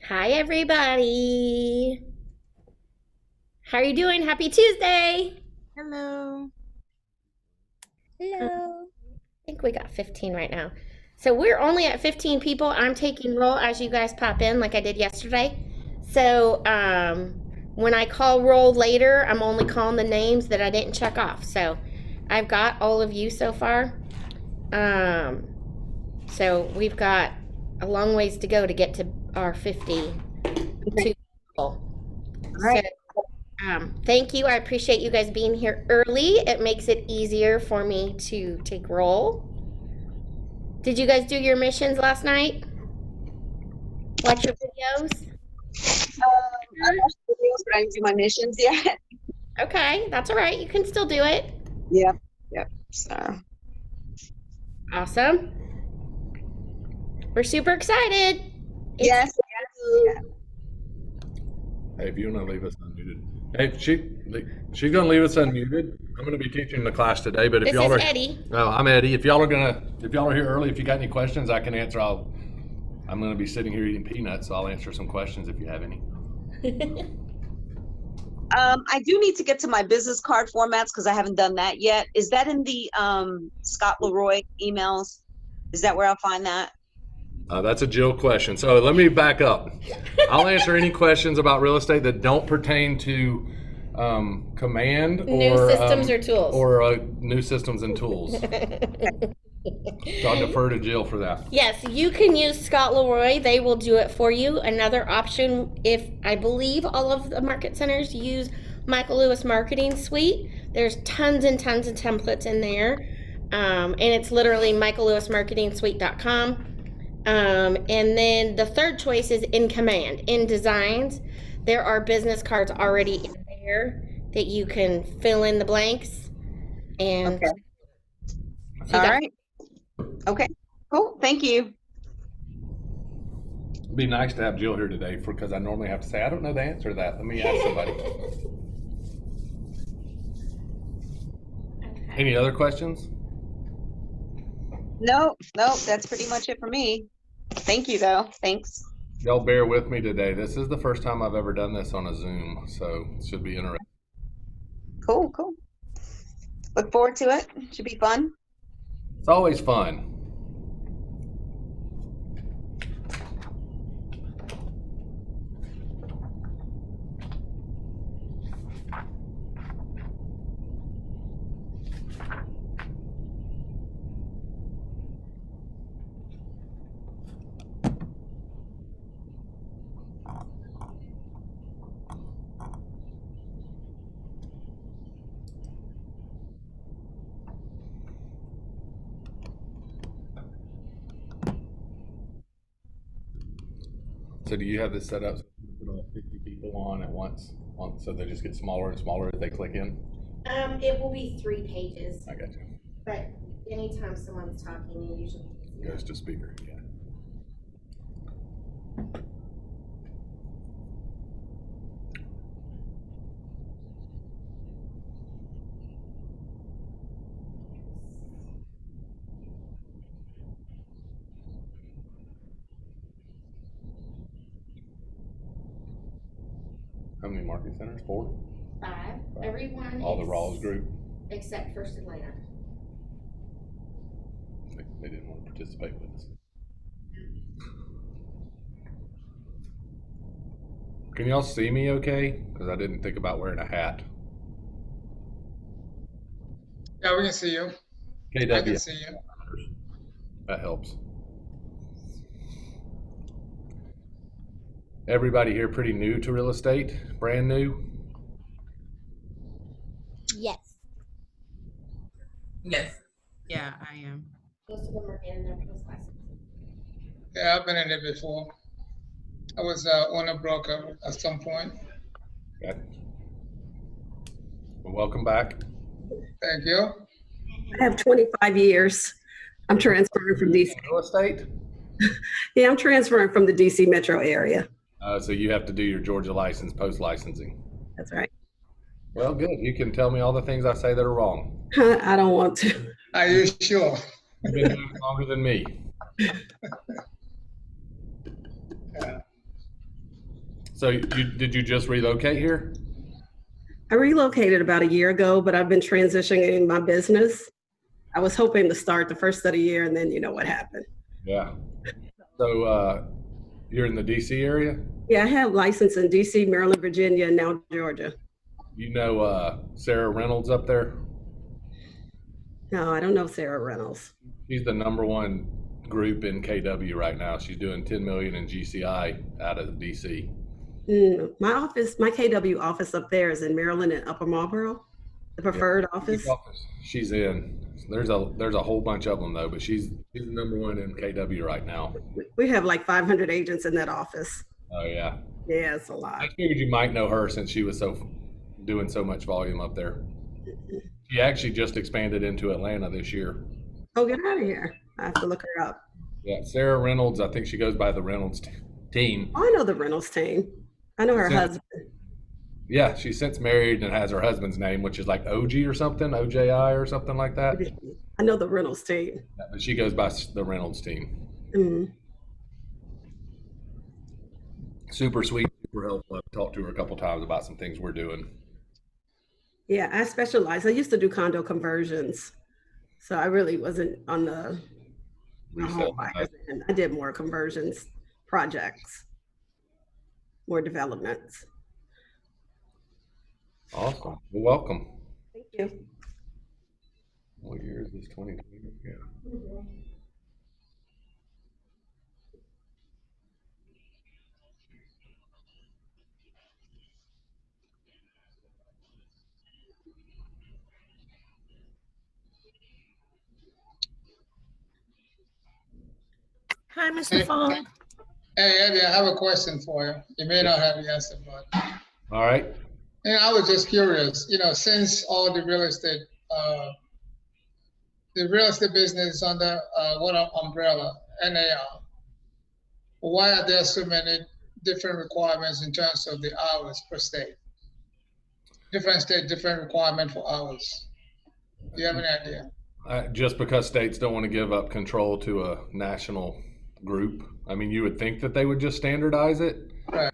Hi, everybody. How are you doing? Happy Tuesday. Hello. I Hello. think we got 15 right now. So we're only at 15 people. I'm taking roll as you guys pop in like I did yesterday. So when I call roll later, I'm only calling the names that I didn't check off. So I've got all of you so far. Um, so we've got a long ways to go to get to our 52 Okay. people. All So right. thank you. I appreciate you guys being here early. It makes it easier for me to take roll. Did you guys do your missions last night? Watch your videos? I watched the videos, but I didn't do my missions yet. Okay, that's all right. You can still do it. Yep. Yep. So Awesome. We're super excited. It's yes. Yes. Hey, if you want to leave us unmuted. Hey, she's going to leave us unmuted. I'm going to be teaching the class today, but if This y'all is are Eddie. Oh, I'm Eddie. If y'all are here early, if you got any questions, I can answer. I'm going to be sitting here eating peanuts, so I'll answer some questions if you have any. I do need to get to my business card formats because I haven't done that yet. Is that in the Scott Leroy emails? Is that where I'll find that? That's a Jill question. So let me back up. I'll answer any questions about real estate that don't pertain to command New or systems or tools. or new systems and tools. So I'll defer to Jill for that. Yes, you can use Scott Leroy. They will do it for you. Another option, if I believe all of the market centers use Michael Lewis Marketing Suite, there's tons and tons of templates in there. And it's literally michaellewismarketingsuite.com. And then the third choice is In Command. In Designs, there are business cards already in there that you can fill in the blanks. And Okay. so you All got- right. Okay. Cool. Thank you. It'd be nice to have Jill here today because I normally have to say, I don't know the answer to that. Let me ask somebody. Okay. Any other questions? No. That's pretty much it for me. Thank you, though. Thanks. Y'all bear with me today. This is the first time I've ever done this on a Zoom, so it should be interesting. Cool. Look forward to it. Should be fun. It's always fun. So do you have this set up so you can put all 50 people on at once, so they just get smaller and smaller as they click in? It will be 3 pages, I got you. but anytime someone's talking, you usually Goes to speaker, yeah. How many market centers? 4? 5. Five. Everyone. All the Rawls group? Except First Atlanta. They didn't want to participate with us. Can y'all see me okay? Because I didn't think about wearing a hat. Yeah, we can see you. I KW. can see you. That helps. Everybody here pretty new to real estate? Brand new? Yes. Yes. Yeah, I am. Most of them are in their post classes. Yeah, I've been in it before. I was owner broker at some point. Okay. Well, welcome back. Thank you. I have 25 years. I'm transferring from DC. Real estate? Yeah, I'm transferring from the DC metro area. So you have to do your Georgia license, post licensing. That's right. Well, good. You can tell me all the things I say that are wrong. I don't want to. Are you sure? You've been doing it longer than me. Yeah. So did you just relocate here? I relocated about a year ago, but I've been transitioning my business. I was hoping to start the first of the year, and then you know what happened. Yeah. So you're in the DC area? Yeah, I have license in DC, Maryland, Virginia, and now Georgia. You know Sarah Reynolds up there? No, I don't know Sarah Reynolds. She's the #1 group in KW right now. She's doing 10 million in GCI out of DC. My office, my KW office up there is in Maryland and Upper Marlboro, the preferred office. She's in. There's a whole bunch of them though, but she's the #1 in KW right now. We have like 500 agents in that office. Oh yeah. Yeah, it's a lot. I figured you might know her since she was doing so much volume up there. She actually just expanded into Atlanta this year. Oh, get out of here. I have to look her up. Yeah, Sarah Reynolds. I think she goes by the Reynolds team. Oh, I know the Reynolds team. I know her husband. Yeah, she's since married and has her husband's name, which is like OG or something, OJI or something like that. I know the Reynolds team. Yeah, but she goes by the Reynolds team. Super sweet, super helpful. I've talked to her a couple times about some things we're doing. Yeah, I specialize. I used to do condo conversions. So I really wasn't on the home buyers end. I did more conversions projects, more developments. Awesome. Well, welcome. Thank you. What year is this? 2020? Yeah. Hi, Mr. Fong. Hey, Eddie, I have a question for you. You may not have the answer, but All right. I was just curious. Since all the real estate business is under one umbrella, NAR, why are there so many different requirements in terms of the hours per state? Different state, different requirement for hours. Do you have any idea? Just because states don't want to give up control to a national group. I mean, you would think that they would just standardize it. Right.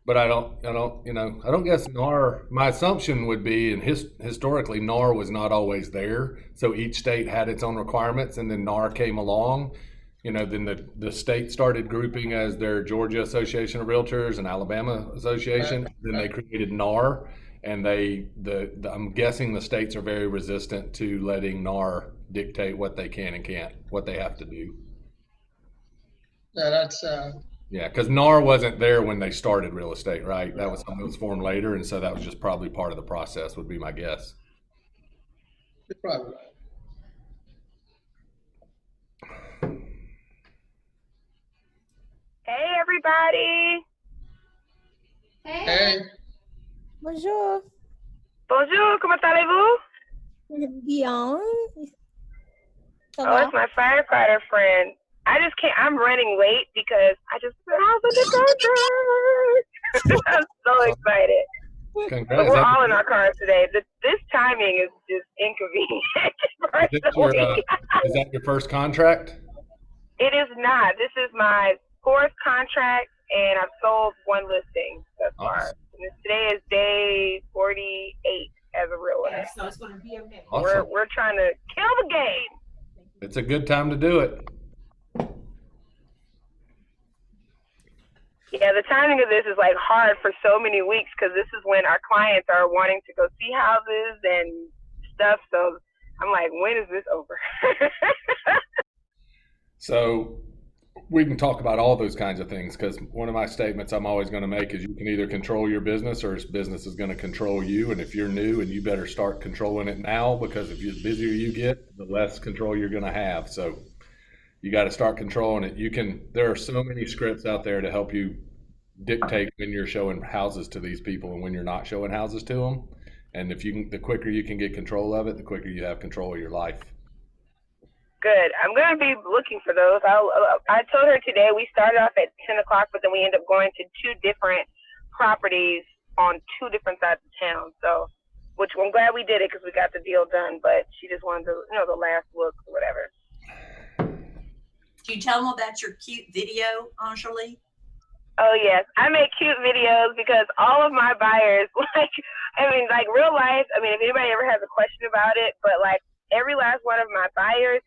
But I don't guess NAR, my assumption would be, and historically NAR was not always there. So each state had its own requirements, and then NAR came along. Then the state started grouping as their Georgia Association of Realtors and Alabama Association. Right. Then they created NAR, and I'm guessing the states are very resistant to letting NAR dictate what they can and can't, what they have to do. Yeah, that's yeah, because NAR wasn't there when they started real estate, right? That was something that was formed later, and so that was just probably part of the process, would be my guess. You're probably right. Hey, everybody. Hey. Bonjour. Bonjour, comment allez-vous? Bien. Oh, it's my firefighter friend. I'm running late because I just put out the contract. I'm so excited. Congrats. We're all in our cars today. This timing is just inconvenient. Is that your first contract? It is not. This is my 4th contract, and I've sold 1 listing so far. Awesome. And today is day 48 as a realtor. So it's going to be a minute. Awesome. We're trying to kill the game. It's a good time to do it. Yeah, the timing of this is like hard for so many weeks because this is when our clients are wanting to go see houses and stuff. So I'm like, when is this over? So we can talk about all those kinds of things, because one of my statements I'm always going to make is you can either control your business or business is going to control you. And if you're new, and you better start controlling it now, because if the busier you get, the less control you're going to have. So you got to start controlling it. There are so many scripts out there to help you dictate when you're showing houses to these people and when you're not showing houses to them. And the quicker you can get control of it, the quicker you have control of your life. Good. I'm going to be looking for those. I told her today we started off at 10 o'clock, but then we ended up going to 2 different properties on 2 different sides of town. So, which I'm glad we did it because we got the deal done, but she just wanted to, the last look or whatever. Do you tell them about your cute video, Anjali? Oh yes, I make cute videos because all of my buyers, like, I mean, like real life. I mean, if anybody ever has a question about it, but like every last one of my buyers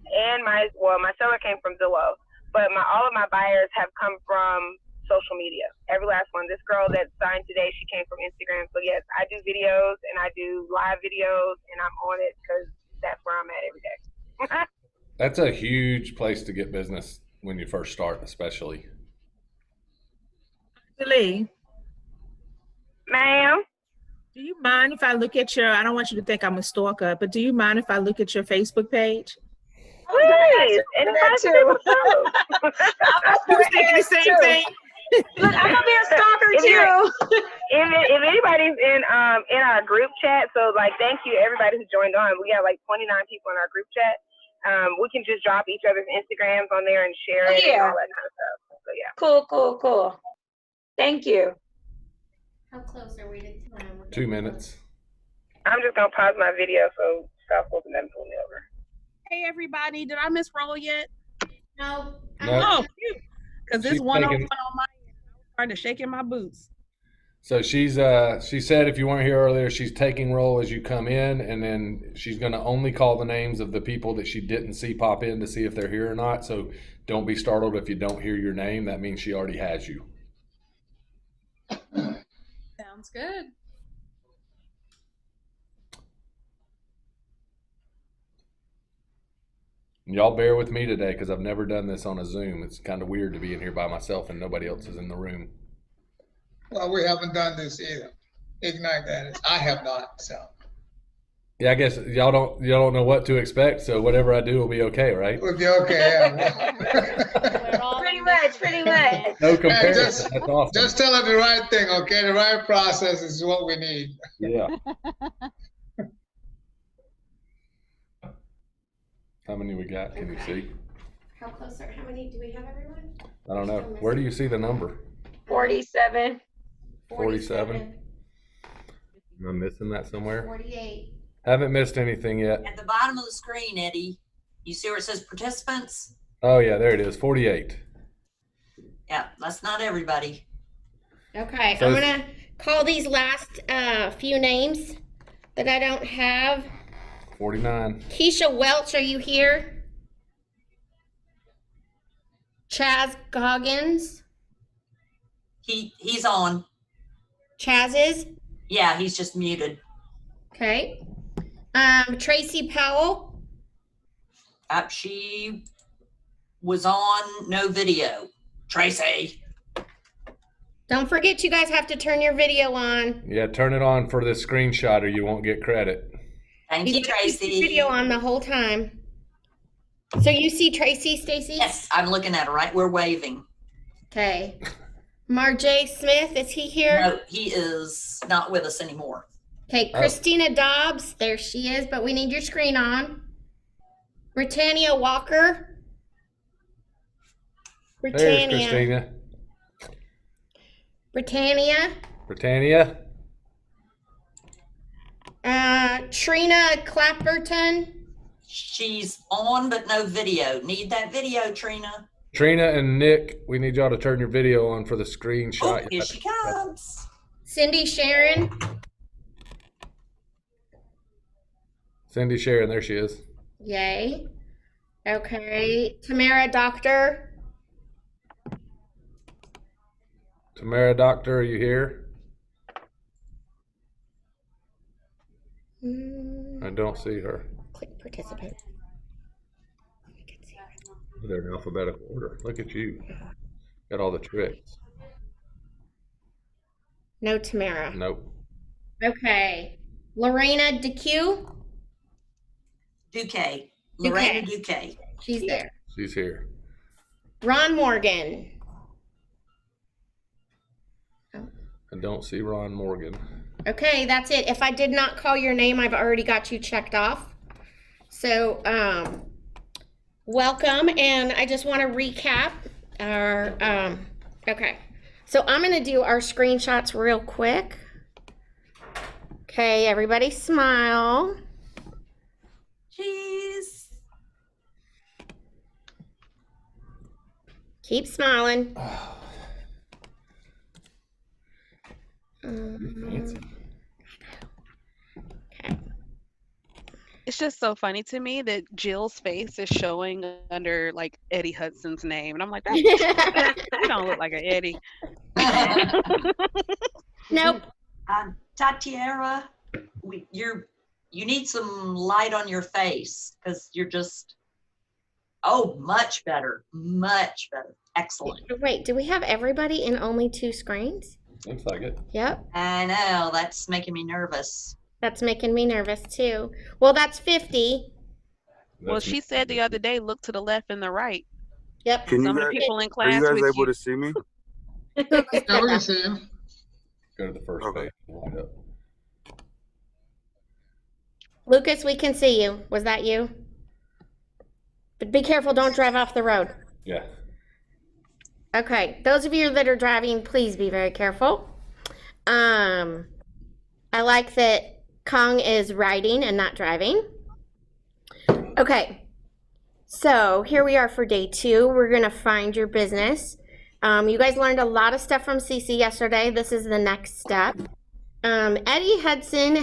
and my seller came from Zillow, but all of my buyers have come from social media. Every last one. This girl that signed today, she came from Instagram. So yes, I do videos and I do live videos, and I'm on it because that's where I'm at every day. That's a huge place to get business when you first start, especially. Lee, Ma'am. do you mind if I look at your, I don't want you to think I'm a stalker, but do you mind if I look at your Facebook page? Please, and that too. You was thinking the same thing? Look, I'm gonna be a stalker If too. if anybody's in our group chat, so like thank you everybody who joined on. We got like 29 people in our group chat. We can just drop each other's Instagrams on there and share it and all that kind of stuff. So yeah. Cool. Thank you. How close are we to time? 2 minutes. I'm just gonna pause my video so Scott doesn't pull me over. Hey, everybody, did I miss roll yet? No. No. Oh, because this She's 101 taking- on my end, I was starting to shaking my boots. So she said if you weren't here earlier, she's taking roll as you come in, and then she's going to only call the names of the people that she didn't see pop in to see if they're here or not. So don't be startled if you don't hear your name. That means she already has you. Sounds good. Y'all bear with me today because I've never done this on a Zoom. It's kind of weird to be in here by myself and nobody else is in the room. Well, we haven't done this either. Ignite that is, I have not, so. Yeah, I guess y'all don't know what to expect, so whatever I do will be okay, right? We'll be okay, yeah. Pretty much. No comparison. That's awesome. Just tell her the right thing, okay? The right process is what we need. Yeah. How many we got? Can you see? How close are, how many do we have, everyone? I don't know. Where do you see the number? 47. 47. Am I missing that somewhere? 48. Haven't missed anything yet. At the bottom of the screen, Eddie, you see where it says participants? Oh yeah, there it is. 48. Yeah, that's not everybody. Okay, So I'm it's- gonna call these last few names that I don't have. 49. Keisha Welch, are you here? Chaz Goggins. He's on. Chaz is? Yeah, he's just muted. Okay. Tracy Powell. She was on, no video. Tracy. Don't forget you guys have to turn your video on. Yeah, turn it on for this screenshot or you won't get credit. Thank you, gotta keep Tracy. your video on the whole time. So you see Tracy, Stacy? Yes, I'm looking at her, right? We're waving. Okay. Marjay Smith, is he here? No, he is not with us anymore. Okay, Christina Dobbs, there she is, but we need your screen on. Britannia Walker. There's Britannia. Christina. Britannia. Britannia. Trina Clapperton. She's on, but no video. Need that video, Trina. Trina and Nick, we need y'all to turn your video on for the Oh, screenshot. here she comes. Cindy Sharon. Cindy Sharon, there she is. Yay. Okay. Tamara Doctor. Tamara Doctor, are you here? I don't see her. Click participant. They're in alphabetical order. Look at you. Got all the tricks. No Tamara. Nope. Okay. Lorena DeQ. Duque. Lorena Duque. She's there. She's here. Ron Morgan. I don't see Ron Morgan. Okay, that's it. If I did not call your name, I've already got you checked off. So, welcome. And I just want to recap our, okay. So I'm going to do our screenshots real quick. Okay, everybody smile. Cheese. Keep smiling. Fancy. Okay. It's just so funny to me that Jill's face is showing under like Eddie Hudson's name, and I'm like, that you don't look like an Eddie. Nope. Tatiara, you need some light on your face because you're just, much better, excellent. Wait, do we have everybody in only 2 screens? Looks like it. Yep. I know, that's making me nervous. That's making me nervous too. Well, that's 50. Well, she said the other day, look to the left and the right. Yep. Some of the people in Are class you guys with able you. to see me? Yeah, we can see you. Go to the first Okay. page. Line up. Lucas, we can see you. Was that you? But be careful, don't drive off the road. Yeah. Okay, those of you that are driving, please be very careful. I like that Kong is riding and not driving. Okay, so here we are for day 2. We're gonna find your business. You guys learned a lot of stuff from CC yesterday. This is the next step. Eddie Hudson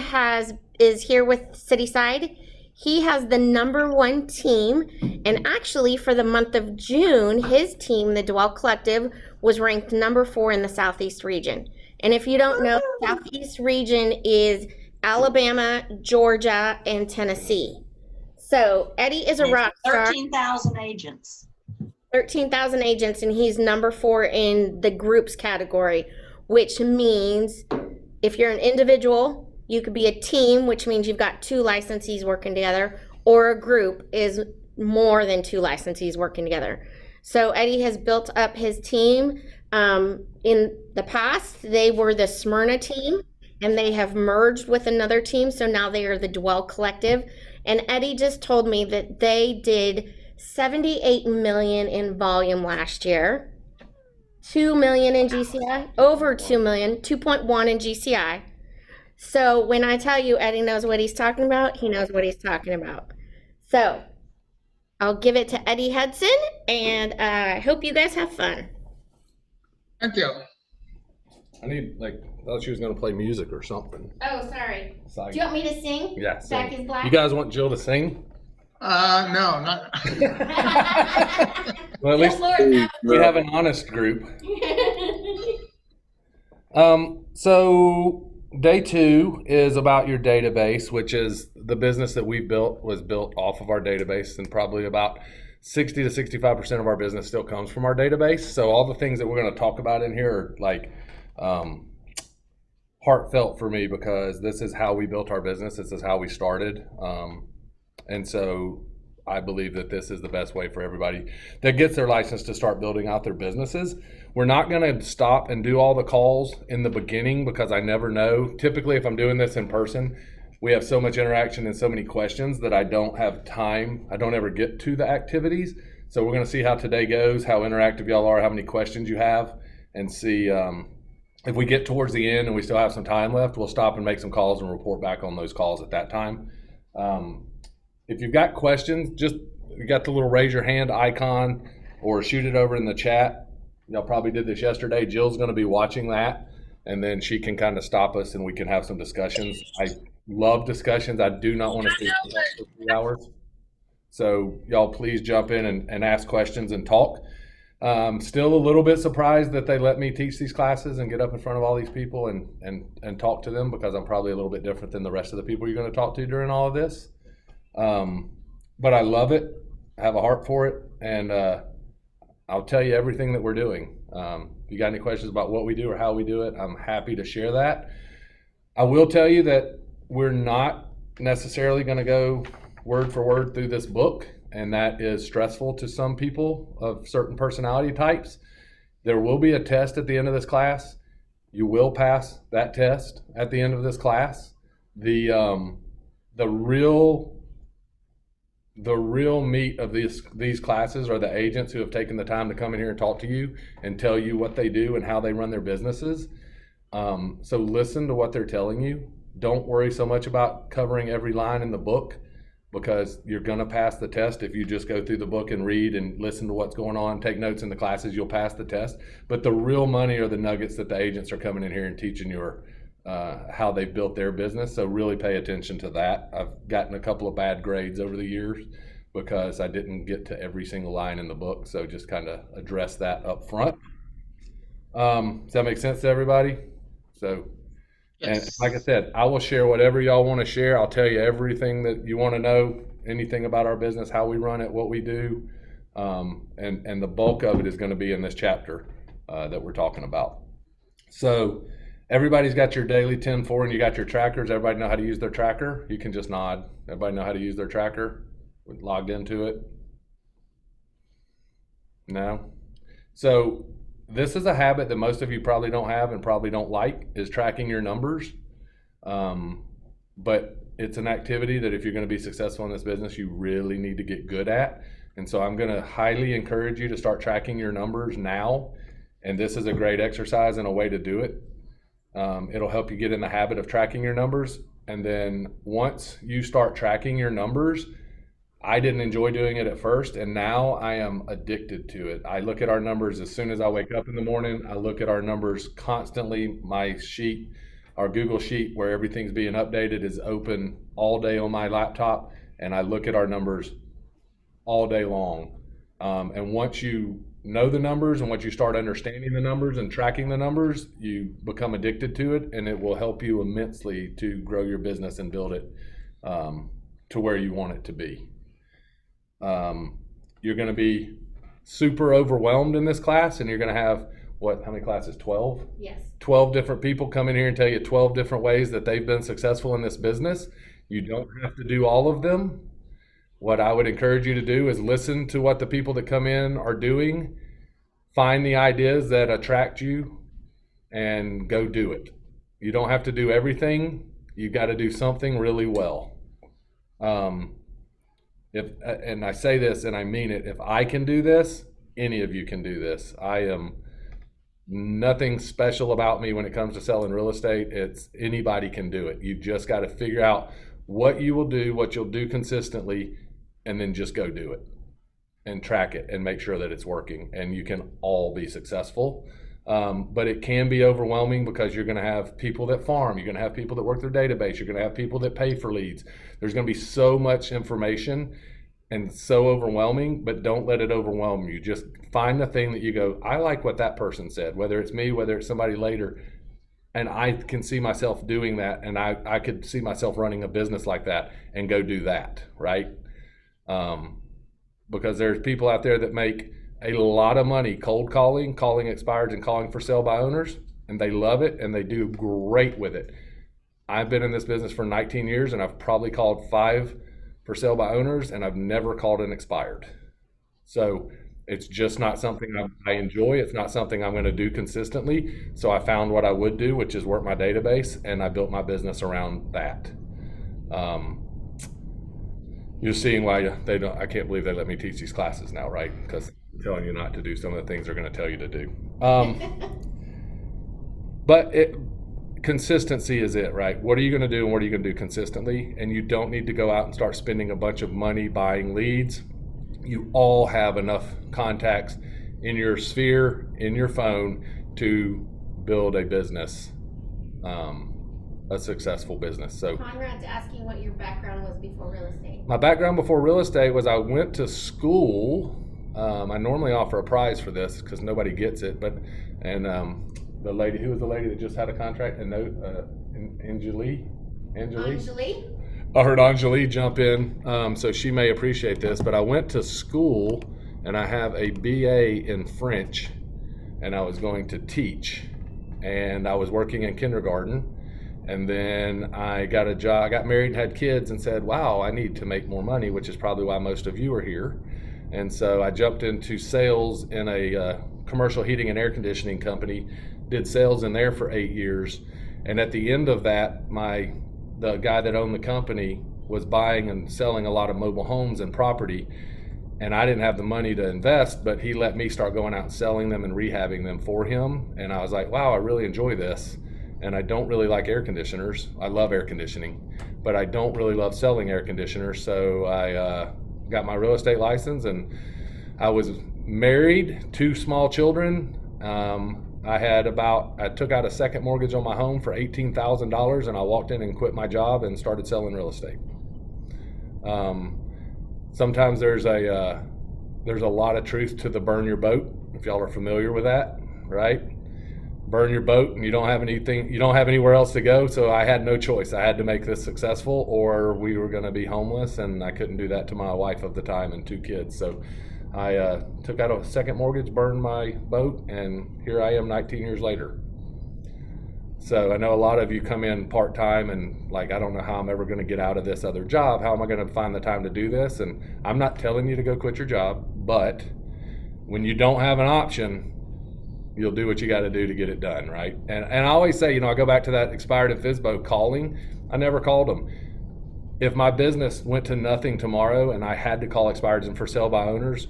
is here with Cityside. He has the #1 team, and actually for the month of June, his team, the Dwell Collective, was ranked #4 in the Southeast region. And if you don't know, the Southeast region is Alabama, Georgia, and Tennessee. So Eddie is a rock star. 13,000 agents. 13,000 agents, and he's #4 in the groups category, which means if you're an individual, you could be a team, which means you've got 2 licensees working together, or a group is more than 2 licensees working together. So Eddie has built up his team. In the past, they were the Smyrna team, and they have merged with another team, so now they are the Dwell Collective. And Eddie just told me that they did 78 million in volume last year, 2 million in GCI, over 2 million, 2.1 in GCI. So when I tell you Eddie knows what he's talking about, he knows what he's talking about. So I'll give it to Eddie Hudson, and I hope you guys have fun. Thank you. I thought she was going to play music or something. Oh, sorry. It's Do you want me to sing? Yeah. Back sing. is black. You guys want Jill to sing? No, not. Well, at least Lord, no. we have an honest group. So day 2 is about your database, which is the business that we've built was built off of our database, and probably about 60 to 65% of our business still comes from our database. So all the things that we're going to talk about in here are like heartfelt for me, because this is how we built our business. This is how we started. And so I believe that this is the best way for everybody that gets their license to start building out their businesses. We're not going to stop and do all the calls in the beginning, because I never know. Typically, if I'm doing this in person, we have so much interaction and so many questions that I don't have time. I don't ever get to the activities. So we're going to see how today goes, how interactive y'all are, how many questions you have, and see if we get towards the end and we still have some time left, we'll stop and make some calls and report back on those calls at that time. If you've got questions, you got the little raise your hand icon or shoot it over in the chat. Y'all probably did this yesterday. Jill's going to be watching that, and then she can kind of stop us and we can have some discussions. I love discussions. I do not want to stay for 3 hours. So y'all please jump in and ask questions and talk. Still a little bit surprised that they let me teach these classes and get up in front of all these people and talk to them, because I'm probably a little bit different than the rest of the people you're going to talk to during all of this. But I love it. I have a heart for it, and I'll tell you everything that we're doing. If you got any questions about what we do or how we do it, I'm happy to share that. I will tell you that we're not necessarily going to go word for word through this book, and that is stressful to some people of certain personality types. There will be a test at the end of this class. You will pass that test at the end of this class. The real meat of these classes are the agents who have taken the time to come in here and talk to you and tell you what they do and how they run their businesses. So listen to what they're telling you. Don't worry so much about covering every line in the book, because you're going to pass the test. If you just go through the book and read and listen to what's going on, take notes in the classes, you'll pass the test. But the real money are the nuggets that the agents are coming in here and teaching you how they built their business. So really pay attention to that. I've gotten a couple of bad grades over the years because I didn't get to every single line in the book. So just kind of address that up front. Does that make sense to everybody? So, and like I said, I will share whatever y'all want to share. I'll tell you everything that you want to know, anything about our business, how we run it, what we do. And the bulk of it is going to be in this chapter that we're talking about. So everybody's got your daily 10-4 and you got your trackers. Everybody know how to use their tracker? You can just nod. Everybody know how to use their tracker? We're logged into it? No? So this is a habit that most of you probably don't have and probably don't like, is tracking your numbers. But it's an activity that if you're going to be successful in this business, you really need to get good at. And so I'm going to highly encourage you to start tracking your numbers now. And this is a great exercise and a way to do it. It'll help you get in the habit of tracking your numbers. And then once you start tracking your numbers, I didn't enjoy doing it at first, and now I am addicted to it. I look at our numbers as soon as I wake up in the morning. I look at our numbers constantly. My sheet, our Google sheet where everything's being updated, is open all day on my laptop, and I look at our numbers all day long. And once you know the numbers and once you start understanding the numbers and tracking the numbers, you become addicted to it, and it will help you immensely to grow your business and build it to where you want it to be. You're going to be super overwhelmed in this class, and you're going to have how many classes? 12? Yes. 12 different people come in here and tell you 12 different ways that they've been successful in this business. You don't have to do all of them. What I would encourage you to do is listen to what the people that come in are doing, find the ideas that attract you, and go do it. You don't have to do everything. You got to do something really well. And I say this and I mean it, if I can do this, any of you can do this. I am nothing special about me when it comes to selling real estate. It's anybody can do it. You just got to figure out what you will do, what you'll do consistently, and then just go do it and track it and make sure that it's working, and you can all be successful. But it can be overwhelming because you're going to have people that farm, you're going to have people that work their database, you're going to have people that pay for leads. There's going to be so much information and so overwhelming, but don't let it overwhelm you. Just find the thing that you go, I like what that person said, whether it's me, whether it's somebody later, and I can see myself doing that, and I could see myself running a business like that, and go do that, right? Because there's people out there that make a lot of money cold calling expireds and calling for sale by owners, and they love it and they do great with it. I've been in this business for 19 years and I've probably called 5 for sale by owners, and I've never called an expired. So it's just not something I enjoy. It's not something I'm going to do consistently. So I found what I would do, which is work my database, and I built my business around that. You're seeing why I can't believe they let me teach these classes now, right? Because I'm telling you not to do some of the things they're going to tell you to do. But consistency is it, right? What are you going to do and what are you going to do consistently? And you don't need to go out and start spending a bunch of money buying leads. You all have enough contacts in your sphere, in your phone, to build a business, a successful business. So Conrad's asking what your background was before real estate. My background before real estate was I went to school. I normally offer a prize for this because nobody gets it, the lady, who was the lady that just had a contract, Anjali? I heard Anjali jump in, so she may appreciate this, but I went to school and I have a BA in French, and I was going to teach, and I was working in kindergarten, and then I got a job. I got married and had kids and said, wow, I need to make more money, which is probably why most of you are here. And so I jumped into sales in a commercial heating and air conditioning company, did sales in there for 8 years. And at the end of that, the guy that owned the company was buying and selling a lot of mobile homes and property. And I didn't have the money to invest, but he let me start going out and selling them and rehabbing them for him. And I was like, wow, I really enjoy this. And I don't really like air conditioners. I love air conditioning, but I don't really love selling air conditioners. So I got my real estate license, and I was married, 2 small children. I took out a second mortgage on my home for $18,000, and I walked in and quit my job and started selling real estate. Sometimes there's a lot of truth to the burn your boat, if y'all are familiar with that, right? Burn your boat and you don't have anywhere else to go. So I had no choice. I had to make this successful or we were going to be homeless, and I couldn't do that to my wife of the time and 2 kids. So I took out a second mortgage, burned my boat, and here I am 19 years later. So I know a lot of you come in part-time and like, I don't know how I'm ever going to get out of this other job. How am I going to find the time to do this? And I'm not telling you to go quit your job, but when you don't have an option, you'll do what you got to do to get it done, right? And I always say, I go back to that expired and FSBO calling. I never called them. If my business went to nothing tomorrow and I had to call expireds and for sale by owners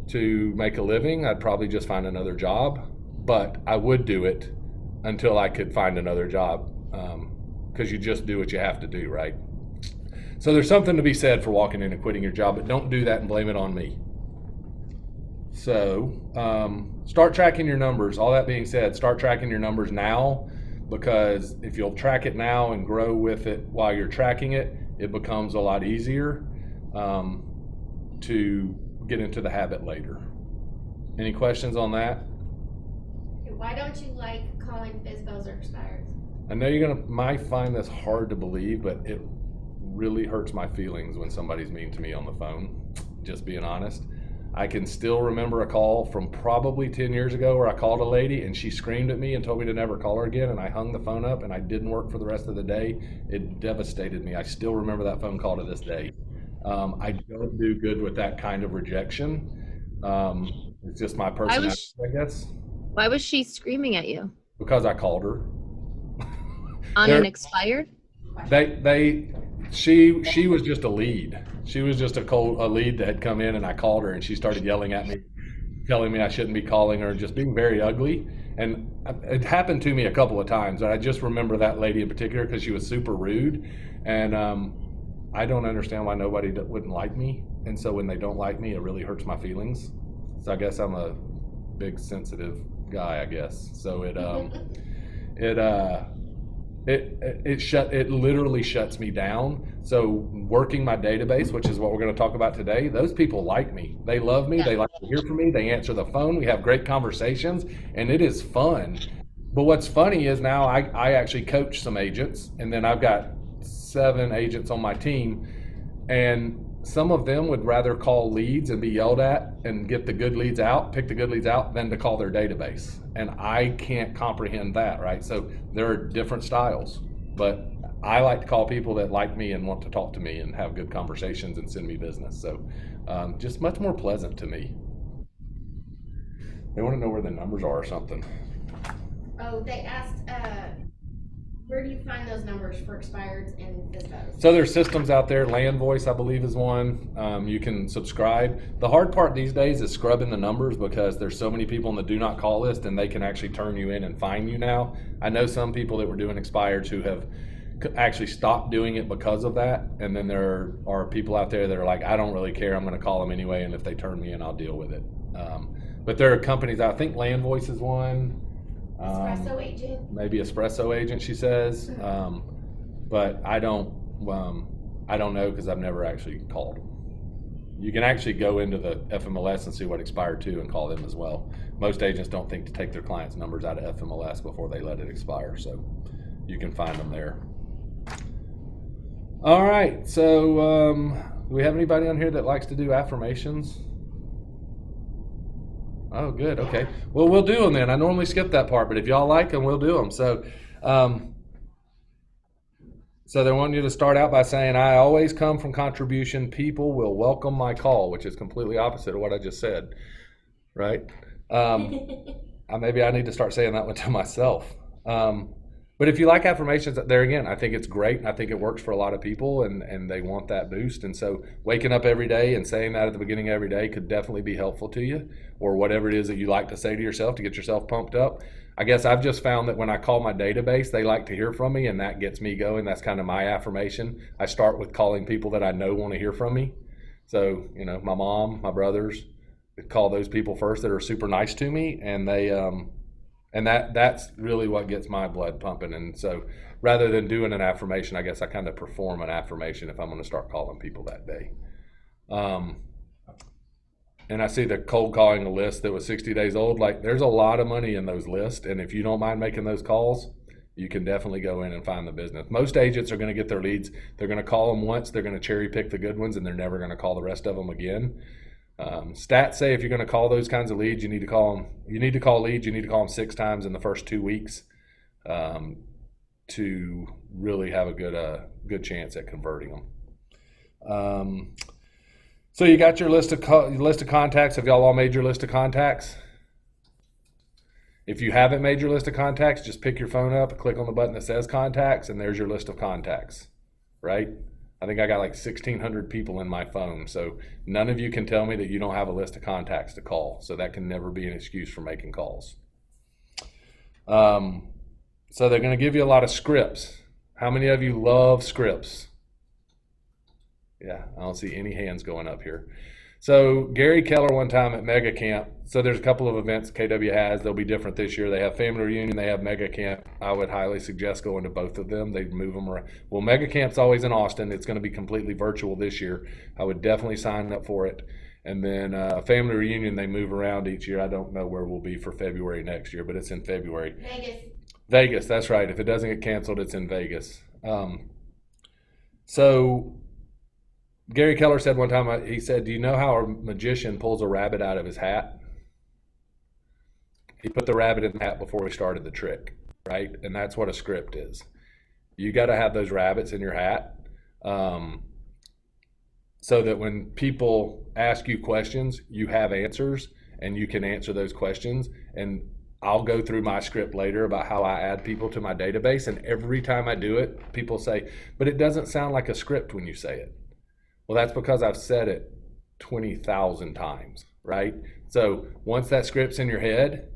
to make a living, I'd probably just find another job, but I would do it until I could find another job, because you just do what you have to do, right? So there's something to be said for walking in and quitting your job, but don't do that and blame it on me. So start tracking your numbers. All that being said, start tracking your numbers now, because if you'll track it now and grow with it while you're tracking it, it becomes a lot easier to get into the habit later. Any questions on that? Why don't you like calling FSBOs or expires? I know you're might find this hard to believe, but it really hurts my feelings when somebody's mean to me on the phone, just being honest. I can still remember a call from probably 10 years ago where I called a lady and she screamed at me and told me to never call her again, and I hung the phone up and I didn't work for the rest of the day. It devastated me. I still remember that phone call to this day. I don't do good with that kind of rejection. It's just my personality, I guess. Why was she screaming at you? Because I called her. On an expired? She was just a lead. She was just a lead that had come in, and I called her and she started yelling at me, telling me I shouldn't be calling her, just being very ugly. And it happened to me a couple of times. And I just remember that lady in particular because she was super rude. And I don't understand why nobody wouldn't like me. And so when they don't like me, it really hurts my feelings. So I guess I'm a big sensitive guy, I guess. So it literally shuts me down. So working my database, which is what we're going to talk about today, those people like me. They love me. They like to hear from me. They answer the phone. We have great conversations, and it is fun. But what's funny is now I actually coach some agents, and then I've got 7 agents on my team, and some of them would rather call leads and be yelled at and get the good leads out, pick the good leads out, than to call their database. And I can't comprehend that, right? So there are different styles, but I like to call people that like me and want to talk to me and have good conversations and send me business. So just much more pleasant to me. They want to know where the numbers are or something. Oh, they asked, where do you find those numbers for expireds and FSBOs? So there's systems out there. Land Voice, I believe, is one. You can subscribe. The hard part these days is scrubbing the numbers, because there's so many people on the do not call list, and they can actually turn you in and find you now. I know some people that were doing expireds who have actually stopped doing it because of that. And then there are people out there that are like, I don't really care. I'm going to call them anyway. And if they turn me in, I'll deal with it. But there are companies, I think Land Voice is one. Espresso agent. Maybe Espresso Agent, she says. But I don't know, because I've never actually called them. You can actually go into the FMLS and see what expired to and call them as well. Most agents don't think to take their clients' numbers out of FMLS before they let it expire, so you can find them there. All right, so do we have anybody on here that likes to do affirmations? Oh, good. Okay. Well, we'll do them then. I normally skip that part, but if y'all like them, we'll do them. So they want you to start out by saying, I always come from contribution. People will welcome my call, which is completely opposite of what I just said, right? Maybe I need to start saying that one to myself. But if you like affirmations, there again, I think it's great. And I think it works for a lot of people, and they want that boost. And so waking up every day and saying that at the beginning of every day could definitely be helpful to you, or whatever it is that you like to say to yourself to get yourself pumped up. I guess I've just found that when I call my database, they like to hear from me, and that gets me going. That's kind of my affirmation. I start with calling people that I know want to hear from me. So, my mom, my brothers, call those people first that are super nice to me, and And that's really what gets my blood pumping. And so rather than doing an affirmation, I guess I kind of perform an affirmation if I'm going to start calling people that day. And I see the cold calling a list that was 60 days old. Like, there's a lot of money in those lists. And if you don't mind making those calls, you can definitely go in and find the business. Most agents are going to get their leads. They're going to call them once. They're going to cherry pick the good ones, and they're never going to call the rest of them again. Stats say if you're going to call those kinds of leads, you need to call them. You need to call leads. You need to call them 6 times in the first 2 weeks to really have a good chance at converting them. So you got your list of contacts. Have y'all all made your list of contacts? If you haven't made your list of contacts, just pick your phone up, click on the button that says contacts, and there's your list of contacts, right? I think I got like 1,600 people in my phone. So none of you can tell me that you don't have a list of contacts to call. So that can never be an excuse for making calls. So they're going to give you a lot of scripts. How many of you love scripts? Yeah, I don't see any hands going up here. So Gary Keller one time at Mega Camp. So there's a couple of events KW has. They'll be different this year. They have Family Reunion. They have Mega Camp. I would highly suggest going to both of them. They move them around. Well, Mega Camp's always in Austin. It's going to be completely virtual this year. I would definitely sign up for it. And then Family Reunion, they move around each year. I don't know where we'll be for February next year, but it's in February. Vegas, that's right. If it doesn't get canceled, it's in Vegas. So Gary Keller said one time, he said, do you know how a magician pulls a rabbit out of his hat? He put the rabbit in the hat before he started the trick, right? And that's what a script is. You got to have those rabbits in your hat so that when people ask you questions, you have answers and you can answer those questions. And I'll go through my script later about how I add people to my database. And every time I do it, people say, but it doesn't sound like a script when you say it. Well, that's because I've said it 20,000 times, right? So once that script's in your head,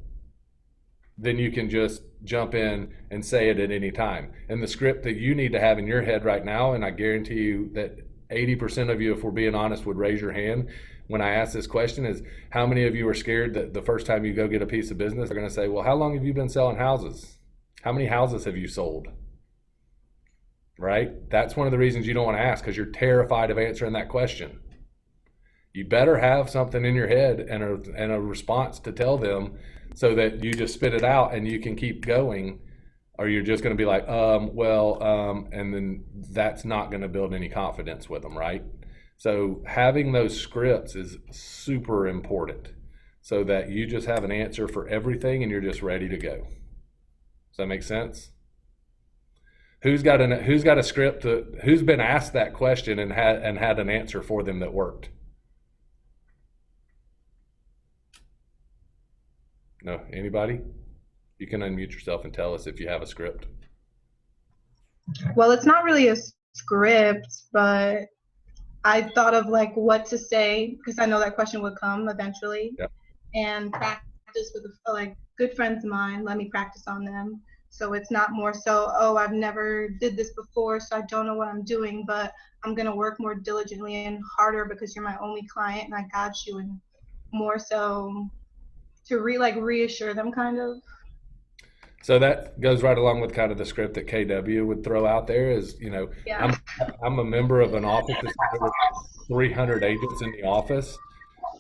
then you can just jump in and say it at any time. And the script that you need to have in your head right now, and I guarantee you that 80% of you, if we're being honest, would raise your hand when I ask this question, is how many of you are scared that the first time you go get a piece of business, they're going to say, well, how long have you been selling houses? How many houses have you sold? Right? That's one of the reasons you don't want to ask, because you're terrified of answering that question. You better have something in your head and a response to tell them so that you just spit it out and you can keep going, or you're just going to be like, and then that's not going to build any confidence with them, right? So having those scripts is super important so that you just have an answer for everything and you're just ready to go. Does that make sense? Who's got a script who's been asked that question and had an answer for them that worked? No, anybody? You can unmute yourself and tell us if you have a script. Well, it's not really a script, but I thought of like what to say because I know that question would come eventually. Yep. And practice with like good friends of mine. Let me practice on them. So it's not more so, oh, I've never did this before, so I don't know what I'm doing, but I'm going to work more diligently and harder because you're my only client and I got you. And more so to reassure them kind of. So that goes right along with kind of the script that KW would throw out there is, yeah. I'm a member of an office that's with 300 agents in the office.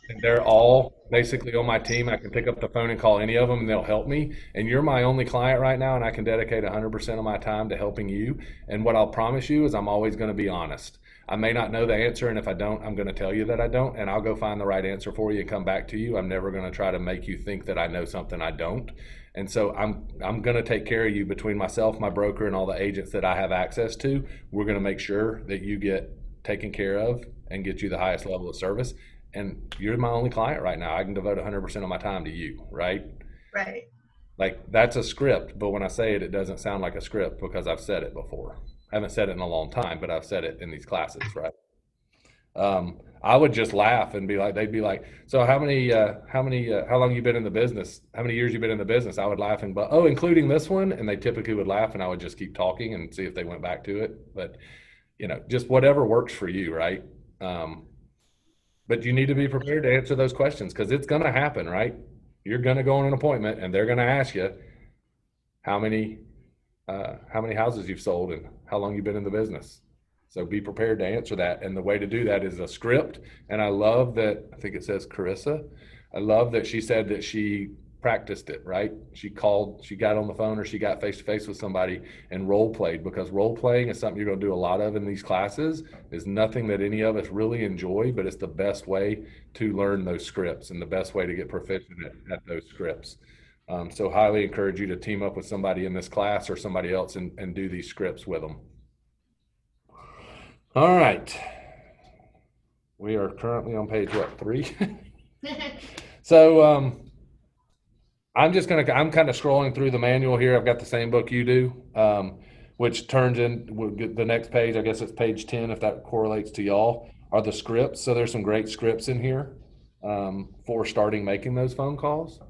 And they're all basically on my team. I can pick up the phone and call any of them and they'll help me. And you're my only client right now and I can dedicate 100% of my time to helping you. And what I'll promise you is I'm always going to be honest. I may not know the answer, and if I don't, I'm going to tell you that I don't, and I'll go find the right answer for you and come back to you. I'm never going to try to make you think that I know something I don't. And so I'm going to take care of you between myself, my broker, and all the agents that I have access to. We're going to make sure that you get taken care of and get you the highest level of service. And you're my only client right now. I can devote 100% of my time to you, right? Right. Like that's a script, but when I say it, it doesn't sound like a script because I've said it before. I haven't said it in a long time, but I've said it in these classes, right? I would just laugh and be like, they'd be like, so how long you been in the business? How many years you been in the business? I would laugh and, oh, including this one. And they typically would laugh and I would just keep talking and see if they went back to it. But, just whatever works for you, right? But you need to be prepared to answer those questions because it's going to happen, right? You're going to go on an appointment and they're going to ask you, how many houses you've sold and how long you've been in the business. So be prepared to answer that. And the way to do that is a script. And I love that, I think it says Carissa. I love that she said that she practiced it, right? She got on the phone or she got face to face with somebody and role played, because role playing is something you're going to do a lot of in these classes. Is nothing that any of us really enjoy, but it's the best way to learn those scripts and the best way to get proficient at those scripts. So highly encourage you to team up with somebody in this class or somebody else and do these scripts with them. All right. We are currently on page, what, 3? So I'm kind of scrolling through the manual here. I've got the same book you do, which turns in, we'll get the next page, I guess it's page 10, if that correlates to y'all, are the scripts. So there's some great scripts in here for starting making those phone calls.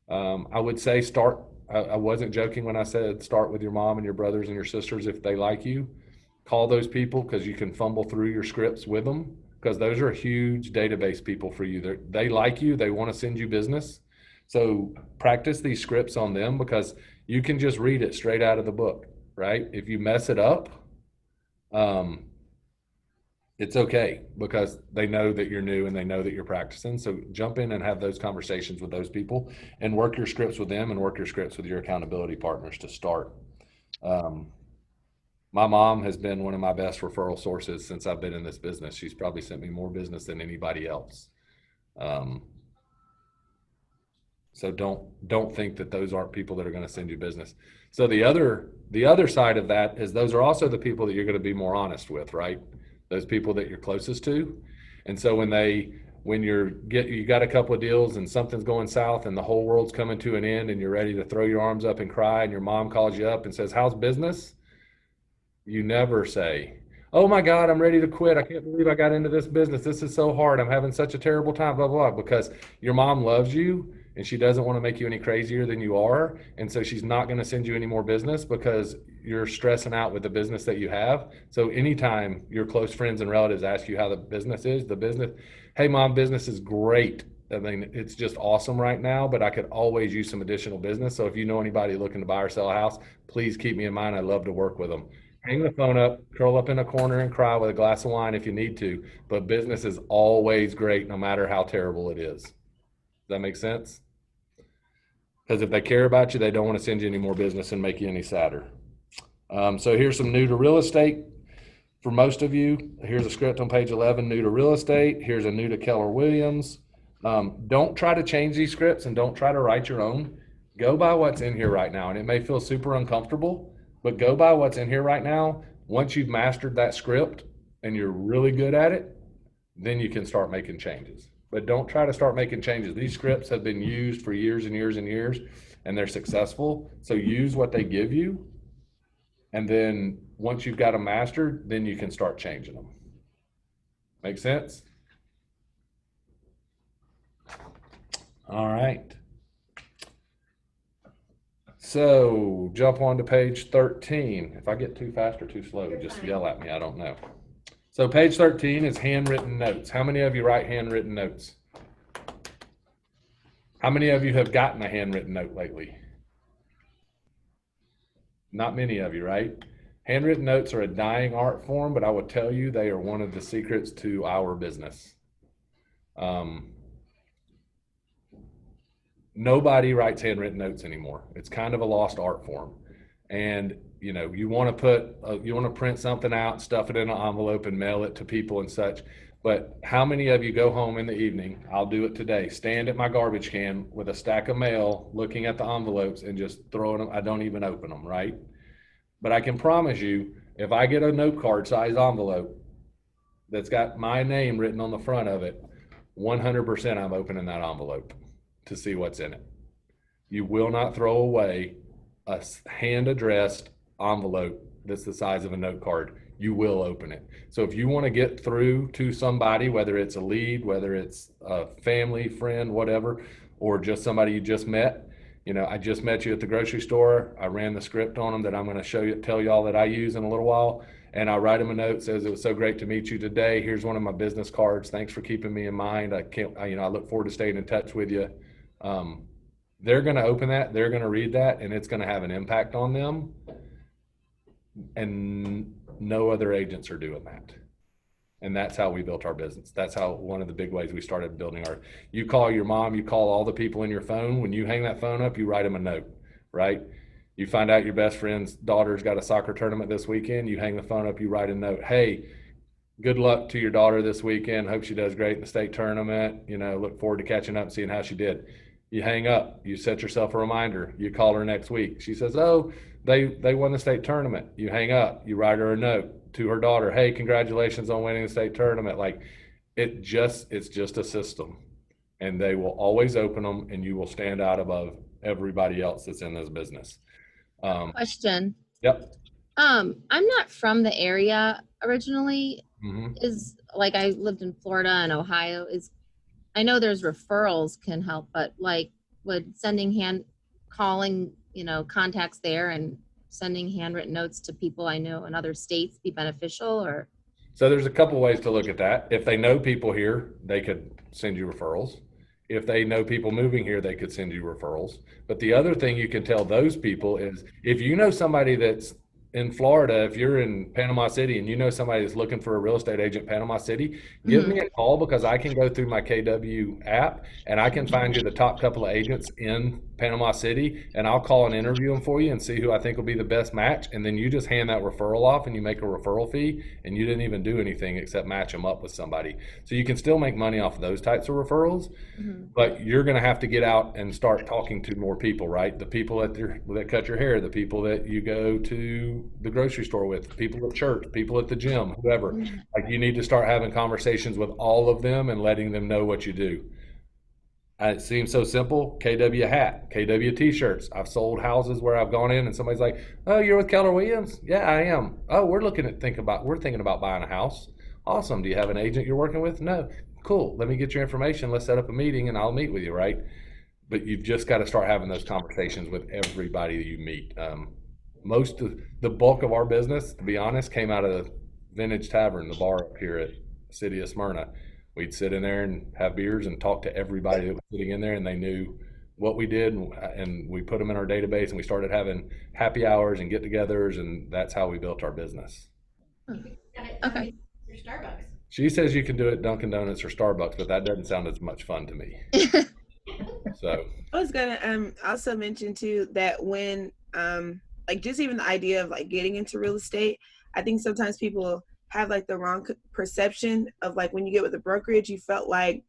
I would say I wasn't joking when I said start with your mom and your brothers and your sisters if they like you. Call those people, because you can fumble through your scripts with them, because those are huge database people for you. They like you. They want to send you business. So practice these scripts on them, because you can just read it straight out of the book, right? If you mess it up, it's okay, because they know that you're new and they know that you're practicing. So jump in and have those conversations with those people and work your scripts with them and work your scripts with your accountability partners to start. My mom has been one of my best referral sources since I've been in this business. She's probably sent me more business than anybody else. So don't think that those aren't people that are going to send you business. So the other side of that is those are also the people that you're going to be more honest with, right? Those people that you're closest to. And so when you got a couple of deals and something's going south and the whole world's coming to an end and you're ready to throw your arms up and cry and your mom calls you up and says, "How's business?" You never say, "Oh my God, I'm ready to quit. I can't believe I got into this business. This is so hard. I'm having such a terrible time, blah, blah, blah," because your mom loves you and she doesn't want to make you any crazier than you are. And so she's not going to send you any more business because you're stressing out with the business that you have. So anytime your close friends and relatives ask you how the business is, "Hey mom, business is great. I mean, it's just awesome right now, but I could always use some additional business. So if you know anybody looking to buy or sell a house, please keep me in mind. I'd love to work with them." Hang the phone up, curl up in a corner and cry with a glass of wine if you need to, but business is always great no matter how terrible it is. Does that make sense? Because if they care about you, they don't want to send you any more business and make you any sadder. So here's some new to real estate for most of you. Here's a script on page 11, new to real estate. Here's a new to Keller Williams. Don't try to change these scripts and don't try to write your own. Go by what's in here right now. And it may feel super uncomfortable, but go by what's in here right now. Once you've mastered that script and you're really good at it, then you can start making changes. But don't try to start making changes. These scripts have been used for years and years and years, and they're successful. So use what they give you. And then once you've got them mastered, then you can start changing them. Make sense? All right. So jump on to page 13. If I get too fast or too slow, just yell at me. I don't know. So page 13 is handwritten notes. How many of you write handwritten notes? How many of you have gotten a handwritten note lately? Not many of you, right? Handwritten notes are a dying art form, but I will tell you they are one of the secrets to our business. Nobody writes handwritten notes anymore. It's kind of a lost art form. And you want to print something out, stuff it in an envelope and mail it to people and such. But how many of you go home in the evening? I'll do it today. Stand at my garbage can with a stack of mail, looking at the envelopes and just throwing them. I don't even open them, right? But I can promise you, if I get a note card size envelope that's got my name written on the front of it, 100% I'm opening that envelope to see what's in it. You will not throw away a hand-addressed envelope that's the size of a note card. You will open it. So if you want to get through to somebody, whether it's a lead, whether it's a family, friend, whatever, or just somebody you just met, I just met you at the grocery store. I ran the script on them that I'm going to tell y'all that I use in a little while. And I write them a note, says, "It was so great to meet you today. Here's one of my business cards. Thanks for keeping me in mind. I look forward to staying in touch with you." they're going to open that, they're going to read that, and it's going to have an impact on them. And no other agents are doing that. And that's how we built our business. That's how, one of the big ways we started building our, you call your mom, you call all the people in your phone. When you hang that phone up, you write them a note, right? You find out your best friend's daughter's got a soccer tournament this weekend. You hang the phone up, you write a note. Hey, good luck to your daughter this weekend. Hope she does great in the state tournament. You know, look forward to catching up and seeing how she did. You hang up, you set yourself a reminder. You call her next week. She says, oh, they won the state tournament. You hang up, you write her a note to her daughter. Hey, congratulations on winning the state tournament. Like, it's just a system, and they will always open them, and you will stand out above everybody else that's in this business. Question. Yep. I'm not from the area originally. Mm-hmm. Is like, I lived in Florida and Ohio. I know there's referrals can help, but like, would calling, contacts there and sending handwritten notes to people I know in other states be beneficial? Or so there's a couple ways to look at that. If they know people here, they could send you referrals. If they know people moving here, they could send you referrals. But the other thing you can tell those people is, if you know somebody that's in Florida, if you're in Panama City and you know somebody that's looking for a real estate agent in Panama City, give me a call, because I can go through my KW app and I can find you the top couple of agents in Panama City, and I'll call and interview them for you and see who I think will be the best match. And then you just hand that referral off and you make a referral fee, and you didn't even do anything except match them up with somebody. So you can still make money off of those types of referrals, but you're going to have to get out and start talking to more people, right? The people that cut your hair, the people that you go to the grocery store with, people at church, people at the gym, whoever. Like, you need to start having conversations with all of them and letting them know what you do. It seems so simple. KW hat, KW t-shirts. I've sold houses where I've gone in and somebody's like, oh, you're with Keller Williams? Yeah, I am. Oh, we're thinking about buying a house. Awesome. Do you have an agent you're working with? No. Cool. Let me get your information. Let's set up a meeting and I'll meet with you, right? But you've just got to start having those conversations with everybody that you meet. Most of the bulk of our business, to be honest, came out of the Vintage Tavern, the bar up here at the city of Smyrna. We'd sit in there and have beers and talk to everybody that was sitting in there, and they knew what we did, and we put them in our database, and we started having happy hours and get-togethers, and that's how we built our business. Okay. Your Starbucks. She says you can do it at Dunkin' Donuts or Starbucks, but that doesn't sound as much fun to me. So I was gonna also mention too that when like, just even the idea of like getting into real estate, I think sometimes people have like the wrong perception of like, when you get with a brokerage, you felt like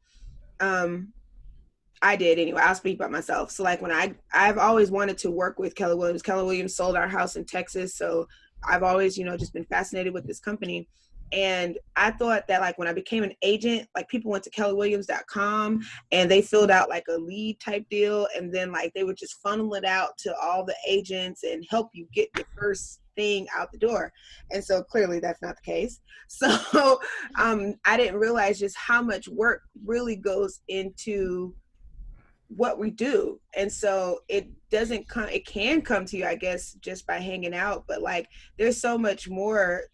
I did anyway. I'll speak about myself. So like, when I've always wanted to work with Keller Williams. Keller Williams sold our house in Texas, so I've always, just been fascinated with this company. And I thought that like, when I became an agent, like, people went to kellerwilliams.com and they filled out like a lead type deal, and then like they would just funnel it out to all the agents and help you get your first thing out the door. And so clearly that's not the case. So I didn't realize just how much work really goes into what we do. And so it can come to you, I guess, just by hanging out, but like, there's so much more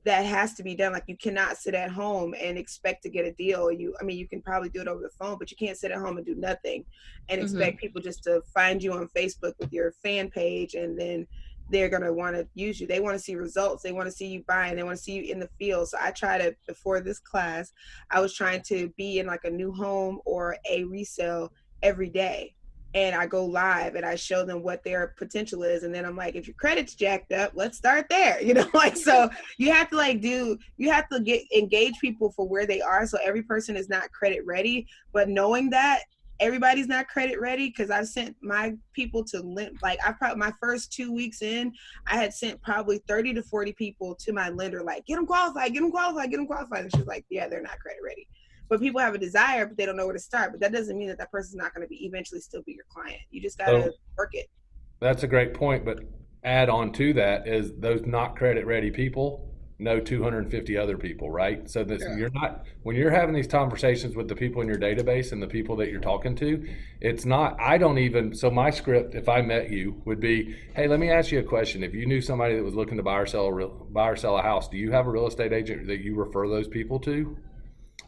that has to be done. Like, you cannot sit at home and expect to get a deal. You can probably do it over the phone, but you can't sit at home and do nothing and expect people just to find you on Facebook with your fan page, and then they're going to want to use you. They want to see results. They want to see you buying. They want to see you in the field. So I try to, before this class, I was trying to be in like a new home or a resale every day. And I go live and I show them what their potential is. And then I'm like, if your credit's jacked up, let's start there. So you have to engage people for where they are. So every person is not credit ready, but knowing that everybody's not credit ready, because I've sent my people to my first 2 weeks in, I had sent probably 30 to 40 people to my lender, like, get them qualified, get them qualified, get them qualified. And she's like, yeah, they're not credit ready. But people have a desire, but they don't know where to start. But that doesn't mean that person's not going to eventually still be your client. You just got to work it. That's a great point. But add on to that is those not credit ready people know 250 other people, right? So when you're having these conversations with the people in your database and the people that you're talking to, so my script, if I met you, would be, hey, let me ask you a question. If you knew somebody that was looking to buy or sell a house, do you have a real estate agent that you refer those people to?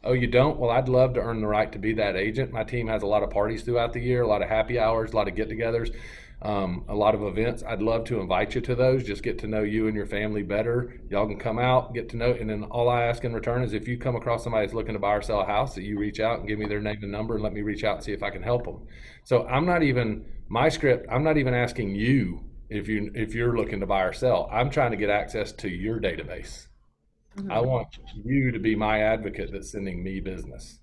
Oh, you don't? Well, I'd love to earn the right to be that agent. My team has a lot of parties throughout the year, a lot of happy hours, a lot of get-togethers, a lot of events. I'd love to invite you to those, just get to know you and your family better. Y'all can come out, get to know, and then all I ask in return is if you come across somebody that's looking to buy or sell a house, that you reach out and give me their name and number and let me reach out and see if I can help them. So I'm not even asking you if you're looking to buy or sell. I'm trying to get access to your database. I want you to be my advocate that's sending me business.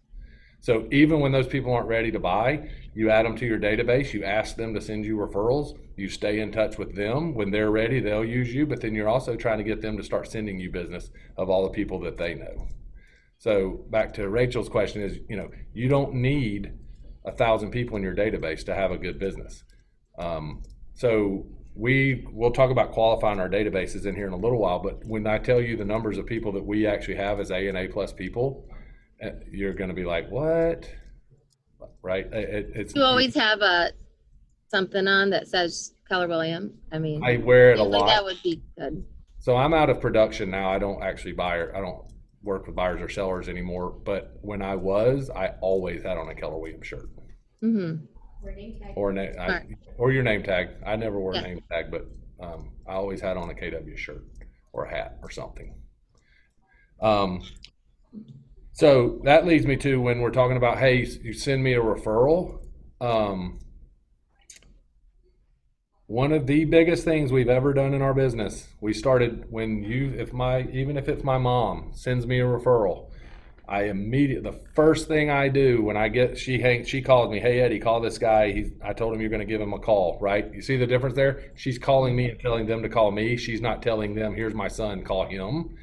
So even when those people aren't ready to buy, you add them to your database, you ask them to send you referrals, you stay in touch with them. When they're ready, they'll use you, but then you're also trying to get them to start sending you business of all the people that they know. So back to Rachel's question is, you don't need 1,000 people in your database to have a good business. So we'll talk about qualifying our databases in here in a little while, but when I tell you the numbers of people that we actually have as A and A plus people, you're going to be like, what? Right? You always have something on that says Keller Williams. I mean, I wear it a lot. That would be good. So I'm out of production now. I don't actually I don't work with buyers or sellers anymore. But when I always had on a Keller Williams shirt. Mm-hmm. Or your name tag. I never wore a name tag, but I always had on a KW shirt or a hat or something. So that leads me to when we're talking about, hey, you send me a referral. One of the biggest things we've ever done in our business, we started even if it's my mom sends me a referral, the first thing I do when she calls me, hey Eddie, call this guy. I told him you're going to give him a call, right? You see the difference there? She's calling me and telling them to call me. She's not telling them, here's my son, call him.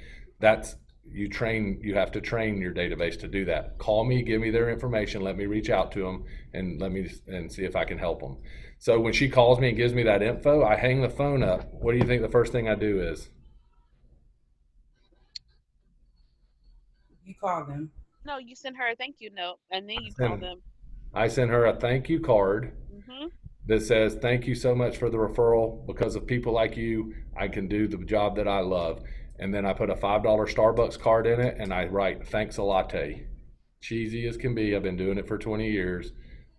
You have to train your database to do that. Call me, give me their information, let me reach out to them and see if I can help them. So when she calls me and gives me that info, I hang the phone up. What do you think the first thing I do is? You call them. No, you send her a thank you note, and then you call them. I send her a thank you card that says, thank you so much for the referral. Because of people like you, I can do the job that I love. And then I put a $5 Starbucks card in it, and I write, thanks a latte. Cheesy as can be. I've been doing it for 20 years.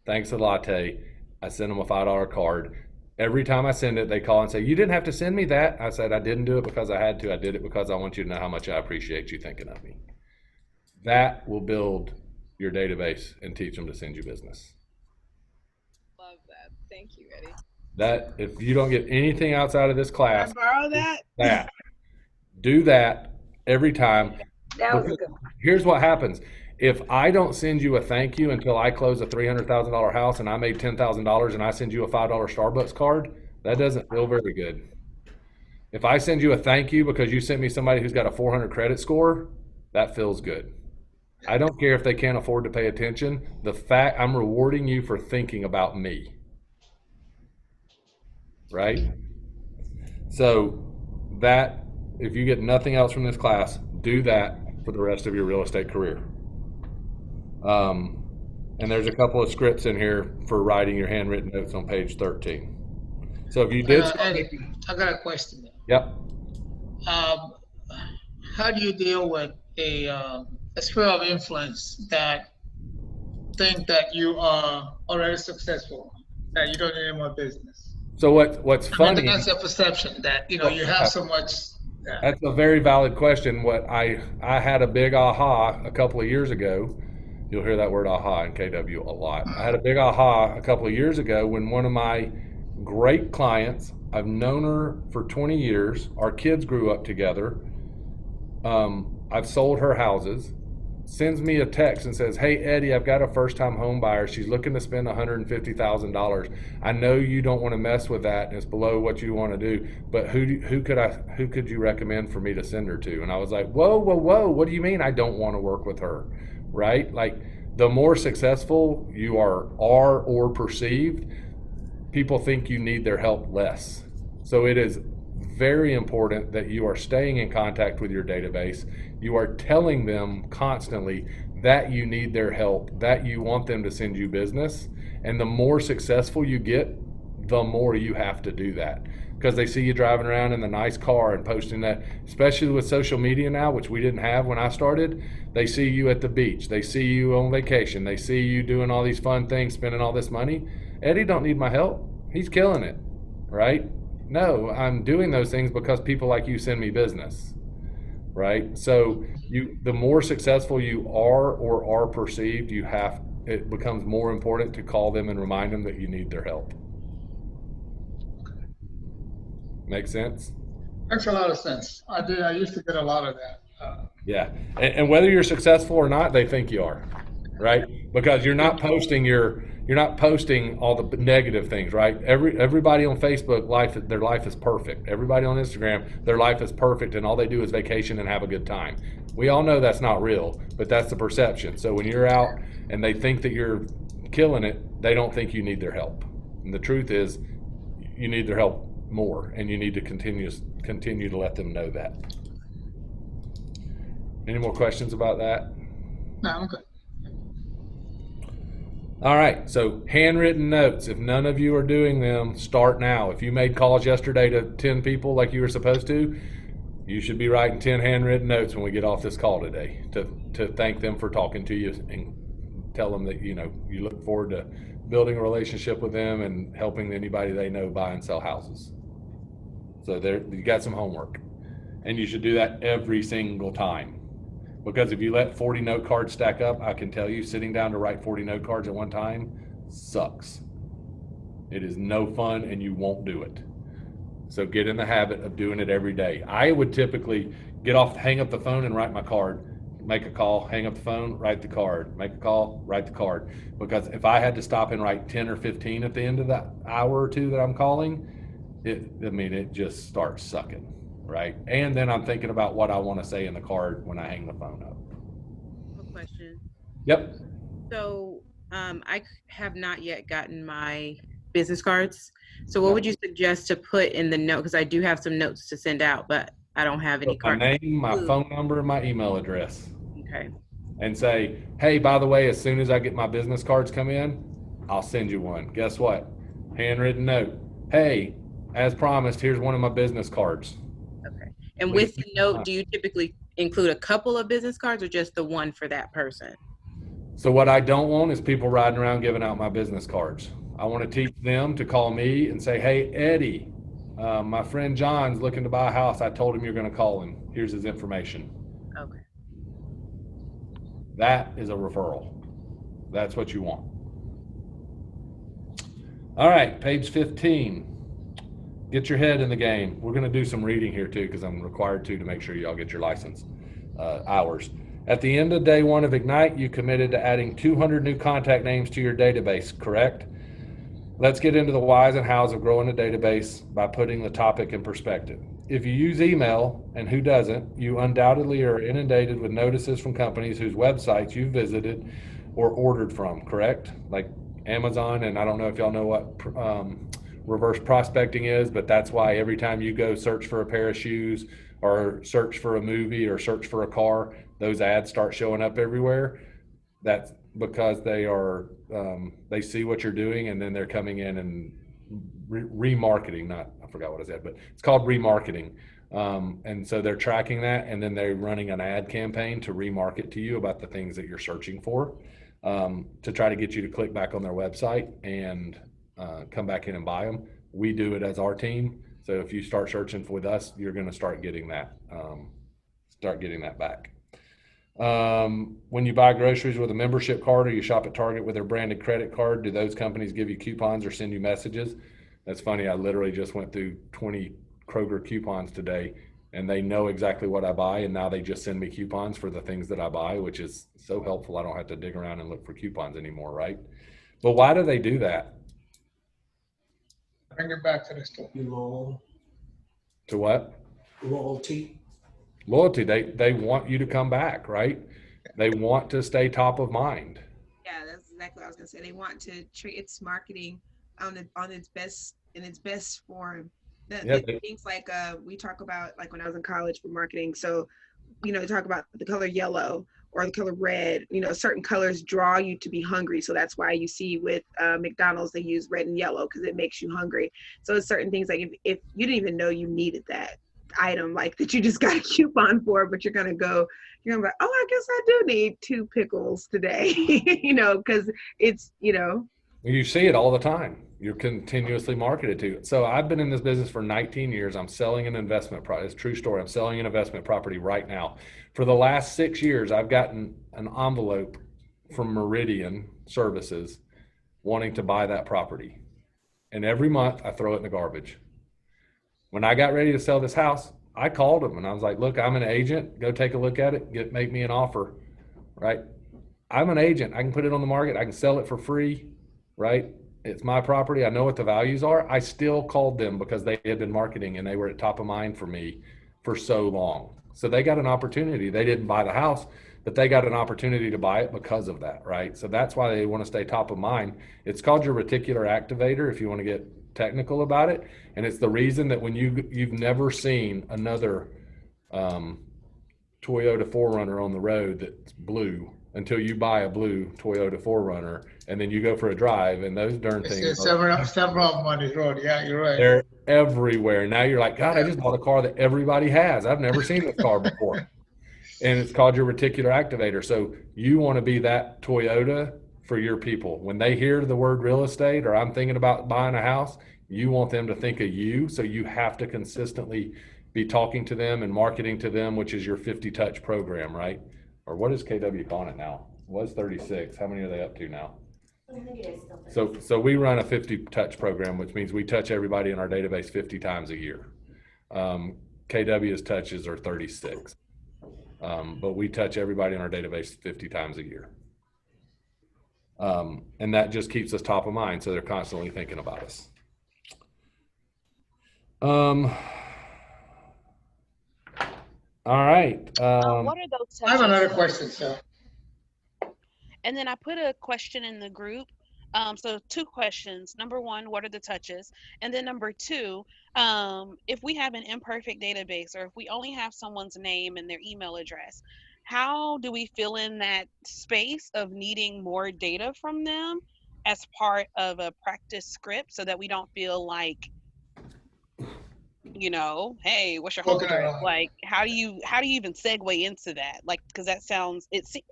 Thanks a latte. I send them a $5 card. Every time I send it, they call and say, you didn't have to send me that. I said, I didn't do it because I had to. I did it because I want you to know how much I appreciate you thinking of me. That will build your database and teach them to send you business. Love that. Thank you, Eddie. That, if you don't get anything outside of this class, Can I borrow that? Do that every time. That was good. Here's what happens. If I don't send you a thank you until I close a $300,000 house and I made $10,000 and I send you a $5 Starbucks card, that doesn't feel very good. If I send you a thank you because you sent me somebody who's got a 400 credit score, that feels good. I don't care if they can't afford to pay attention. The fact I'm rewarding you for thinking about me. Right? So that, if you get nothing else from this class, do that for the rest of your real estate career. And there's a couple of scripts in here for writing your handwritten notes on page 13. So if you did, Eddie, I got a question. Yep. How do you deal with a sphere of influence that think that you are already successful, that you don't need any more business? So what's funny? The concept perception that you have so much. Yeah. That's a very valid question. What I had a big aha a couple of years ago. You'll hear that word aha in KW a lot. I had a big aha a couple of years ago when one of my great clients, I've known her for 20 years. Our kids grew up together. I've sold her houses. Sends me a text and says, hey, Eddie, I've got a first-time home buyer. She's looking to spend $150,000. I know you don't want to mess with that, and it's below what you want to do, but who could you recommend for me to send her to? And I was like, whoa, what do you mean I don't want to work with her, right? Like, the more successful you are or perceived, people think you need their help less. So it is very important that you are staying in contact with your database. You are telling them constantly that you need their help, that you want them to send you business. And the more successful you get, the more you have to do that. because they see you driving around in the nice car and posting that, especially with social media now, which we didn't have when I started. They see you at the beach. They see you on vacation. They see you doing all these fun things, spending all this money. Eddie don't need my help. He's killing it, right? No, I'm doing those things because people like you send me business, right? So the more successful you are or are perceived, it becomes more important to call them and remind them that you need their help. Make sense? Makes a lot of sense. I used to get a lot of that. Yeah, and whether you're successful or not, they think you are, right? Because you're not posting all the negative things, right? Everybody on Facebook, their life is perfect. Everybody on Instagram, their life is perfect, and all they do is vacation and have a good time. We all know that's not real, but that's the perception. So when you're out and they think that you're killing it, they don't think you need their help. And the truth is, you need their help more, and you need to continue to let them know that. Any more questions about that? No, I'm good. All right, so handwritten notes. If none of you are doing them, start now. If you made calls yesterday to 10 people like you were supposed to, you should be writing 10 handwritten notes when we get off this call today to thank them for talking to you and tell them that you look forward to building a relationship with them and helping anybody they know buy and sell houses. So you got some homework, and you should do that every single time. Because if you let 40 note cards stack up, I can tell you sitting down to write 40 note cards at one time sucks. It is no fun, and you won't do it. So get in the habit of doing it every day. I would typically hang up the phone and write my card, make a call, hang up the phone, write the card, make a call, write the card. Because if I had to stop and write 10 or 15 at the end of that hour or two that I'm calling, it just starts sucking. Right? And then I'm thinking about what I want to say in the card when I hang the phone up. Quick question. Yep. So I have not yet gotten my business cards. So what would you suggest to put in the note? Because I do have some notes to send out, but I don't have any cards. My name, my phone number, and my email address. Okay. And say, hey, by the way, as soon as I get my business cards come in, I'll send you one. Guess what? Handwritten note. Hey, as promised, here's one of my business cards. And with the note, do you typically include a couple of business cards or just the one for that person? So what I don't want is people riding around giving out my business cards. I want to teach them to call me and say, hey, Eddie, my friend John's looking to buy a house. I told him you're going to call him. Here's his information. Okay. That is a referral. That's what you want. All right, page 15. Get your head in the game. We're going to do some reading here too, because I'm required to make sure y'all get your license hours. At the end of day one of Ignite, you committed to adding 200 new contact names to your database, correct? Let's get into the whys and hows of growing a database by putting the topic in perspective. If you use email, and who doesn't, you undoubtedly are inundated with notices from companies whose websites you visited or ordered from, correct? Like Amazon, and I don't know if y'all know what reverse prospecting is, but that's why every time you go search for a pair of shoes or search for a movie or search for a car, those ads start showing up everywhere. That's because they see what you're doing, and then they're coming in and remarketing. I forgot what I said, but it's called remarketing. And so they're tracking that, and then they're running an ad campaign to remarket to you about the things that you're searching for, to try to get you to click back on their website and come back in and buy them. We do it as our team. So if you start searching with us, you're going to start getting that back. When you buy groceries with a membership card, or you shop at Target with their branded credit card, do those companies give you coupons or send you messages? That's funny. I literally just went through 20 Kroger coupons today, and they know exactly what I buy, and now they just send me coupons for the things that I buy, which is so helpful. I don't have to dig around and look for coupons anymore, right? But why do they do that? Bring it back to the store. To what? Loyalty. They want you to come back, right? They want to stay top of mind. Yeah, that's exactly what I was gonna say. They want to treat its marketing on its best form. The things like we talk about, like when I was in college for marketing. So, talk about the color yellow. or the color red. You know, certain colors draw you to be hungry. So that's why you see with McDonald's, they use red and yellow because it makes you hungry. So it's certain things like if you didn't even know you needed that item, like that you just got a coupon for, but you're gonna be like, oh, I guess I do need 2 pickles today, you know, because it's, you know. You see it all the time. You're continuously marketed to. So I've been in this business for 19 years. I'm selling an investment property. It's a true story. I'm selling an investment property right now. For the last 6 years, I've gotten an envelope from Meridian Services wanting to buy that property. And every month I throw it in the garbage. When I got ready to sell this house, I called them and I was like, look, I'm an agent. Go take a look at it. Make me an offer, right? I'm an agent. I can put it on the market. I can sell it for free, right? It's my property. I know what the values are. I still called them because they had been marketing and they were at top of mind for me for so long. So they got an opportunity. They didn't buy the house, but they got an opportunity to buy it because of that, right? So that's why they want to stay top of mind. It's called your reticular activator if you want to get technical about it. And it's the reason that when you've never seen another Toyota 4Runner on the road that's blue until you buy a blue Toyota 4Runner and then you go for a drive and those darn things several of them on the road. Yeah, you're right. They're everywhere. Now you're like, God, I just bought a car that everybody has. I've never seen this car before. And it's called your reticular activator. So you want to be that Toyota for your people. When they hear the word real estate or I'm thinking about buying a house, you want them to think of you. So you have to consistently be talking to them and marketing to them, which is your 50 touch program, right? Or what is KW calling it now? It was 36. How many are they up to now? So we run a 50 touch program, which means we touch everybody in our database 50 times a year. KW's touches are 36. But we touch everybody in our database 50 times a year. And that just keeps us top of mind. So they're constantly thinking about us. All right. What are those touches? I have another question, sir. And then I put a question in the group. So 2 questions. Number 1, what are the touches? And then number 2, if we have an imperfect database or if we only have someone's name and their email address, how do we fill in that space of needing more data from them as part of a practice script so that we don't feel like, you know, hey, what's your home address? Like, how do you even segue into that? Like, because that sounds,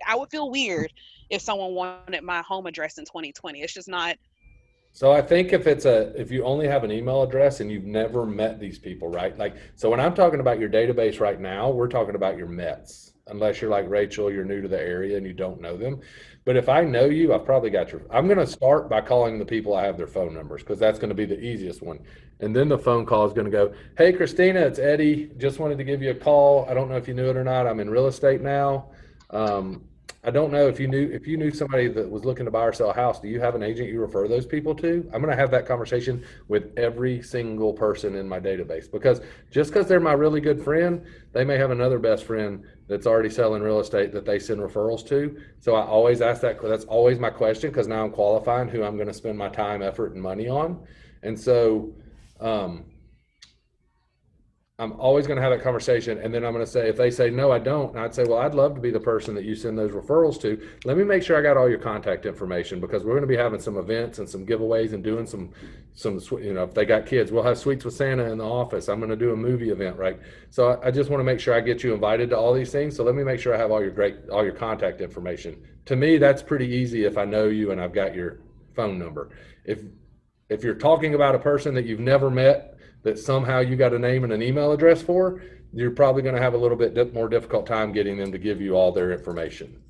I would feel weird if someone wanted my home address in 2020. It's just not. So I think if you only have an email address and you've never met these people, right? Like, so when I'm talking about your database right now, we're talking about your Mets, unless you're like Rachel, you're new to the area and you don't know them. But if I know you, I've probably got I'm going to start by calling the people I have their phone numbers because that's going to be the easiest one. And then the phone call is going to go, hey, Christina, it's Eddie. Just wanted to give you a call. I don't know if you knew it or not. I'm in real estate now. I don't know if you knew somebody that was looking to buy or sell a house. Do you have an agent you refer those people to? I'm going to have that conversation with every single person in my database because just because they're my really good friend, they may have another best friend that's already selling real estate that they send referrals to. So I always ask that. That's always my question because now I'm qualifying who I'm going to spend my time, effort, and money on. And so I'm always going to have that conversation. And then I'm going to say, if they say, no, I don't, I'd say, well, I'd love to be the person that you send those referrals to. Let me make sure I got all your contact information because we're going to be having some events and some giveaways and doing some, you know, if they got kids, we'll have Sweets with Santa in the office. I'm going to do a movie event, right? So I just want to make sure I get you invited to all these things. So let me make sure I have all your contact information. To me, that's pretty easy if I know you and I've got your phone number. If you're talking about a person that you've never met, that somehow you got a name and an email address for, you're probably going to have a little bit more difficult time getting them to give you all their information.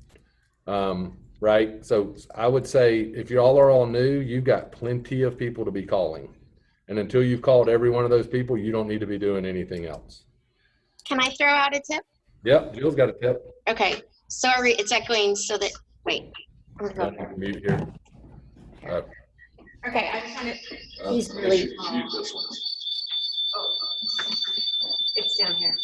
Right? So I would say if you all are all new, you've got plenty of people to be calling. And until you've called every one of those people, you don't need to be doing anything else. Can I throw out a tip? Yep, Jill's got a tip. Okay. Sorry, it's echoing so that, wait. Mute here. Okay, I just want to, he's really mute this one. Oh, it's down here.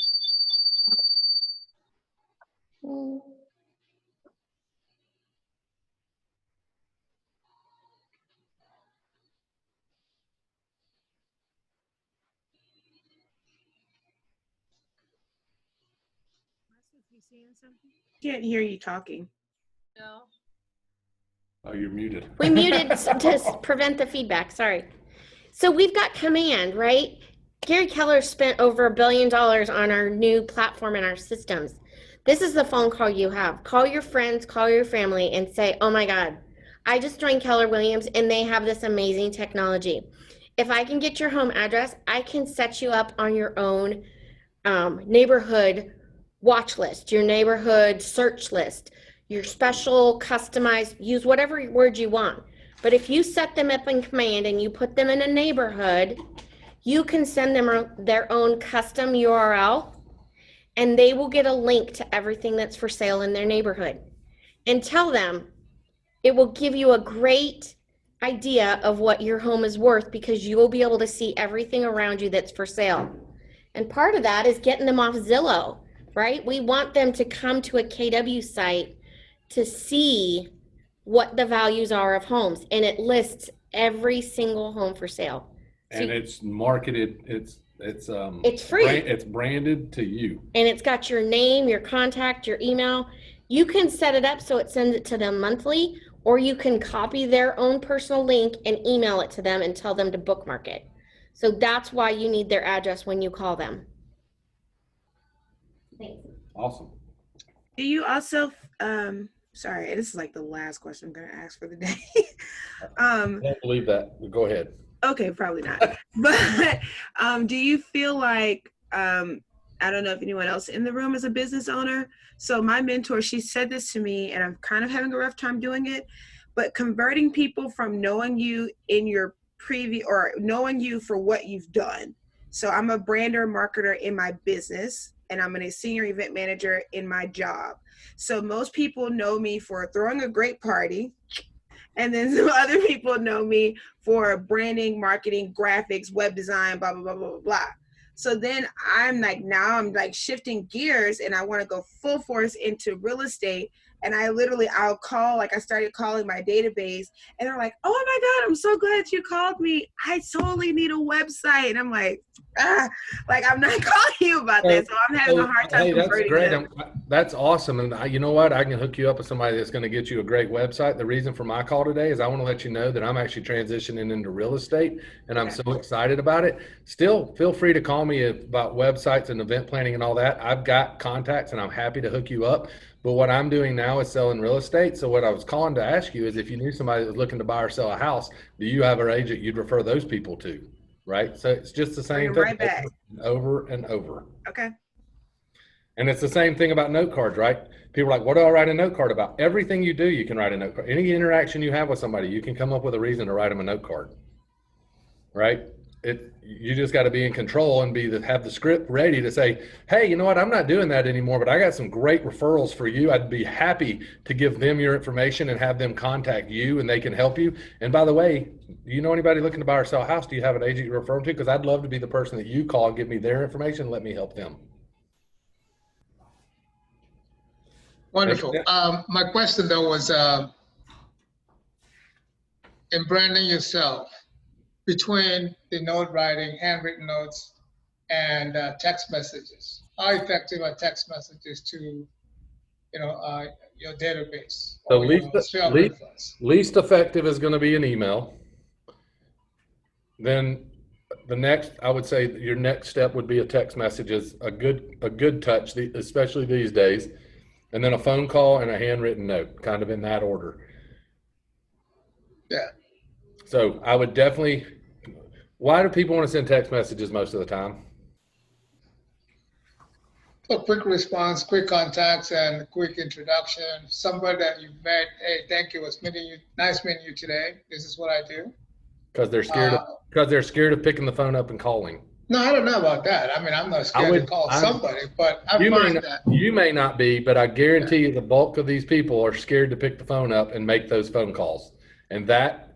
You seeing something? Can't hear you talking. No. Oh, you're muted. We muted to prevent the feedback. Sorry. So we've got Command, right? Gary Keller spent over $1 billion on our new platform and our systems. This is the phone call you have. Call your friends, call your family, and say, oh my God, I just joined Keller Williams and they have this amazing technology. If I can get your home address, I can set you up on your own neighborhood watch list, your neighborhood search list, your special customized, use whatever word you want. But if you set them up in Command and you put them in a neighborhood, you can send them their own custom URL and they will get a link to everything that's for sale in their neighborhood. And tell them it will give you a great idea of what your home is worth because you will be able to see everything around you that's for sale. And part of that is getting them off Zillow, right? We want them to come to a KW site to see what the values are of homes, and it lists every single home for sale. So And it's marketed, it's free. It's branded to you. And it's got your name, your contact, your email. You can set it up so it sends it to them monthly, or you can copy their own personal link and email it to them and tell them to bookmark it. So that's why you need their address when you call them. Thanks. Awesome. Do you also, sorry, this is like the last question I'm going to ask for the day. I don't believe that. Go ahead. Okay, probably not. But do you feel like, I don't know if anyone else in the room is a business owner. So my mentor, she said this to me and I'm kind of having a rough time doing it, but converting people from knowing you in your previous or knowing you for what you've done. So I'm a brander marketer in my business and I'm a senior event manager in my job. So most people know me for throwing a great party. And then some other people know me for branding, marketing, graphics, web design, blah, blah, blah, blah, blah, blah. So then I'm like, now I'm like shifting gears and I want to go full force into real estate. And I'll call, like I started calling my database and they're like, oh my God, I'm so glad you called me. I totally need a website. And I'm like, I'm not calling you about that. So I'm having a hard time converting them. That's awesome. And you know what? I can hook you up with somebody that's going to get you a great website. The reason for my call today is I want to let you know that I'm actually transitioning into real estate and I'm so excited about it. Still, feel free to call me about websites and event planning and all that. I've got contacts and I'm happy to hook you up. But what I'm doing now is selling real estate. So what I was calling to ask you is if you knew somebody that was looking to buy or sell a house, do you have an agent you'd refer those people to? Right? So it's just the same thing over and over. Okay. And it's the same thing about note cards, right? People are like, what do I write a note card about? Everything you do, you can write a note card. Any interaction you have with somebody, you can come up with a reason to write them a note card, right? You just got to be in control and have the script ready to say, hey, you know what? I'm not doing that anymore, but I got some great referrals for you. I'd be happy to give them your information and have them contact you and they can help you. And by the way, do you know anybody looking to buy or sell a house? Do you have an agent you refer them to? Because I'd love to be the person that you call and give me their information and let me help them. Wonderful. My question though was in branding yourself between the note writing, handwritten notes, and text messages. How effective are text messages to, your database? So least effective is going to be an email. Then the next, I would say your next step would be a text message is a good touch, especially these days. And then a phone call and a handwritten note, kind of in that order. Yeah. So I would definitely, why do people want to send text messages most of the time? A quick response, quick contacts, and quick introduction. Somebody that you've met, hey, thank you, it's nice meeting you today. This is what I do. Because they're scared of picking the phone up and calling. No, I don't know about that. I mean, I'm not scared to call somebody, but I find that. You may not be, but I guarantee you the bulk of these people are scared to pick the phone up and make those phone calls. And that,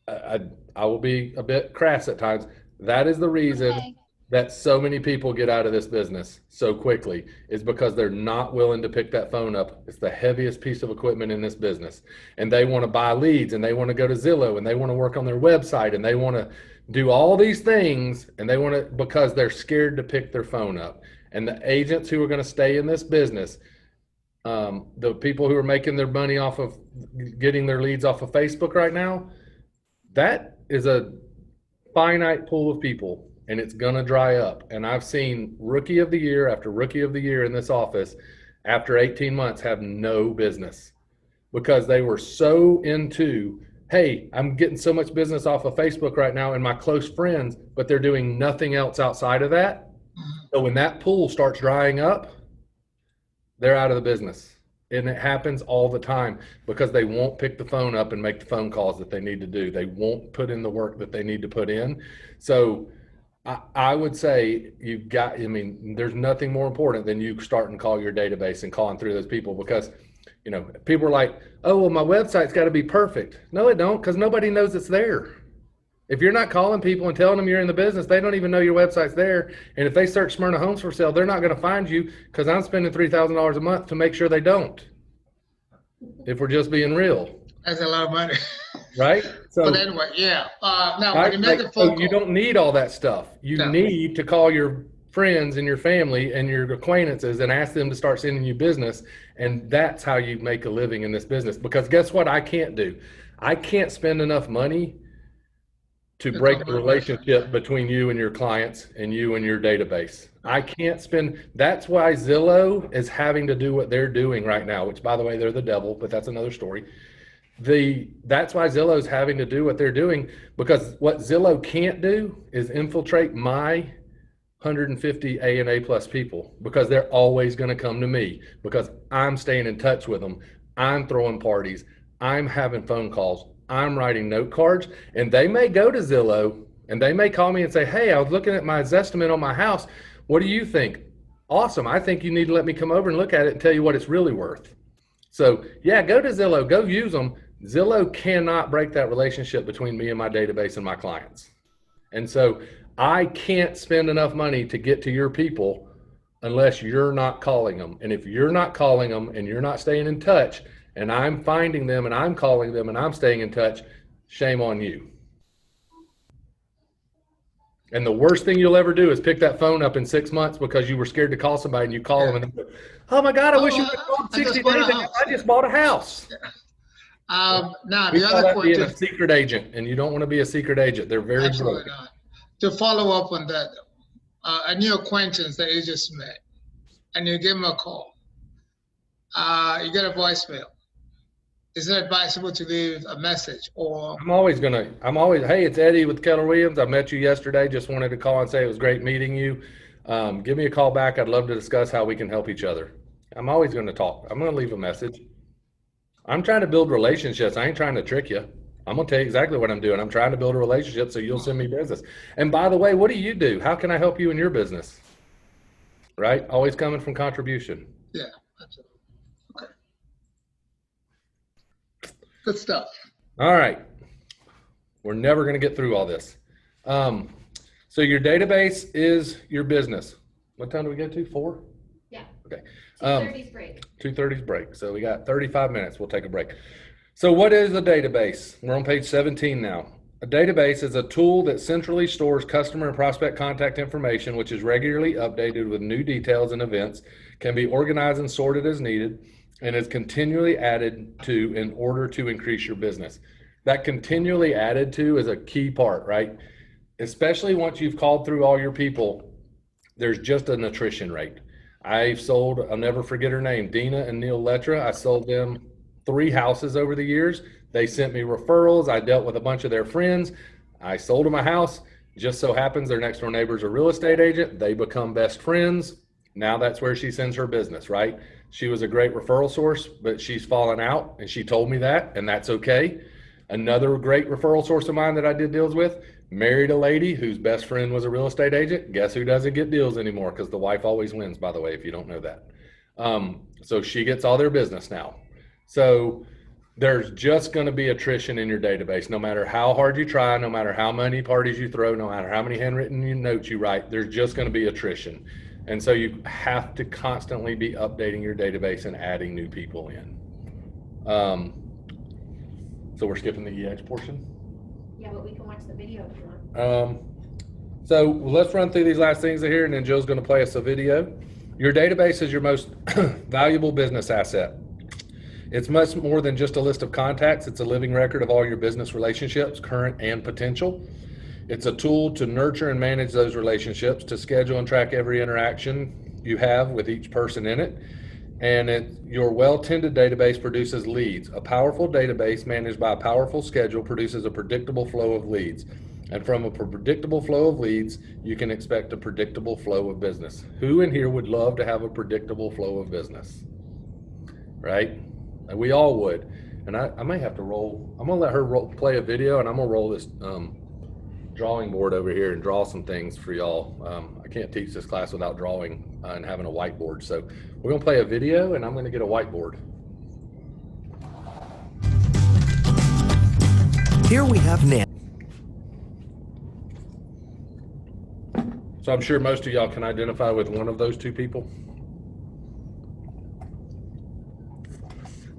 I will be a bit crass at times. That is the reason that so many people get out of this business so quickly is because they're not willing to pick that phone up. It's the heaviest piece of equipment in this business. And they want to buy leads and they want to go to Zillow and they want to work on their website and they want to do all these things and they want to, because they're scared to pick their phone up. And the agents who are going to stay in this business, the people who are making their money off of getting their leads off of Facebook right now, that is a finite pool of people, and it's going to dry up. And I've seen rookie of the year after rookie of the year in this office after 18 months have no business because they were so into, hey, I'm getting so much business off of Facebook right now and my close friends, but they're doing nothing else outside of that. So when that pool starts drying up, they're out of the business. And it happens all the time because they won't pick the phone up and make the phone calls that they need to do. They won't put in the work that they need to put in. So I would say there's nothing more important than you starting to call your database and calling through those people because, people are like, oh, well, my website's got to be perfect. No, it don't, because nobody knows it's there. If you're not calling people and telling them you're in the business, they don't even know your website's there. And if they search Smyrna Homes for Sale, they're not going to find you because I'm spending $3,000 a month to make sure they don't. If we're just being real. That's a lot of money. Right? So, but anyway, yeah. Now, right? when you make a phone call, you don't need all that stuff. You need to call your friends and your family and your acquaintances and ask them to start sending you business. And that's how you make a living in this business. Because guess what I can't do? I can't spend enough money to break the relationship between you and your clients and you and your database. I can't spend, that's why Zillow is having to do what they're doing right now, which by the way, they're the devil, but that's another story. That's why Zillow is having to do what they're doing, because what Zillow can't do is infiltrate my 150 A and A plus people, because they're always going to come to me because I'm staying in touch with them. I'm throwing parties. I'm having phone calls. I'm writing note cards, and they may go to Zillow and they may call me and say, hey, I was looking at my Zestimate on my house. What do you think? Awesome. I think you need to let me come over and look at it and tell you what it's really worth. So yeah, go to Zillow, go use them. Zillow cannot break that relationship between me and my database and my clients. And so I can't spend enough money to get to your people unless you're not calling them. And if you're not calling them and you're not staying in touch, and I'm finding them and I'm calling them and I'm staying in touch, shame on you. And the worst thing you'll ever do is pick that phone up in 6 months because you were scared to call somebody and you call them and they go, oh my God, I wish you would have called 60 days ago. I just bought a house. Now, we the call other that being question. a secret agent, and you don't want to be a secret agent. They're very Absolutely broken. not. To follow up on that, a new acquaintance that you just met, and you give them a call. You get a voicemail. Is it advisable to leave a message or? Hey, it's Eddie with Keller Williams. I met you yesterday. Just wanted to call and say it was great meeting you. Give me a call back. I'd love to discuss how we can help each other. I'm always going to talk. I'm going to leave a message. I'm trying to build relationships. I ain't trying to trick you. I'm going to tell you exactly what I'm doing. I'm trying to build a relationship so you'll send me business. And by the way, what do you do? How can I help you in your business? Right? Always coming from contribution. Yeah, absolutely. Okay. Good stuff. All right. We're never going to get through all this. So your database is your business. What time do we get to? 4? Yeah. Okay. 2:30's break. 2:30's break. So we got 35 minutes. We'll take a break. So what is a database? We're on page 17 now. A database is a tool that centrally stores customer and prospect contact information, which is regularly updated with new details and events, can be organized and sorted as needed, and is continually added to in order to increase your business. That continually added to is a key part, right? Especially once you've called through all your people, there's just an attrition rate. I'll never forget her name, Dina and Neil Letra. I sold them 3 houses over the years. They sent me referrals. I dealt with a bunch of their friends. I sold them a house. Just so happens their next door neighbor's a real estate agent. They become best friends. Now that's where she sends her business, right? She was a great referral source, but she's fallen out, and she told me that, and that's okay. Another great referral source of mine that I did deals with, married a lady whose best friend was a real estate agent. Guess who doesn't get deals anymore? Because the wife always wins, by the way, if you don't know that. So she gets all their business now. So there's just going to be attrition in your database. No matter how hard you try, no matter how many parties you throw, no matter how many handwritten notes you write, there's just going to be attrition. And so you have to constantly be updating your database and adding new people in. So we're skipping the EX portion? Yeah, but we can watch the video if you want. So let's run through these last things here, and then Jill's going to play us a video. Your database is your most valuable business asset. It's much more than just a list of contacts. It's a living record of all your business relationships, current and potential. It's a tool to nurture and manage those relationships, to schedule and track every interaction you have with each person in it. And your well-tended database produces leads. A powerful database managed by a powerful schedule produces a predictable flow of leads. And from a predictable flow of leads, you can expect a predictable flow of business. Who in here would love to have a predictable flow of business? Right? And we all would. And I may have to roll, I'm gonna let her play a video, and I'm gonna roll this drawing board over here and draw some things for y'all. I can't teach this class without drawing and having a whiteboard. So we're gonna play a video, and I'm gonna get a whiteboard. Here we have Nan. So I'm sure most of y'all can identify with one of those two people.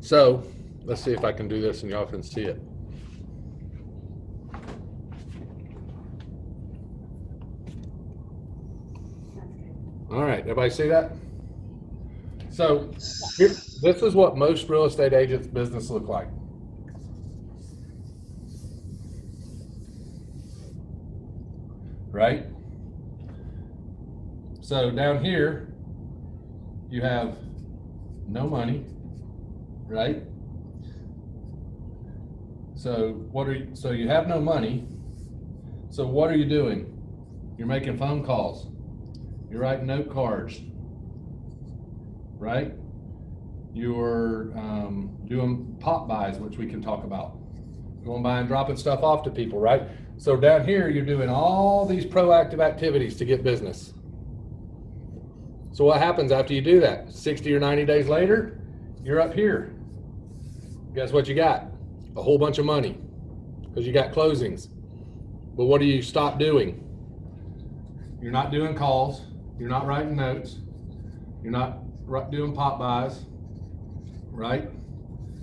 So let's see if I can do this and y'all can see it. All right, everybody see that? So here, this is what most real estate agents' business look like. Right? So down here, you have no money, right? So so you have no money. So what are you doing? You're making phone calls. You're writing note cards, right? You're doing pop buys, which we can talk about. Going by and dropping stuff off to people, right? So down here, you're doing all these proactive activities to get business. So what happens after you do that? 60 or 90 days later, you're up here. Guess what you got? A whole bunch of money, because you got closings. But what do you stop doing? You're not doing calls. You're not writing notes. You're not doing pop buys, right?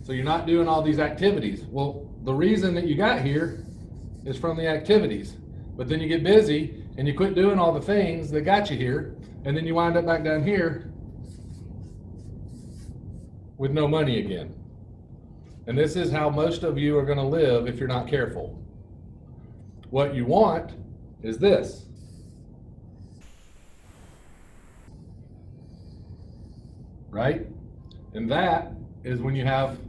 So you're not doing all these activities. Well, the reason that you got here is from the activities. But then you get busy and you quit doing all the things that got you here, and then you wind up back down here with no money again. And this is how most of you are going to live if you're not careful. What you want is this. Right? And that is when you have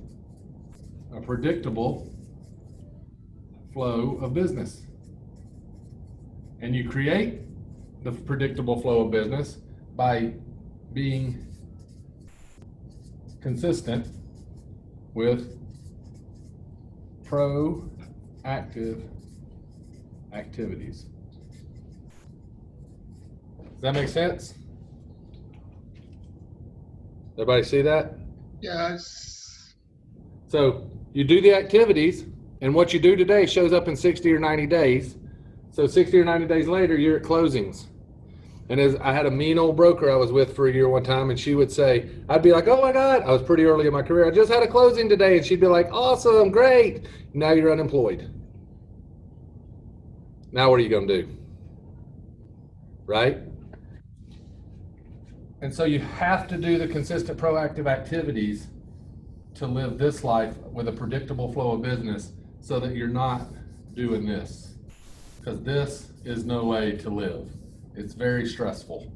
a predictable flow of business. And you create the predictable flow of business by being consistent with proactive activities. Does that make sense? Everybody see that? Yes. So you do the activities, and what you do today shows up in 60 or 90 days. So 60 or 90 days later, you're at closings. And as I had a mean old broker I was with for a year one time, and she would say, I'd be like, oh my God, I was pretty early in my career. I just had a closing today. And she'd be like, awesome, great. Now you're unemployed. Now what are you going to do? Right? And so you have to do the consistent proactive activities to live this life with a predictable flow of business, so that you're not doing this. Because this is no way to live. It's very stressful.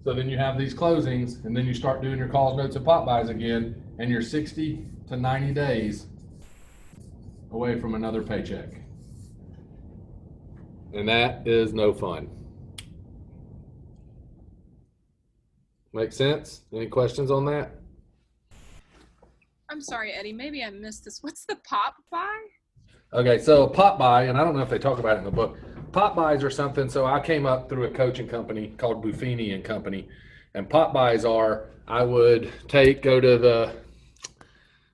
So then you have these closings, and then you start doing your calls, notes, and pop buys again, and you're 60 to 90 days away from another paycheck. And that is no fun. Make sense? Any questions on that? I'm sorry, Eddie, maybe I missed this. What's the pop buy? Okay, so pop buy, and I don't know if they talk about it in the book. Pop buys are something, so I came up through a coaching company called Buffini and Company. And pop buys are, I'd go to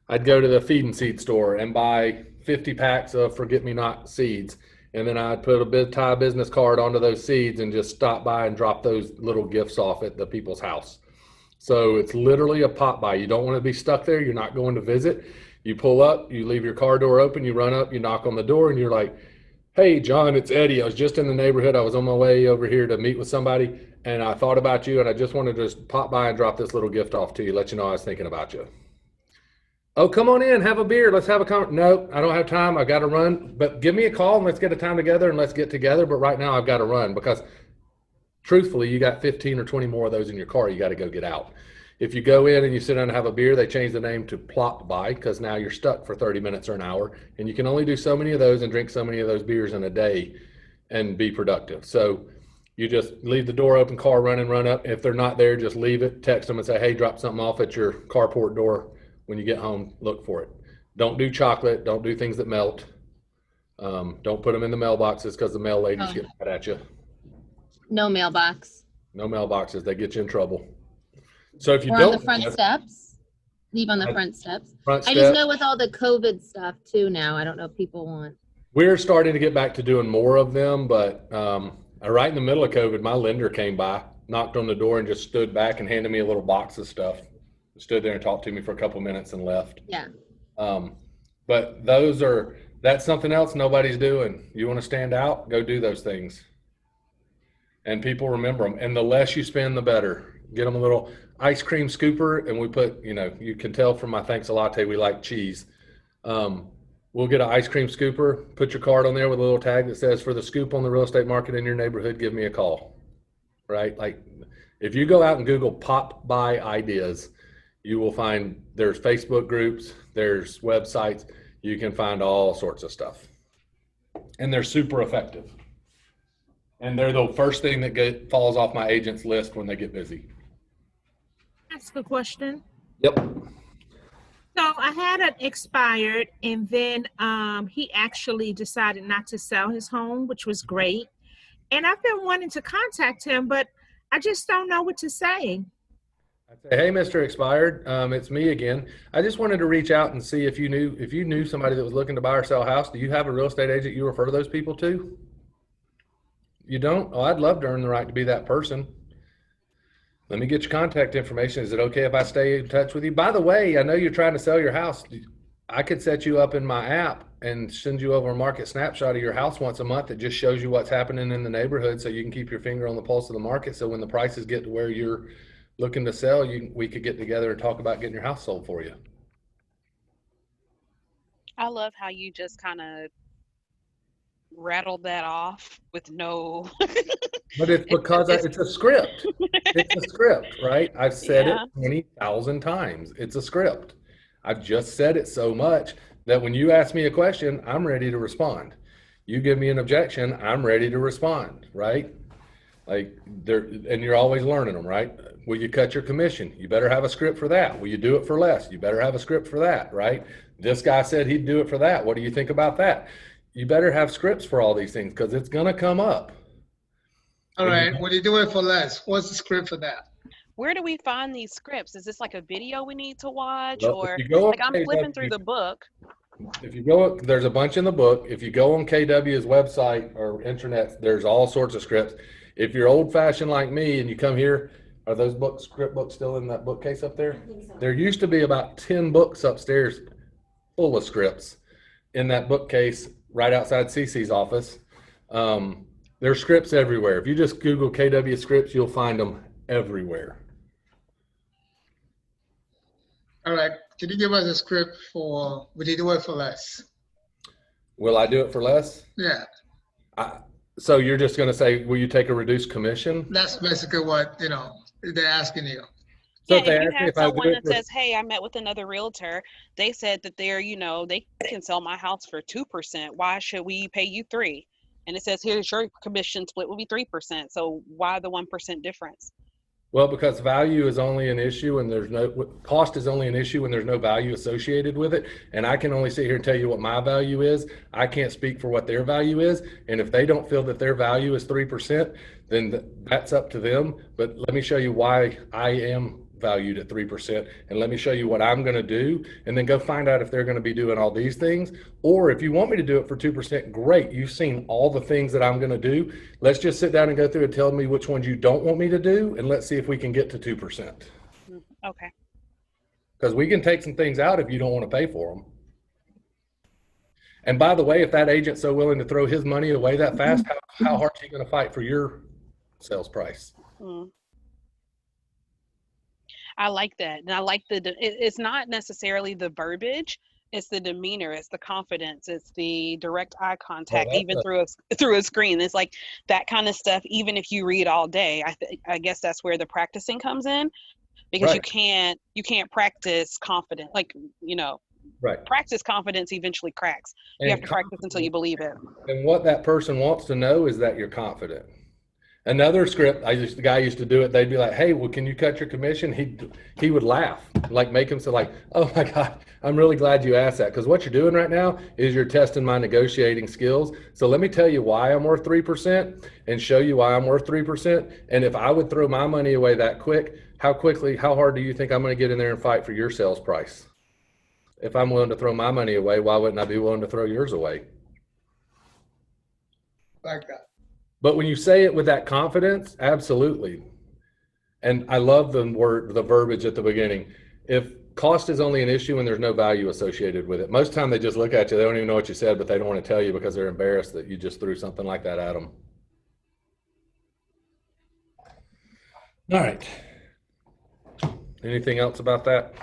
the feed and seed store and buy 50 packs of forget-me-not seeds. And then I'd tie a business card onto those seeds and just stop by and drop those little gifts off at the people's house. So it's literally a pop buy. You don't want to be stuck there. You're not going to visit. You pull up, you leave your car door open, you run up, you knock on the door, and you're like, Hey, John, it's Eddie. I was just in the neighborhood. I was on my way over here to meet with somebody, and I thought about you, and I just wanted to just pop by and drop this little gift off to you, let you know I was thinking about you. Oh, come on in, have a beer. Let's have a No, I don't have time. I got to run, but give me a call and let's get a time together and let's get together. But right now I've got to run because truthfully, you got 15 or 20 more of those in your car. You got to go get out. If you go in and you sit down and have a beer, they change the name to plop by because now you're stuck for 30 minutes or an hour, and you can only do so many of those and drink so many of those beers in a day and be productive. So you just leave the door open, car running, run up. If they're not there, just leave it, text them and say, hey, drop something off at your carport door. When you get home, look for it. Don't do chocolate. Don't do things that melt. Don't put them in the mailboxes because the mail ladies get mad at you. No mailbox. No mailboxes. They get you in trouble. So if you Or don't, on the front steps. Leave on the front steps. Front I just steps. know with all the COVID stuff too now, I don't know if people want. We're starting to get back to doing more of them, but right in the middle of COVID, my lender came by, knocked on the door, and just stood back and handed me a little box of stuff. Stood there and talked to me for a couple minutes and left. Yeah. But that's something else nobody's doing. You want to stand out? Go do those things. And people remember them. And the less you spend, the better. Get them a little ice cream scooper, and we put, you can tell from my thanks a latte, we like cheese. We'll get an ice cream scooper, put your card on there with a little tag that says, for the scoop on the real estate market in your neighborhood, give me a call, right? Like if you go out and Google pop by ideas, you will find there's Facebook groups, there's websites, you can find all sorts of stuff. And they're super effective. And they're the first thing that falls off my agent's list when they get busy. Ask a question. Yep. So I had it expired, and then he actually decided not to sell his home, which was great. And I've been wanting to contact him, but I just don't know what to say. I'd say, hey, Mr. Expired, it's me again. I just wanted to reach out and see if you knew somebody that was looking to buy or sell a house. Do you have a real estate agent you refer those people to? You don't? Oh, I'd love to earn the right to be that person. Let me get your contact information. Is it okay if I stay in touch with you? By the way, I know you're trying to sell your house. I could set you up in my app and send you over a market snapshot of your house once a month that just shows you what's happening in the neighborhood so you can keep your finger on the pulse of the market. So when the prices get to where you're looking to sell, we could get together and talk about getting your house sold for you. I love how you just kind of rattled that off with no. But it's because it's a script. It's a script, right? I've said it 20,000 times. It's a script. I've just said it so much that when you ask me a question, I'm ready to respond. You give me an objection, I'm ready to respond, right? Like and you're always learning them, right? Will you cut your commission? You better have a script for that. Will you do it for less? You better have a script for that, right? This guy said he'd do it for that. What do you think about that? You better have scripts for all these things because it's going to come up. All right. Will you do it for less? What's the script for that? Where do we find these scripts? Is this like a video we need to watch, Well, or like I'm flipping through the book? If you go, there's a bunch in the book. If you go on KW's website or internet, there's all sorts of scripts. If you're old fashioned like me and you come here, are those script books still in that bookcase up there? So. There used to be about 10 books upstairs full of scripts in that bookcase right outside CC's office. There's scripts everywhere. If you just Google KW scripts, you'll find them everywhere. All right. Can you give us a script for, would you do it for less? Will I do it for less? Yeah. So you're just going to say, will you take a reduced commission? That's basically what, they're asking you. So Yeah, if you have someone that says, hey, I met with another realtor, they said that they can sell my house for 2%. Why should we pay you 3%? And it says, here's your commission split will be 3%. So why the 1% difference? Well, because value is only an issue when cost is only an issue when there's no value associated with it. And I can only sit here and tell you what my value is. I can't speak for what their value is. And if they don't feel that their value is 3%, then that's up to them. But let me show you why I am valued at 3%, and let me show you what I'm going to do, and then go find out if they're going to be doing all these things. Or if you want me to do it for 2%, great. You've seen all the things that I'm going to do. Let's just sit down and go through and tell me which ones you don't want me to do, and let's see if we can get to 2%. Okay. Because we can take some things out if you don't want to pay for them. And by the way, if that agent's so willing to throw his money away that fast, how hard are you going to fight for your sales price? I like that. And I like it's not necessarily the verbiage, it's the demeanor, it's the confidence, it's the direct eye contact, even through a screen. It's like that kind of stuff. Even if you read all day, I guess that's where the practicing comes in, because you can't practice confidence. Like, practice confidence eventually cracks. You have to practice until you believe it. And what that person wants to know is that you're confident. Another script, the guy used to do it. They'd be like, "Hey, well, can you cut your commission?" He would laugh, like make him say, like, "Oh my God, I'm really glad you asked that, because what you're doing right now is you're testing my negotiating skills. So let me tell you why I'm worth 3% and show you why I'm worth 3%. And if I would throw my money away that quick, how hard do you think I'm going to get in there and fight for your sales price? If I'm willing to throw my money away, why wouldn't I be willing to throw yours away?" Like that. But when you say it with that confidence, absolutely. And I love the verbiage at the beginning. If cost is only an issue and there's no value associated with it, most time they just look at you, they don't even know what you said, but they don't want to tell you because they're embarrassed that you just threw something like that at them. All right. Anything else about that?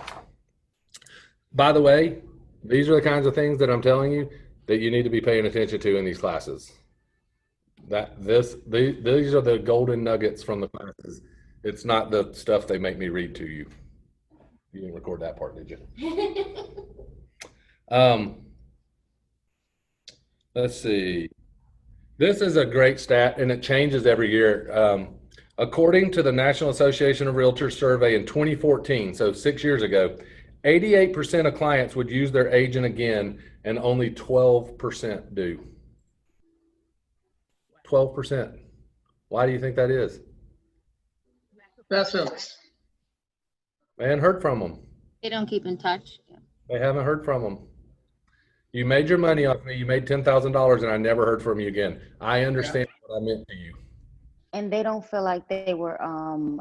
By the way, these are the kinds of things that I'm telling you that you need to be paying attention to in these classes. These are the golden nuggets from the classes. It's not the stuff they make me read to you. You didn't record that part, did you? Let's see. This is a great stat, and it changes every year. According to the National Association of Realtors survey in 2014, so 6 years ago, 88% of clients would use their agent again, and only 12% do. 12%. Why do you think that is? Best service. They haven't heard from them. They don't keep in touch. They haven't heard from them. You made your money off me. You made $10,000 and I never heard from you again. I understand what I meant to you. And they don't feel like they were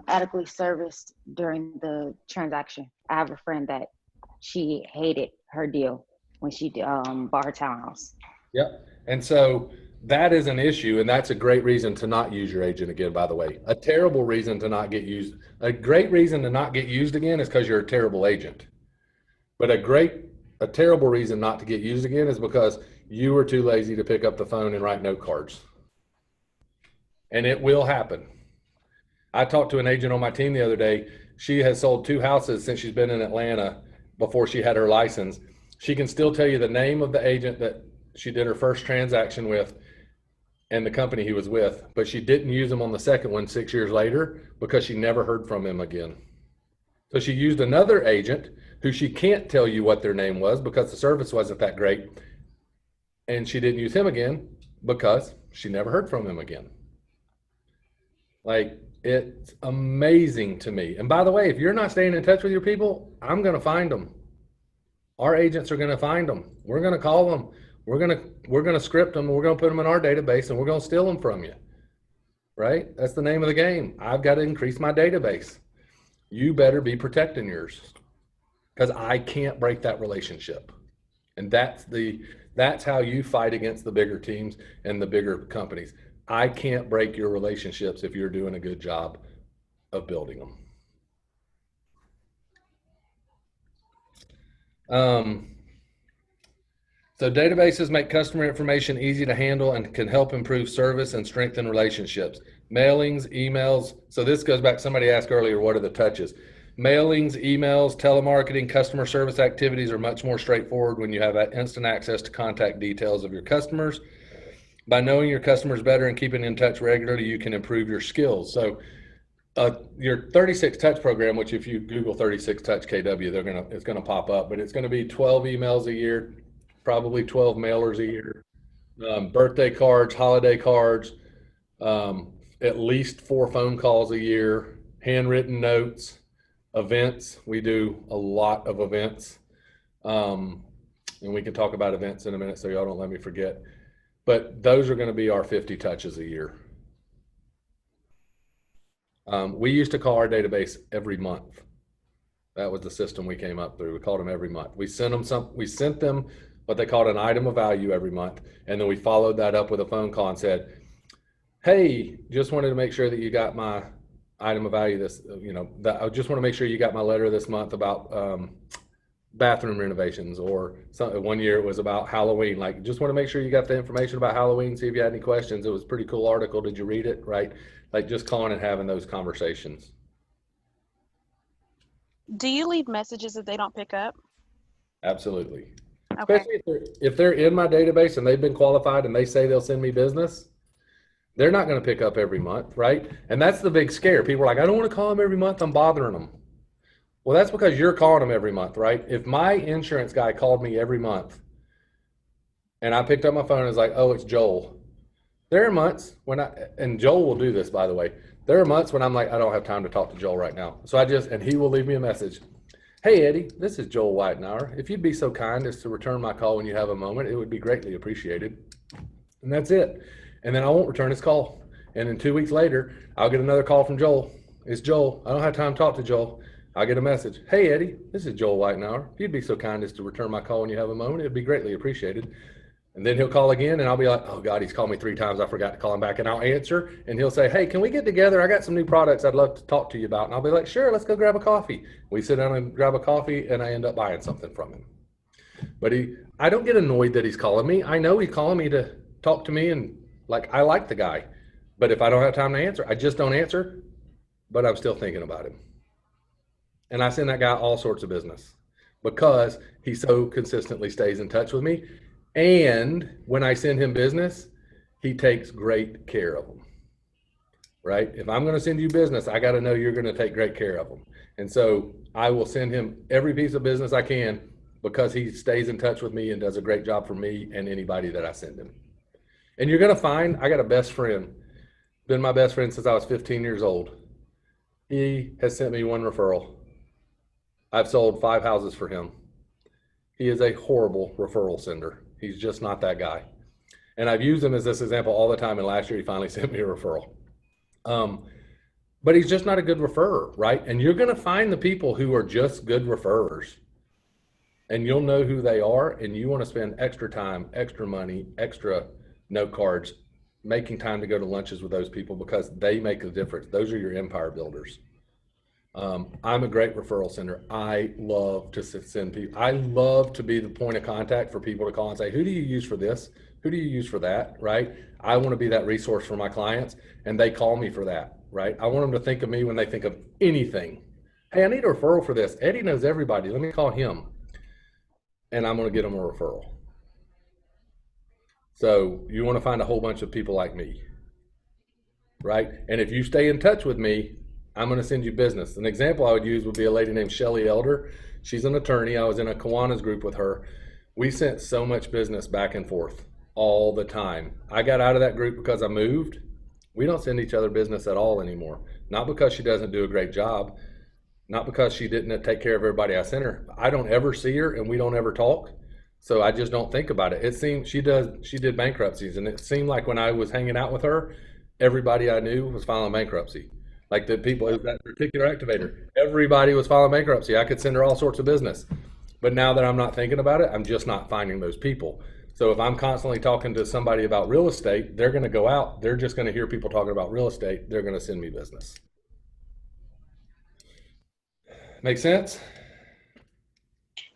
adequately serviced during the transaction. I have a friend that she hated her deal when she bought her townhouse. Yep. And so that is an issue, and that's a great reason to not use your agent again, by the way. A terrible reason to not get used. A great reason to not get used again is because you're a terrible agent. But a terrible reason not to get used again is because you were too lazy to pick up the phone and write note cards. And it will happen. I talked to an agent on my team the other day. She has sold 2 houses since she's been in Atlanta before she had her license. She can still tell you the name of the agent that she did her first transaction with and the company he was with, but she didn't use him on the second one 6 years later because she never heard from him again. So she used another agent who she can't tell you what their name was because the service wasn't that great, and she didn't use him again because she never heard from him again. Like, it's amazing to me. And by the way, if you're not staying in touch with your people, I'm going to find them. Our agents are going to find them. We're going to call them. We're going to script them. We're going to put them in our database, and we're going to steal them from you. Right? That's the name of the game. I've got to increase my database. You better be protecting yours, because I can't break that relationship. And that's how you fight against the bigger teams and the bigger companies. I can't break your relationships if you're doing a good job of building them. So databases make customer information easy to handle and can help improve service and strengthen relationships. Mailings, emails. So this goes back, somebody asked earlier, what are the touches? Mailings, emails, telemarketing, customer service activities are much more straightforward when you have instant access to contact details of your customers. By knowing your customers better and keeping in touch regularly, you can improve your skills. So your 36 touch program, which if you Google 36 touch KW, it's gonna pop up, but it's gonna be 12 emails a year, probably 12 mailers a year, birthday cards, holiday cards, at least 4 phone calls a year, handwritten notes, events. We do a lot of events. And we can talk about events in a minute, so y'all don't let me forget. But those are going to be our 50 touches a year. We used to call our database every month. That was the system we came up through. We called them every month. We sent them what they called an item of value every month. And then we followed that up with a phone call and said, hey, just wanted to make sure that you got my item of value this, that I just want to make sure you got my letter this month about bathroom renovations, or one year it was about Halloween. Like, just want to make sure you got the information about Halloween, see if you had any questions. It was a pretty cool article. Did you read it? Right? Like, just calling and having those conversations. Do you leave messages if they don't pick up? Absolutely. Okay. Especially if they're in my database and they've been qualified and they say they'll send me business, they're not going to pick up every month, right? And that's the big scare. People are like, I don't want to call them every month. I'm bothering them. Well, that's because you're calling them every month, right? If my insurance guy called me every month and I picked up my phone and was like, oh, it's Joel. There are months when and Joel will do this, by the way. There are months when I'm like, I don't have time to talk to Joel right now. So and he will leave me a message. Hey, Eddie, this is Joel Whitenauer. If you'd be so kind as to return my call when you have a moment, it would be greatly appreciated. And that's it. And then I won't return his call. And then 2 weeks later, I'll get another call from Joel. It's Joel. I don't have time to talk to Joel. I'll get a message. Hey, Eddie, this is Joel Whitenauer. If you'd be so kind as to return my call when you have a moment, it'd be greatly appreciated. And then he'll call again, and I'll be like, oh, God, he's called me 3 times. I forgot to call him back. And I'll answer, and he'll say, hey, can we get together? I got some new products I'd love to talk to you about. And I'll be like, sure, let's go grab a coffee. We sit down and grab a coffee, and I end up buying something from him. But I don't get annoyed that he's calling me. I know he's calling me to talk to me, and I like the guy. But if I don't have time to answer, I just don't answer, but I'm still thinking about him. And I send that guy all sorts of business because he so consistently stays in touch with me. And when I send him business, he takes great care of them, right? If I'm going to send you business, I got to know you're going to take great care of them. And so I will send him every piece of business I can because he stays in touch with me and does a great job for me and anybody that I send him. And you're going to find I got a best friend, been my best friend since I was 15 years old. He has sent me 1 referral. I've sold 5 houses for him. He is a horrible referral sender. He's just not that guy. And I've used him as this example all the time. And last year he finally sent me a referral. But he's just not a good referrer, right? And you're going to find the people who are just good referrers. And you'll know who they are. And you want to spend extra time, extra money, extra note cards, making time to go to lunches with those people because they make the difference. Those are your empire builders. I'm a great referral sender. I love to send people. I love to be the point of contact for people to call and say, who do you use for this? Who do you use for that? Right? I want to be that resource for my clients, and they call me for that. Right? I want them to think of me when they think of anything. Hey, I need a referral for this. Eddie knows everybody. Let me call him. And I'm going to get them a referral. So you want to find a whole bunch of people like me. Right? And if you stay in touch with me, I'm going to send you business. An example I would use would be a lady named Shelly Elder. She's an attorney. I was in a Kiwanis group with her. We sent so much business back and forth all the time. I got out of that group because I moved. We don't send each other business at all anymore. Not because she doesn't do a great job. Not because she didn't take care of everybody I sent her. I don't ever see her and we don't ever talk. So I just don't think about it. It seemed she did bankruptcies, and it seemed like when I was hanging out with her, everybody I knew was filing bankruptcy. Like the people, that particular activator, everybody was filing bankruptcy. I could send her all sorts of business. But now that I'm not thinking about it, I'm just not finding those people. So if I'm constantly talking to somebody about real estate, they're going to go out. They're just going to hear people talking about real estate. They're going to send me business. Make sense?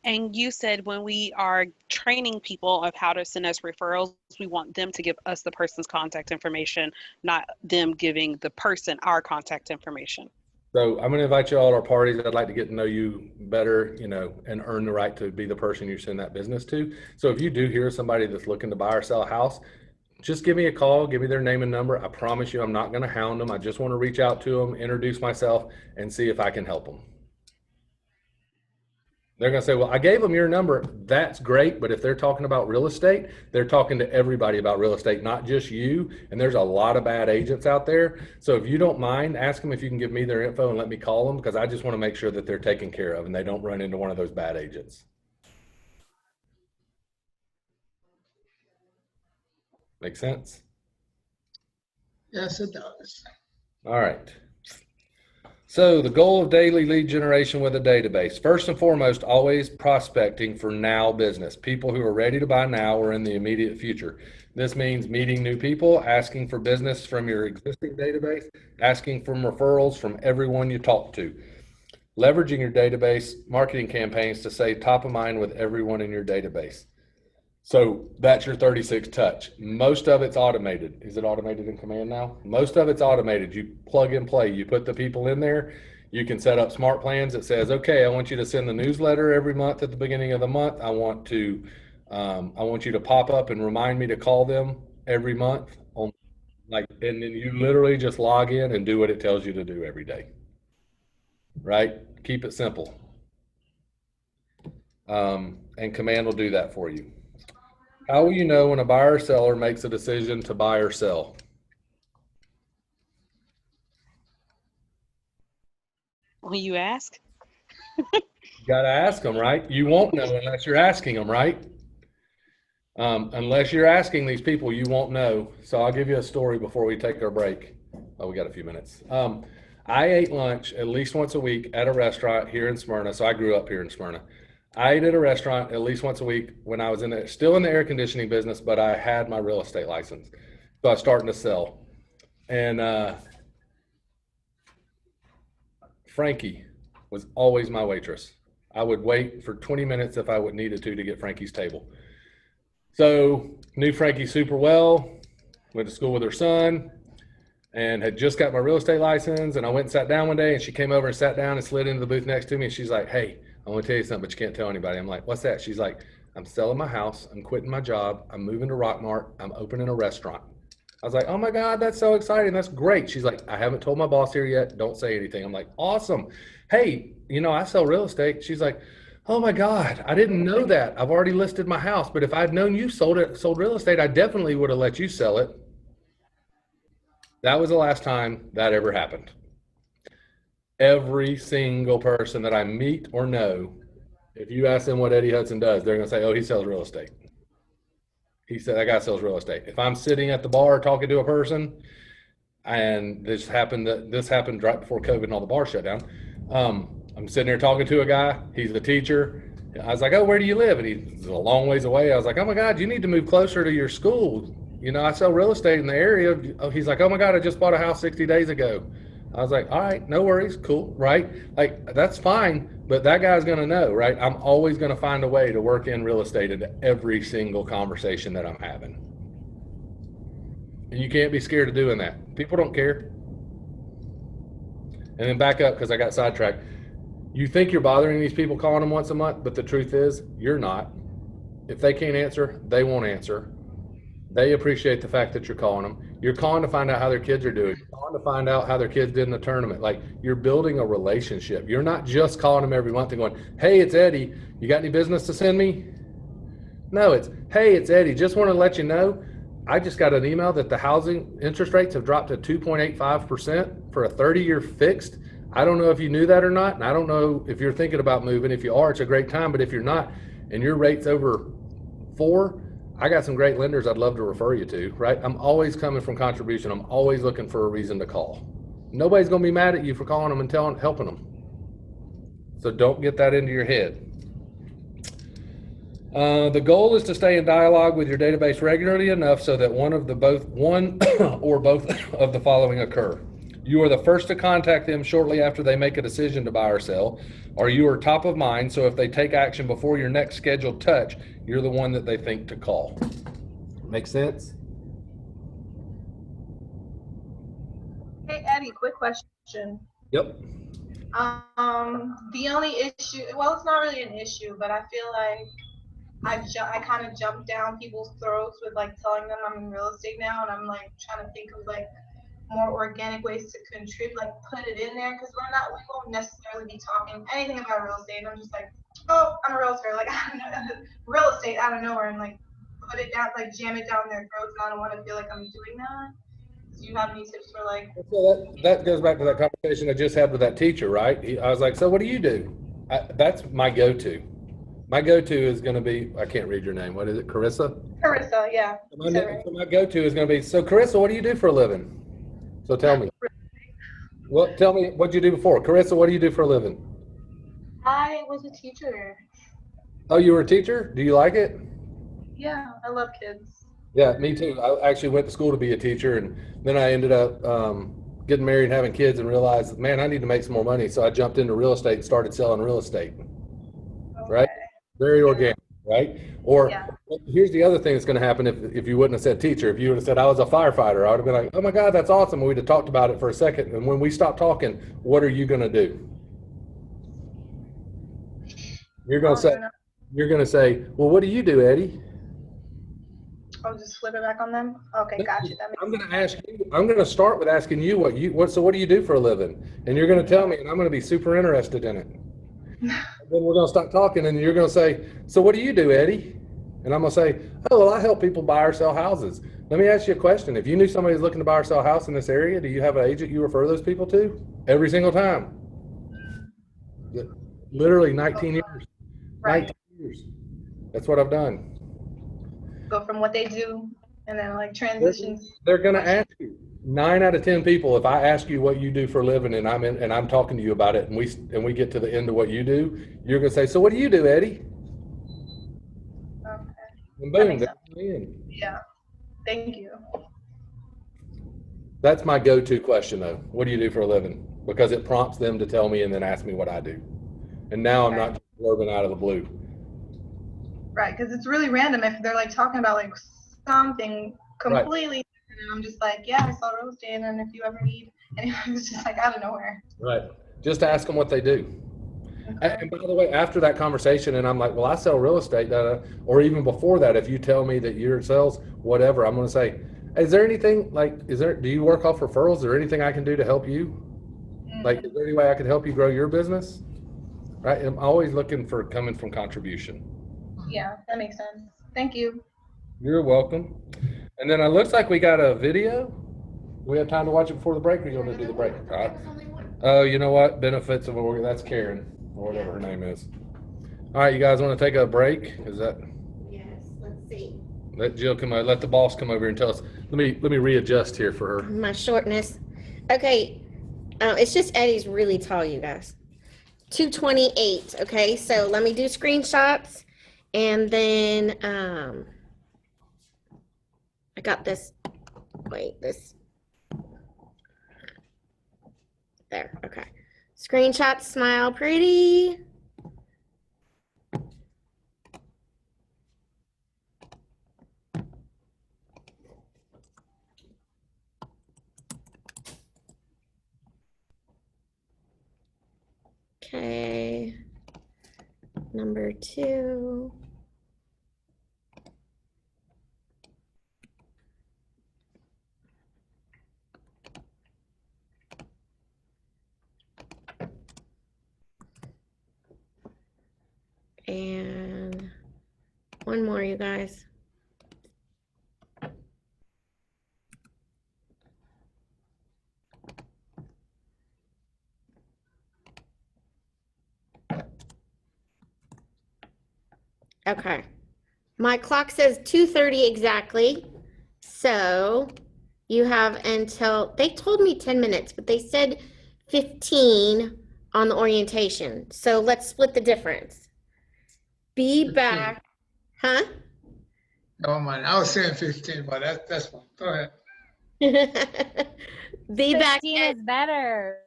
And you said when we are training people of how to send us referrals, we want them to give us the person's contact information, not them giving the person our contact information. So I'm going to invite you all to our parties. I'd like to get to know you better, and earn the right to be the person you send that business to. So if you do hear somebody that's looking to buy or sell a house, just give me a call, give me their name and number. I promise you I'm not going to hound them. I just want to reach out to them, introduce myself, and see if I can help them. They're going to say, well, I gave them your number. That's great. But if they're talking about real estate, they're talking to everybody about real estate, not just you. And there's a lot of bad agents out there. So if you don't mind, ask them if you can give me their info and let me call them, because I just want to make sure that they're taken care of and they don't run into one of those bad agents. Make sense? Yes, it does. All right. So the goal of daily lead generation with a database. First and foremost, always prospecting for now business. People who are ready to buy now or in the immediate future. This means meeting new people, asking for business from your existing database, asking for referrals from everyone you talk to. Leveraging your database marketing campaigns to stay top of mind with everyone in your database. So that's your 36 touch. Most of it's automated. Is it automated in Command now? Most of it's automated. You plug and play. You put the people in there. You can set up smart plans that says, okay, I want you to send the newsletter every month at the beginning of the month. I want you to pop up and remind me to call them every month. And then you literally just log in and do what it tells you to do every day. Right? Keep it simple. And Command will do that for you. How will you know when a buyer or seller makes a decision to buy or sell? When you ask? You got to ask them, right? You won't know unless you're asking them, right? Unless you're asking these people, you won't know. So I'll give you a story before we take our break. Oh, we got a few minutes. I ate lunch at least once a week at a restaurant here in Smyrna. So I grew up here in Smyrna. I ate at a restaurant at least once a week when I was still in the air conditioning business, but I had my real estate license. So I was starting to sell. And Frankie was always my waitress. I would wait for 20 minutes if I would needed to get Frankie's table. So knew Frankie super well, went to school with her son, and had just got my real estate license. And I went and sat down one day, and she came over and sat down and slid into the booth next to me. And she's like, hey, I want to tell you something, but you can't tell anybody. I'm like, what's that? She's like, I'm selling my house. I'm quitting my job. I'm moving to Rockmart. I'm opening a restaurant. I was like, oh my God, that's so exciting. That's great. She's like, I haven't told my boss here yet. Don't say anything. I'm like, awesome. Hey, I sell real estate. She's like, oh my God, I didn't know that. I've already listed my house, but if I'd known you sold real estate, I definitely would have let you sell it. That was the last time that ever happened. Every single person that I meet or know, if you ask them what Eddie Hudson does, they're going to say, oh, he sells real estate. He said, that guy sells real estate. If I'm sitting at the bar talking to a person, and this happened right before COVID and all the bars shut down, I'm sitting there talking to a guy. He's a teacher. I was like, oh, where do you live? And he's a long ways away. I was like, oh my God, you need to move closer to your school. I sell real estate in the area. He's like, oh my God, I just bought a house 60 days ago. I was like, all right, no worries, cool, right? Like, that's fine, but that guy's going to know, right? I'm always going to find a way to work in real estate into every single conversation that I'm having. And you can't be scared of doing that. People don't care. And then back up, because I got sidetracked. You think you're bothering these people calling them once a month, but the truth is, you're not. If they can't answer, they won't answer. They appreciate the fact that you're calling them. You're calling to find out how their kids are doing. You're calling to find out how their kids did in the tournament. Like, you're building a relationship. You're not just calling them every month and going, hey, it's Eddie. You got any business to send me? No, it's, hey, it's Eddie. Just want to let you know, I just got an email that the housing interest rates have dropped to 2.85% for a 30-year fixed. I don't know if you knew that or not. And I don't know if you're thinking about moving. If you are, it's a great time. But if you're not, and your rate's over 4, I got some great lenders I'd love to refer you to, right? I'm always coming from contribution. I'm always looking for a reason to call. Nobody's going to be mad at you for calling them and helping them. So don't get that into your head. The goal is to stay in dialogue with your database regularly enough so that one or both of the following occur. You are the first to contact them shortly after they make a decision to buy or sell, or you are top of mind, so if they take action before your next scheduled touch, you're the one that they think to call. Make sense? Hey, Eddie, quick question. Yep. The only issue, well, it's not really an issue, but I feel like I kind of jumped down people's throats with like telling them I'm in real estate now, and I'm like trying to think of like more organic ways to contribute, like put it in there, because we won't necessarily be talking anything about real estate. I'm just like, oh, I'm a realtor, like I don't know, real estate out of nowhere, and like put it down, like jam it down their throats, and I don't want to feel like I'm doing that. Do you have any tips for like? So that goes back to that conversation I just had with that teacher, right? I was like, so what do you do? That's my go-to. My go-to is going to be, I can't read your name. What is it? Carissa? Carissa, yeah. So my go-to is going to be, so Carissa, what do you do for a living? So tell me. Well, tell me what you do before. Carissa, what do you do for a living? I was a teacher. Oh, you were a teacher? Do you like it? Yeah, I love kids. Yeah, me too. I actually went to school to be a teacher, and then I ended up getting married and having kids and realized, man, I need to make some more money. So I jumped into real estate and started selling real estate. Right? Very organic, right? Or here's the other thing that's going to happen if you wouldn't have said teacher. If you would have said I was a firefighter, I would have been like, oh my God, that's awesome. And we'd have talked about it for a second. And when we stop talking, what are you going to do? You're going to say, well, what do you do, Eddie? I'll just flip it back on them. Okay, gotcha. I'm going to ask you. I'm going to start with asking you So what do you do for a living? And you're going to tell me, and I'm going to be super interested in it. Then we're going to start talking, and you're going to say, so what do you do, Eddie? And I'm going to say, oh, well, I help people buy or sell houses. Let me ask you a question. If you knew somebody was looking to buy or sell a house in this area, do you have an agent you refer those people to? Every single time. Literally 19 years. Right. 19 years. That's what I've done. Go from what they do and then like transitions. They're going to ask you. 9 out of 10 people, if I ask you what you do for a living and I'm talking to you about it and we get to the end of what you do, you're going to say, so what do you do, Eddie? Okay. And boom, they're in. Yeah. Thank you. That's my go-to question though. What do you do for a living? Because it prompts them to tell me and then ask me what I do. And now I'm not just blurting out of the blue. Right, because it's really random if they're like talking about like something completely different, and I'm just like, yeah, I sell real estate, and if you ever need, and it's just like out of nowhere. Right. Just ask them what they do. Okay. And by the way, after that conversation, and I'm like, well, I sell real estate, or even before that, if you tell me that your sales, whatever, I'm going to say, is there anything do you work off referrals? Is there anything I can do to help you? Like, is there any way I could help you grow your business? Right. I'm always looking for coming from contribution. Yeah, that makes sense. Thank you. You're welcome. And then it looks like we got a video. We have time to watch it before the break, or you want to do the break? All right. Oh, you know what? Benefits of that's Karen, or whatever her name is. All right, you guys want to take a break? Is that? Yes. Let's see. Let Jill come over. Let the boss come over and tell us. Let me readjust here for her. My shortness. Okay. It's just Eddie's really tall, you guys. 228. Okay, so let me do screenshots. And then I got this, this, there, okay. Screenshot, smile pretty. Okay, number 2. And one more, you guys. Okay. My clock says 2:30 exactly. So you have until, they told me 10 minutes, but they said 15 on the orientation. So let's split the difference. Be 15. Back. Huh? Never mind. I was saying 15, but that's fine. Go ahead. Be 15 back. is better,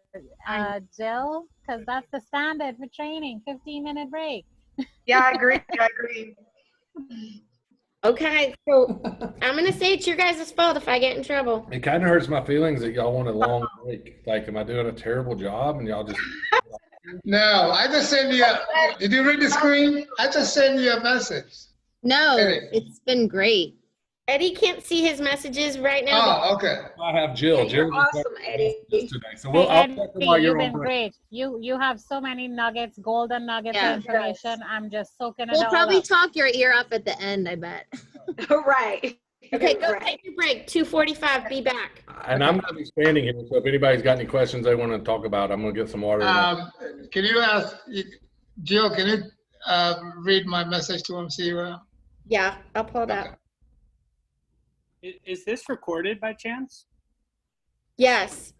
Jill, because that's the standard for training. 15-minute break. Yeah, I agree. I agree. Okay, so I'm gonna say it's your guys' fault if I get in trouble. It kind of hurts my feelings that y'all want a long break. Like, am I doing a terrible job? And y'all just. No, I just sent you. Did you read the screen? I just sent you a message. No, it's been great. Eddie can't see his messages right now. Oh, okay. I have Jill. You're awesome, Eddie. Today, so I'll check them while you're You've been on break. great. You have so many nuggets, golden nuggets of information. I'm just soaking it all We'll probably up. talk your ear off at the end, I bet. Right. Okay, go take your break. 2:45. Be back. And I'm going to be standing here, so if anybody's got any questions they want to talk about, I'm going to get some water. Can you ask Jill? Can you read my message to him? See Yeah, I'll pull it up. Is this recorded by chance? Yes.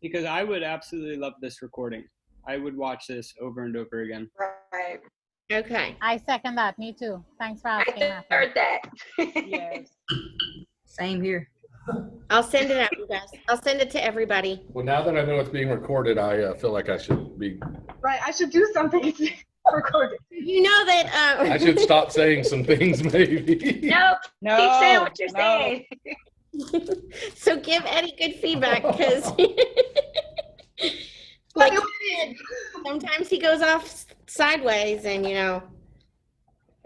because I would absolutely love this recording. I would watch this over and over again. Right. Okay. I second that. Me too. Thanks for asking. I heard that. Yes. Same here. I'll send it out, you guys. I'll send it to everybody. Well, now that I know it's being recorded, I feel like I should be. Right, I should do something to record it. You know that. I should stop saying some things, maybe. Nope. No, Keep saying what you're no. saying. So give Eddie good feedback because, like, sometimes he goes off sideways, and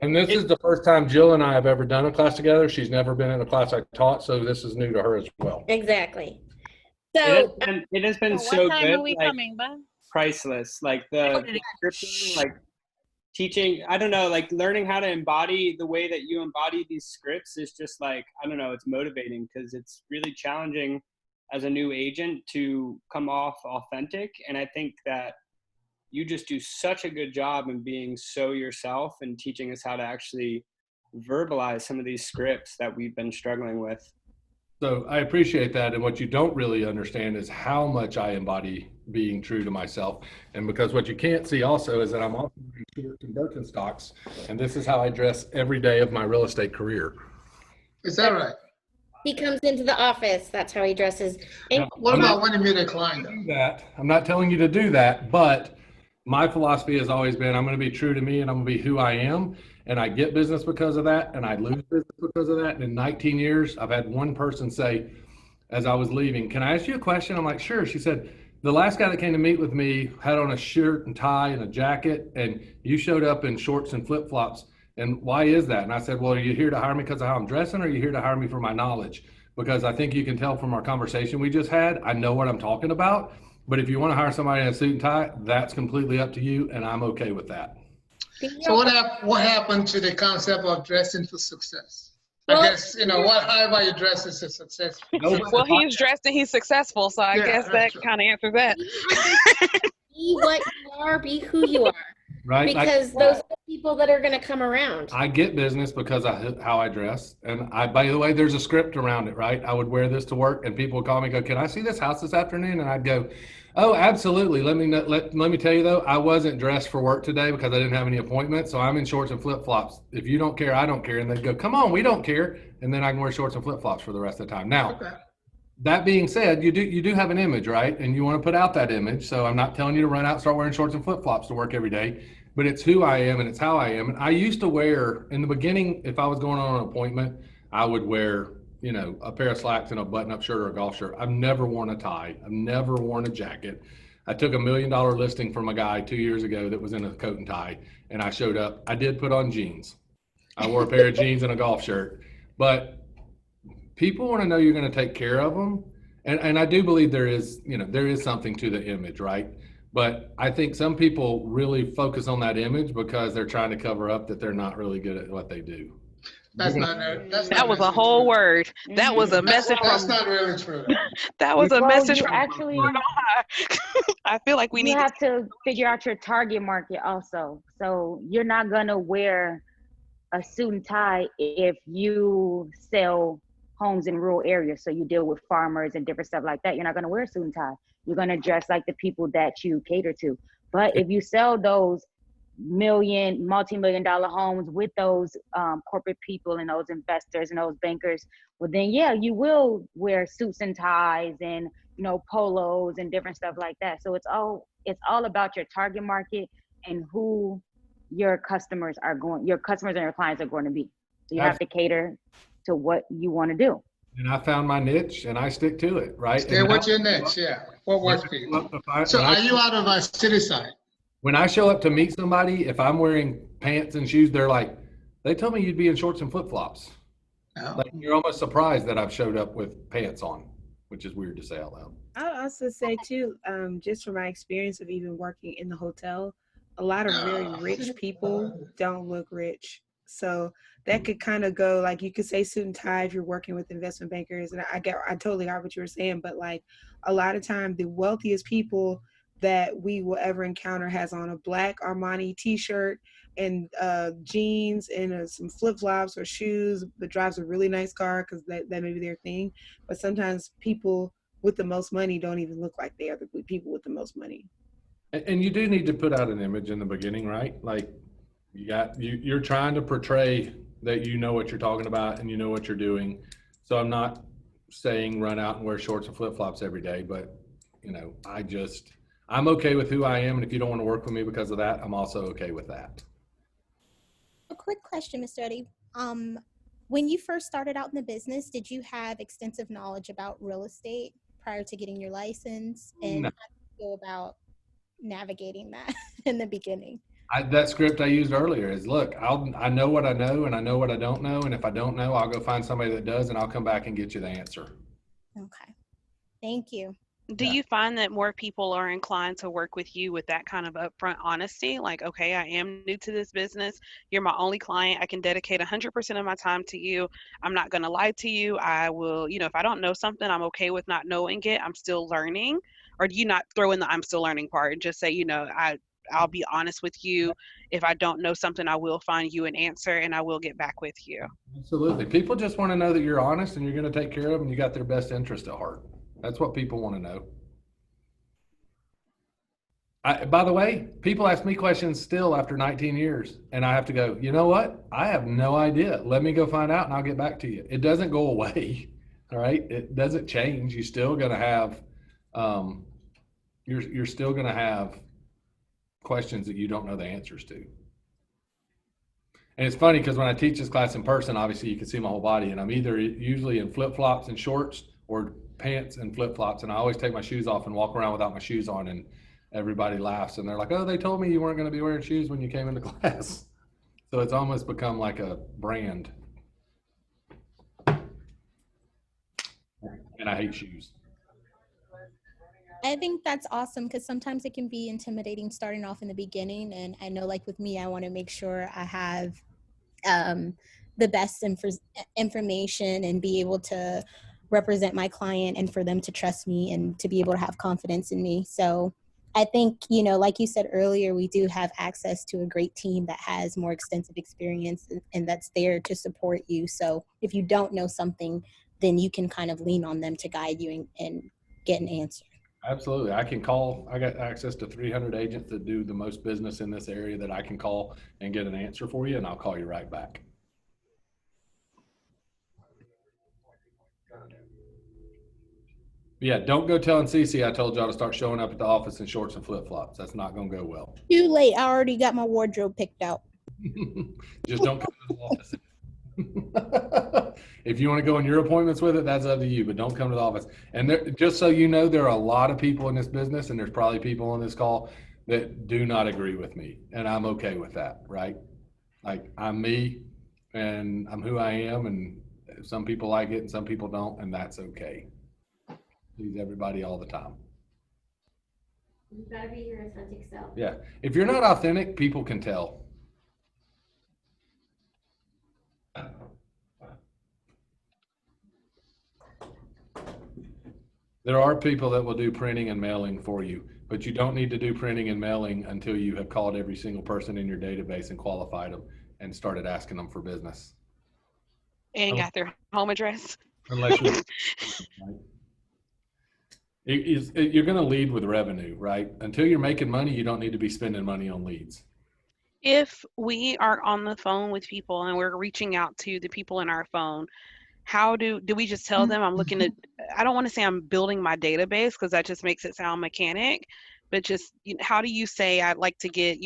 And this is the first time Jill and I have ever done a class together. She's never been in a class I taught, so this is new to her as well. Exactly. So it has been So so what time good. are we coming, Bob? Priceless. Like the scripting, like teaching, I don't know, like learning how to embody the way that you embody these scripts is just like, I don't know, it's motivating because it's really challenging as a new agent to come off authentic. And I think that you just do such a good job in being so yourself and teaching us how to actually verbalize some of these scripts that we've been struggling with. So I appreciate that. And what you don't really understand is how much I embody being true to myself. And because what you can't see also is that I'm also wearing shorts and Birkenstocks. And this is how I dress every day of my real estate career. Is that right? he comes into the office. That's how he dresses. And What about when you meet a client? I'm not telling you to do that, but my philosophy has always been I'm going to be true to me and I'm going to be who I am. And I get business because of that, and I lose business because of that. And in 19 years, I've had one person say, as I was leaving, "Can I ask you a question?" I'm like, "Sure." She said, "The last guy that came to meet with me had on a shirt and tie and a jacket, and you showed up in shorts and flip-flops. And why is that?" And I said, "Well, are you here to hire me because of how I'm dressing, or are you here to hire me for my knowledge? Because I think you can tell from our conversation we just had, I know what I'm talking about. But if you want to hire somebody in a suit and tie, that's completely up to you, and I'm okay with that." So what happened to the concept of dressing for success? Well, I guess, however you dress is a success. Well, he's dressed and he's successful, so I guess that kind of answers that. Be what you are, be who you are. Right? Because those are the people that are going to come around. I get business because of how I dress. And by the way, there's a script around it, right? I would wear this to work and people would call me and go, "Can I see this house this afternoon?" And I'd go, "Oh, absolutely. Let me tell you though, I wasn't dressed for work today because I didn't have any appointments. So I'm in shorts and flip flops. If you don't care, I don't care." And they'd go, "Come on, we don't care." And then I can wear shorts and flip flops for the rest of the time. Now, that being said, you do have an image, right? And you want to put out that image. So I'm not telling you to run out and start wearing shorts and flip flops to work every day. But it's who I am and it's how I am. And I used to wear, in the beginning, if I was going on an appointment, I would wear, a pair of slacks and a button-up shirt or a golf shirt. I've never worn a tie. I've never worn a jacket. I took $1 million listing from a guy 2 years ago that was in a coat and tie, and I showed up. I did put on jeans. I wore a pair of jeans and a golf shirt. But people want to know you're going to take care of them. And I do believe there is something to the image, right? But I think some people really focus on that image because they're trying to cover up that they're not really good at what they do. That was a whole word. That was a message That's from. not really true. That was a message you from. actually I feel like we you need have to figure out your target market also. So you're not gonna wear a suit and tie if you sell homes in rural areas. So you deal with farmers and different stuff like that. You're not gonna wear a suit and tie. You're gonna dress like the people that you cater to. But if you sell those multi-million-dollar homes with those corporate people and those investors and those bankers, well then yeah, you will wear suits and ties and polos and different stuff like that. So it's all about your target market and who your customers and your clients are going to be. So you have to cater to what you want to do. And I found my niche and I stick to it, right? Stay with your niche, yeah. What works for you? So are you out of a city side? When I show up to meet somebody, if I'm wearing pants and shoes, they're like, "They told me you'd be in shorts and flip-flops." Oh. Like, you're almost surprised that I've showed up with pants on, which is weird to say out loud. I'll also say too, just from my experience of even working in the hotel, a lot of very rich people don't look rich. So that could kind of go, like, you could say suit and tie if you're working with investment bankers. And I totally got what you were saying, but like a lot of time the wealthiest people that we will ever encounter has on a black Armani t-shirt and jeans and some flip-flops or shoes, but drives a really nice car because that may be their thing. But sometimes people with the most money don't even look like they are the people with the most money. And you do need to put out an image in the beginning, right? Like you're trying to portray that you know what you're talking about and you know what you're doing. So I'm not saying run out and wear shorts and flip-flops every day, but you know, I'm okay with who I am, and if you don't want to work with me because of that, I'm also okay with that. A quick question, Mr. Eddie. When you first started out in the business, did you have extensive knowledge about real estate prior to getting your license? And No. how do you go about navigating that in the beginning? That script I used earlier is, look, I know what I know and I know what I don't know, and if I don't know, I'll go find somebody that does, and I'll come back and get you the answer. Okay. Thank you. Do you find that more people are inclined to work with you with that kind of upfront honesty? Like, okay, I am new to this business. You're my only client. I can dedicate 100% of my time to you. I'm not going to lie to you. I will, if I don't know something, I'm okay with not knowing it. I'm still learning. Or do you not throw in the I'm still learning part and just say, I'll be honest with you. If I don't know something, I will find you an answer and I will get back with you. Absolutely. People just want to know that you're honest and you're going to take care of them and you got their best interest at heart. That's what people want to know. By the way, people ask me questions still after 19 years, and I have to go, you know what? I have no idea. Let me go find out, and I'll get back to you. It doesn't go away, all right? It doesn't change. You're still going to have, you're still going to have questions that you don't know the answers to. And it's funny because when I teach this class in person, obviously you can see my whole body, and I'm either usually in flip-flops and shorts or pants and flip-flops, and I always take my shoes off and walk around without my shoes on, and everybody laughs and they're like, oh, they told me you weren't going to be wearing shoes when you came into class. So it's almost become like a brand. And I hate shoes. I think that's awesome because sometimes it can be intimidating starting off in the beginning. And I know, like with me, I want to make sure I have the best information and be able to represent my client and for them to trust me and to be able to have confidence in me. So I think, like you said earlier, we do have access to a great team that has more extensive experience and that's there to support you. So if you don't know something, then you can kind of lean on them to guide you and get an answer. Absolutely. I got access to 300 agents that do the most business in this area that I can call and get an answer for you, and I'll call you right back. Yeah, don't go telling Cece I told y'all to start showing up at the office in shorts and flip-flops. That's not going to go well. Too late. I already got my wardrobe picked out. Just don't come to the office. If you want to go on your appointments with it, that's up to you, but don't come to the office. And just so you know, there are a lot of people in this business, and there's probably people on this call that do not agree with me, and I'm okay with that, right? Like, I'm me, and I'm who I am, and some people like it and some people don't, and that's okay. Please everybody all the time. You gotta be your authentic self. Yeah. If you're not authentic, people can tell. There are people that will do printing and mailing for you, but you don't need to do printing and mailing until you have called every single person in your database and qualified them and started asking them for business. And got their home address. Unless you're going to lead with revenue, right? Until you're making money, you don't need to be spending money on leads. If we are on the phone with people and we're reaching out to the people in our phone, how do we just tell them I'm looking at, I don't want to say I'm building my database because that just makes it sound mechanic, but just how do you say I'd like to get,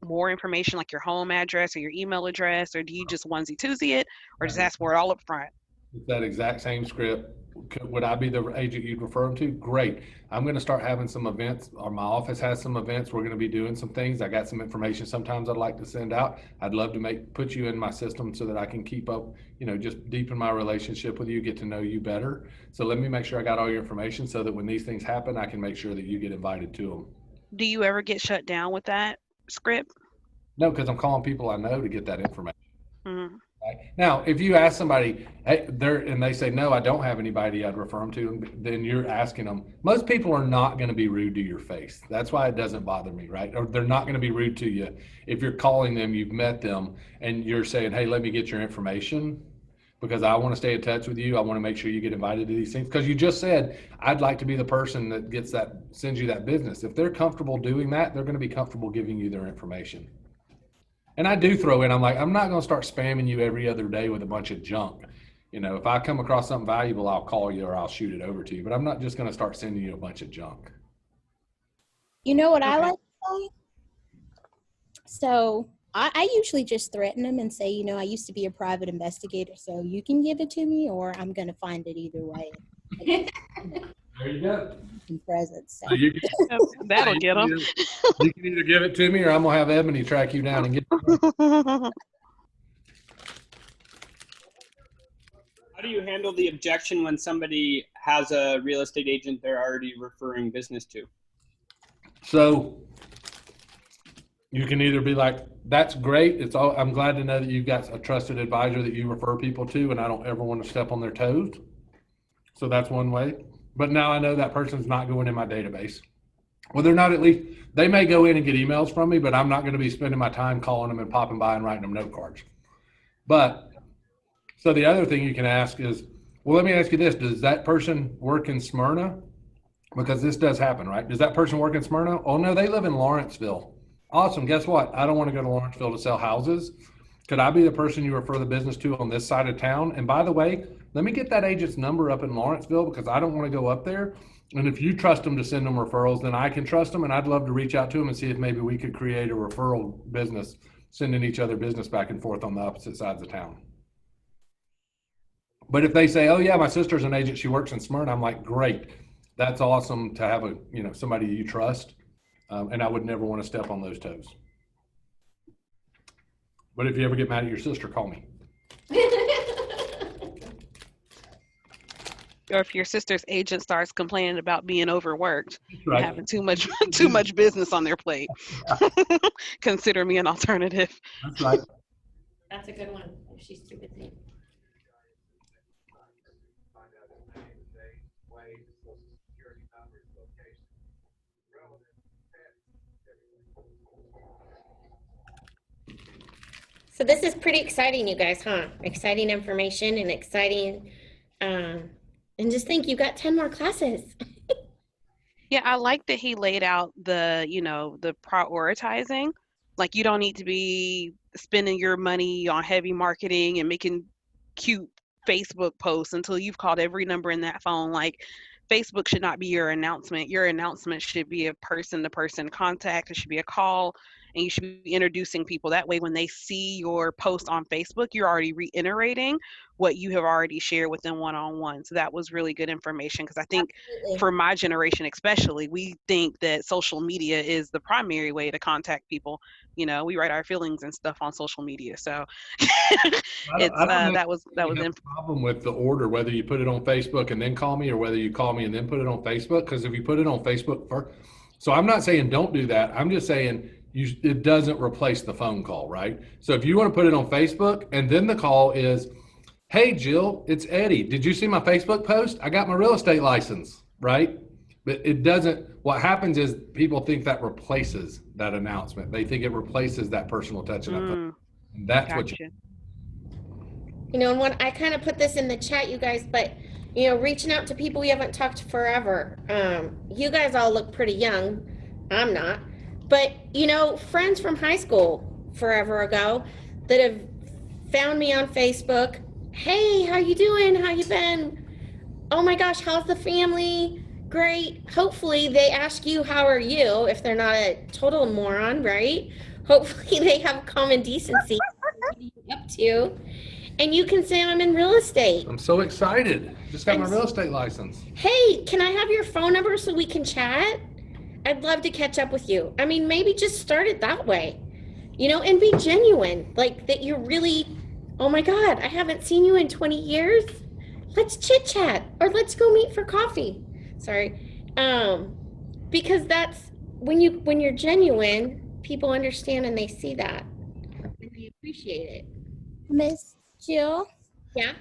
more information like your home address or your email address, or do you just onesie twosie it or just ask for it all up front? It's that exact same script. Would I be the agent you'd refer them to? Great. I'm going to start having some events, or my office has some events. We're going to be doing some things. I got some information sometimes I'd like to send out. I'd love to put you in my system so that I can keep up, just deepen my relationship with you, get to know you better. So let me make sure I got all your information so that when these things happen, I can make sure that you get invited to them. Do you ever get shut down with that script? No, because I'm calling people I know to get that information. Mm-hmm. Right. Now, if you ask somebody, hey, and they say, no, I don't have anybody I'd refer them to, then you're asking them. Most people are not going to be rude to your face. That's why it doesn't bother me, right? Or they're not going to be rude to you. If you're calling them, you've met them, and you're saying, hey, let me get your information. because I want to stay in touch with you. I want to make sure you get invited to these things. Because you just said, I'd like to be the person that sends you that business. If they're comfortable doing that, they're going to be comfortable giving you their information. And I do throw in, I'm like, I'm not going to start spamming you every other day with a bunch of junk. You know, if I come across something valuable, I'll call you or I'll shoot it over to you. But I'm not just going to start sending you a bunch of junk. You know what I like to say? So I usually just threaten them and say, you know, I used to be a private investigator, so you can give it to me or I'm going to find it either way. There you go. Presents. So you can, That'll get them. You can either give it to me or I'm going to have Ebony track you down and get it. How do you handle the objection when somebody has a real estate agent they're already referring business to? So you can either be like, that's great. I'm glad to know that you've got a trusted advisor that you refer people to, and I don't ever want to step on their toes. So that's one way. But now I know that person's not going in my database. Well, they're not, at least they may go in and get emails from me, but I'm not going to be spending my time calling them and popping by and writing them note cards. But so the other thing you can ask is, well, let me ask you this. Does that person work in Smyrna? Because this does happen, right? Does that person work in Smyrna? Oh, no, they live in Lawrenceville. Awesome. Guess what? I don't want to go to Lawrenceville to sell houses. Could I be the person you refer the business to on this side of town? And by the way, let me get that agent's number up in Lawrenceville because I don't want to go up there. And if you trust them to send them referrals, then I can trust them. And I'd love to reach out to them and see if maybe we could create a referral business, sending each other business back and forth on the opposite sides of town. But if they say, oh yeah, my sister's an agent, she works in Smyrna, I'm like, great. That's awesome to have somebody you trust. And I would never want to step on those toes. But if you ever get mad at your sister, call me. Or if your sister's agent starts complaining about being overworked, right, and having too much business on their plate, consider me an alternative. That's right. That's a good one. If she's too busy. So this is pretty exciting, you guys, huh? Exciting information and exciting, and just think you got 10 more classes. Yeah, I like that he laid out the prioritizing. Like, you don't need to be spending your money on heavy marketing and making cute Facebook posts until you've called every number in that phone. Like, Facebook should not be your announcement. Your announcement should be a person-to-person contact. It should be a call, and you should be introducing people. That way, when they see your post on Facebook, you're already reiterating what you have already shared with them one-on-one. So that was really good information, because I think for my generation especially, we think that social media is the primary way to contact people. We write our feelings and stuff on social media. So that was problem with the order, whether you put it on Facebook and then call me, or whether you call me and then put it on Facebook. Because if you put it on Facebook first, so I'm not saying don't do that. I'm just saying it doesn't replace the phone call, right? So if you want to put it on Facebook and then the call is, hey, Jill, it's Eddie. Did you see my Facebook post? I got my real estate license, right? But it doesn't. What happens is people think that replaces that announcement. They think it replaces that personal touch. And that's gotcha. what And when I kind of put this in the chat, you guys, but reaching out to people we haven't talked to forever. You guys all look pretty young. I'm not. But, friends from high school forever ago that have found me on Facebook. Hey, how you doing? How you been? Oh my gosh, how's the family? Great. Hopefully they ask you, how are you? If they're not a total moron, right? Hopefully they have common decency. What are you up to? And you can say, I'm in real estate. I'm so excited. Just got my real estate license. Hey, can I have your phone number so we can chat? I'd love to catch up with you. I mean, maybe just start it that way, and be genuine. Like that you're really, oh my God, I haven't seen you in 20 years. Let's chit chat or let's go meet for coffee. Sorry. Because that's when you're genuine, people understand and they see that and they appreciate it. Miss Jill? Yeah?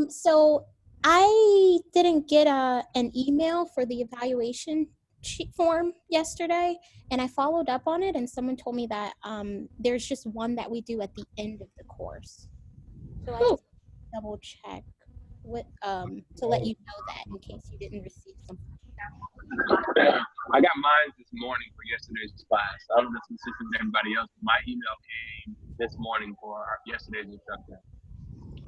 So I didn't get an email for the evaluation sheet form yesterday, and I followed up on it, and someone told me that there's just one that we do at the end of the course. So double check with to let you know that in case you didn't receive something. I got mine this morning for yesterday's class. I don't know if it's consistent with everybody else, but my email came this morning for yesterday's instructor.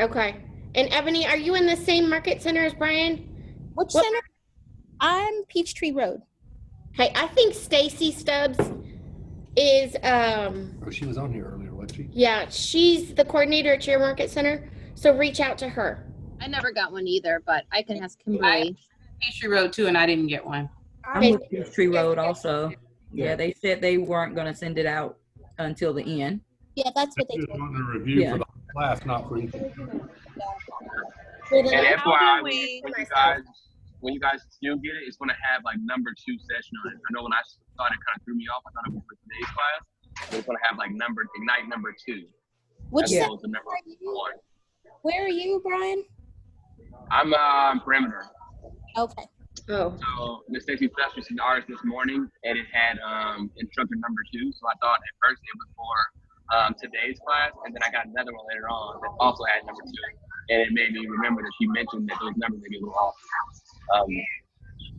Okay. And Ebony, are you in the same market center as Brian? Which center? I'm Peachtree Road. Okay, I think Stacy Stubbs is Oh, she was on here earlier, wasn't she? yeah, she's the coordinator at your market center. So reach out to her. I never got one either, but I can ask Kimberly. Peachtree Road too, and I didn't get one. I'm with Peachtree Road also. Yeah, they said they weren't going to send it out until the end. Yeah, that's what they Just told wanted me. a review Yeah. for the class, not for each. And FYI, when you guys still get it, it's going to have like number 2 session on it. I know when I started, it kind of threw me off. I thought it was for today's class, but it's going to have like Ignite number 2. Which as center opposed to number 1. Where are you, Brian? I'm Perimeter. Okay. Oh. So Miss Stacy Stubbs received ours this morning, and it had instructor number 2. So I thought at first it was for today's class, and then I got another one later on that also had number 2, and it made me remember that she mentioned that those numbers may be a little off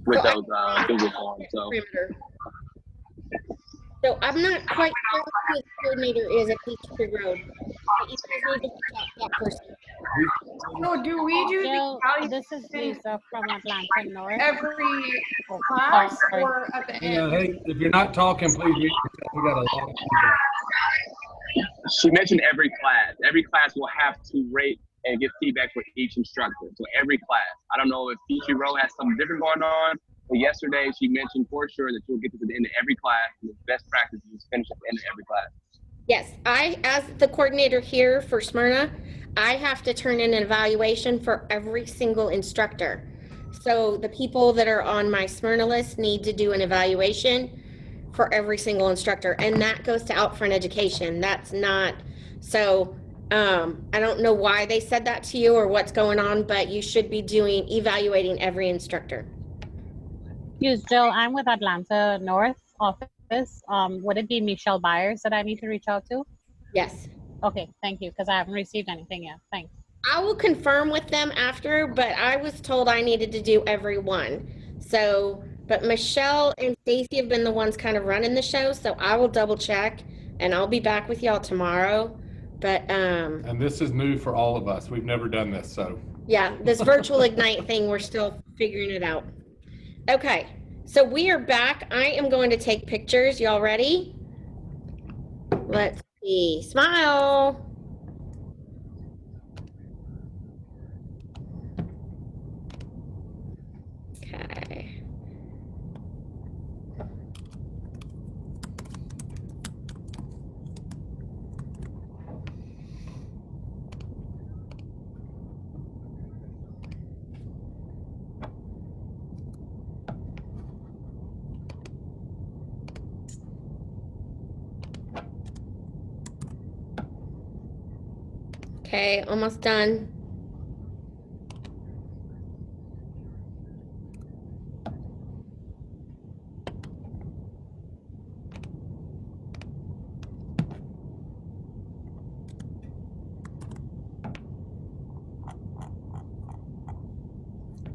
with those Google forms. So. So I'm not quite sure who the coordinator is at Peachtree Road. But you guys need to reach out to that person. So do we do Jill, the this is Lisa from Atlanta North. every class or at the Yeah, end? hey, if you're not talking, please mute yourself. We got a lot of feedback. She mentioned every class. Every class will have to rate and get feedback for each instructor. So every class. I don't know if Peachtree Row has something different going on, but yesterday she mentioned for sure that you'll get this at the end of every class, and the best practice is finish at the end of every class. Yes, I, as the coordinator here for Smyrna, I have to turn in an evaluation for every single instructor. So the people that are on my Smyrna list need to do an evaluation for every single instructor, and that goes to Outfront Education. That's not, so I don't know why they said that to you or what's going on, but you should be evaluating every instructor. Yes, Jill, I'm with Atlanta North office. Would it be Michelle Byers that I need to reach out to? Yes. Okay, thank you, because I haven't received anything yet. Thanks. I will confirm with them after, but I was told I needed to do every one. So, but Michelle and Stacy have been the ones kind of running the show, so I will double check and I'll be back with y'all tomorrow. But And this is new for all of us. We've never done this, so. yeah, this virtual Ignite thing, we're still figuring it out. Okay, so we are back. I am going to take pictures. Y'all ready? Let's see. Smile. Okay. Okay, almost done.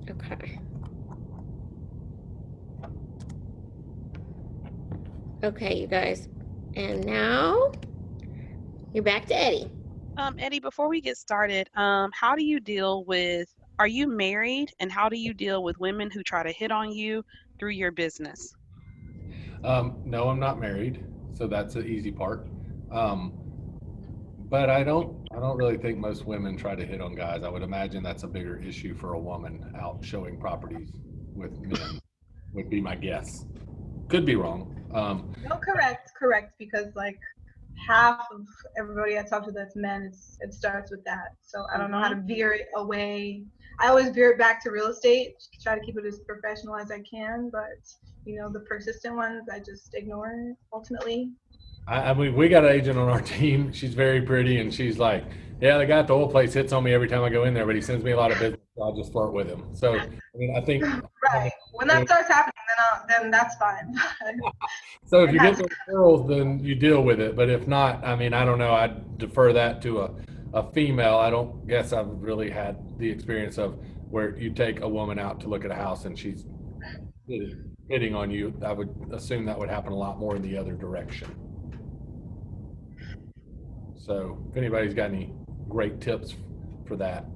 Okay. Okay, you guys. And now you're back to Eddie. Eddie, before we get started, how do you deal with, are you married, and how do you deal with women who try to hit on you through your business? No, I'm not married, so that's the easy part. But I don't really think most women try to hit on guys. I would imagine that's a bigger issue for a woman out showing properties with men, would be my guess. Could be wrong. No, correct, because like half of everybody I talk to that's men, it starts with that. So I don't know how to veer it away. I always veer it back to real estate, try to keep it as professional as I can, but you know, the persistent ones I just ignore ultimately. I mean, we got an agent on our team. She's very pretty, and she's like, yeah, the guy at the oil place hits on me every time I go in there, but he sends me a lot of business, so I'll just flirt with him. So, I mean, I think. Right. When that starts happening, then that's fine. So if you get those girls, then you deal with it. But if not, I mean, I don't know. I'd defer that to a female, I don't guess I've really had the experience of where you take a woman out to look at a house and she's hitting on you. I would assume that would happen a lot more in the other direction. So if anybody's got any great tips for that,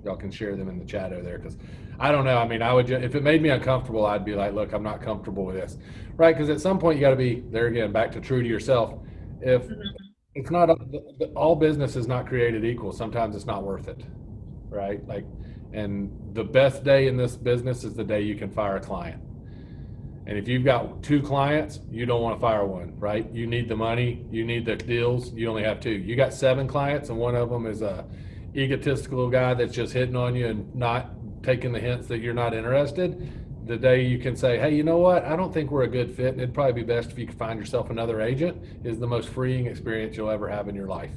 y'all can share them in the chat over there, because I don't know. I mean, I would if it made me uncomfortable, I'd be like, look, I'm not comfortable with this, right? Because at some point you got to be there again, back to true to yourself. If it's not all business is not created equal. Sometimes it's not worth it, right? Like, and the best day in this business is the day you can fire a client. And if you've got 2 clients, you don't want to fire one, right? You need the money, you need the deals, you only have 2. You got 7 clients and one of them is a egotistical guy that's just hitting on you and not taking the hints that you're not interested. The day you can say, hey, you know what? I don't think we're a good fit, and it'd probably be best if you could find yourself another agent, is the most freeing experience you'll ever have in your life.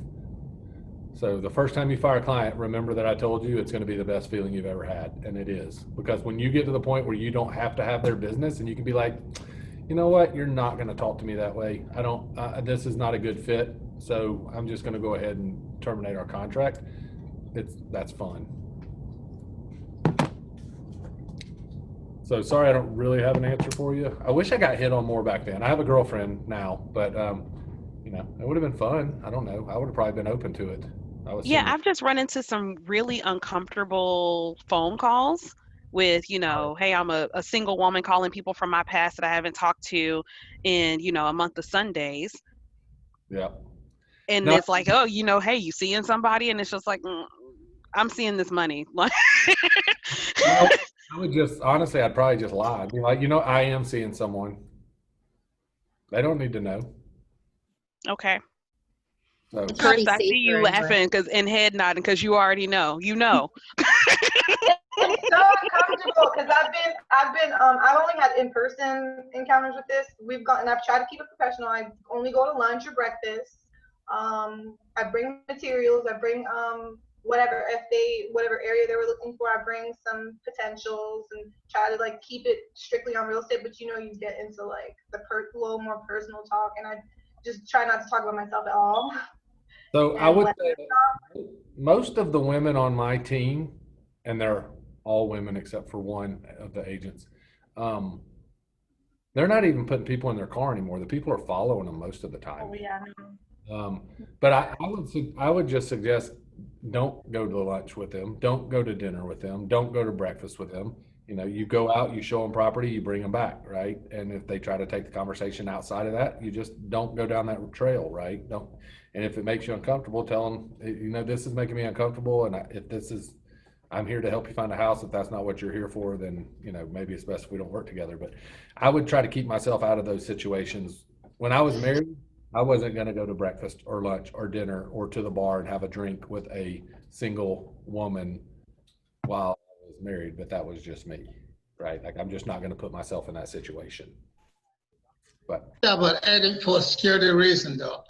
So the first time you fire a client, remember that I told you it's going to be the best feeling you've ever had, and it is. Because when you get to the point where you don't have to have their business and you can be like, you know what, you're not going to talk to me that way. I don't, this is not a good fit, so I'm just going to go ahead and terminate our contract. That's fun. So sorry, I don't really have an answer for you. I wish I got hit on more back then. I have a girlfriend now, but you know, it would have been fun. I don't know. I would have probably been open to it. Yeah, I've just run into some really uncomfortable phone calls with, you know, hey, I'm a single woman calling people from my past that I haven't talked to in, you know, a month of Sundays. Yeah. And No, it's like, oh, you know, hey, you seeing somebody? And it's just like, I'm seeing this money. Like, I would just, honestly, I'd probably just lie. I'd be like, you know, I am seeing someone. They don't need to know. okay. So, Chris, I see you laughing and head nodding because you already know. You know. It's so uncomfortable because I've only had in-person encounters with this. I've tried to keep it professional. I only go to lunch or breakfast. I bring materials. I bring whatever area they were looking for. I bring some potentials and try to like keep it strictly on real estate. But you know, you get into like the little more personal talk, and I just try not to talk about myself at all. So I would say most of the women on my team, and they're all women except for one of the agents, they're not even putting people in their car anymore. The people are following them most of the time. Oh yeah. But I would just suggest don't go to lunch with them. Don't go to dinner with them. Don't go to breakfast with them. You know, you go out, you show them property, you bring them back, right? And if they try to take the conversation outside of that, you just don't go down that trail, right? Don't. And if it makes you uncomfortable, tell them, you know, this is making me uncomfortable. And I'm here to help you find a house. If that's not what you're here for, then, you know, maybe it's best if we don't work together. But I would try to keep myself out of those situations. When I was married, I wasn't going to go to breakfast or lunch or dinner or to the bar and have a drink with a single woman while I was married, but that was just me, right? Like, I'm just not going to put myself in that situation. But yeah, but Eddie, for security reason though,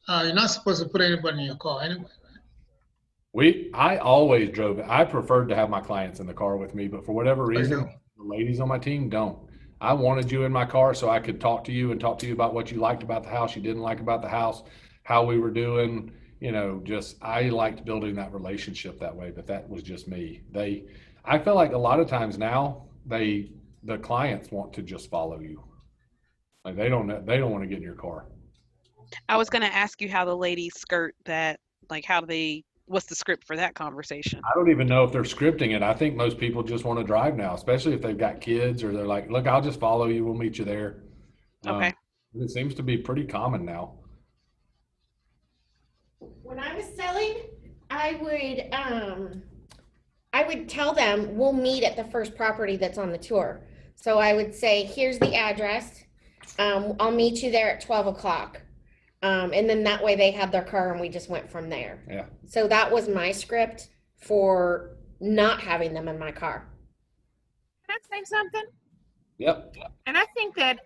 you're not supposed to put anybody in your car anyway. I always drove it. I preferred to have my clients in the car with me, but for whatever reason, the ladies on my team don't. I wanted you in my car so I could talk to you about what you liked about the house, you didn't like about the house, how we were doing, you know, just, I liked building that relationship that way, but that was just me. I feel like a lot of times now the clients want to just follow you. Like they don't want to get in your car. I was going to ask you how the ladies skirt that, like what's the script for that conversation? I don't even know if they're scripting it. I think most people just want to drive now, especially if they've got kids or they're like, look, I'll just follow you. We'll meet you there. Okay. It seems to be pretty common now. When I was selling, I would tell them we'll meet at the first property that's on the tour. So I would say, here's the address. I'll meet you there at 12 o'clock. And then that way they had their car and we just went from there. Yeah. So that was my script for not having them in my car. Can I say something? Yep. And I think that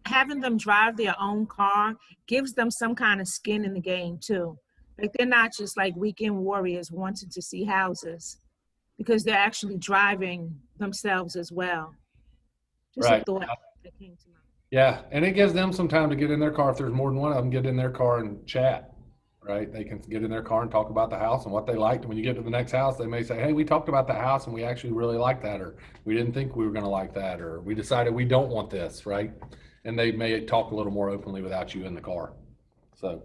having them drive their own car gives them some kind of skin in the game too. Like they're not just like weekend warriors wanting to see houses, because they're actually driving themselves as well. Just right. a thought that came to mind. Yeah, and it gives them some time to get in their car. If there's more than one of them, get in their car and chat, right? They can get in their car and talk about the house and what they liked. And when you get to the next house, they may say, hey, we talked about the house and we actually really like that, or we didn't think we were going to like that, or we decided we don't want this, right? And they may talk a little more openly without you in the car. So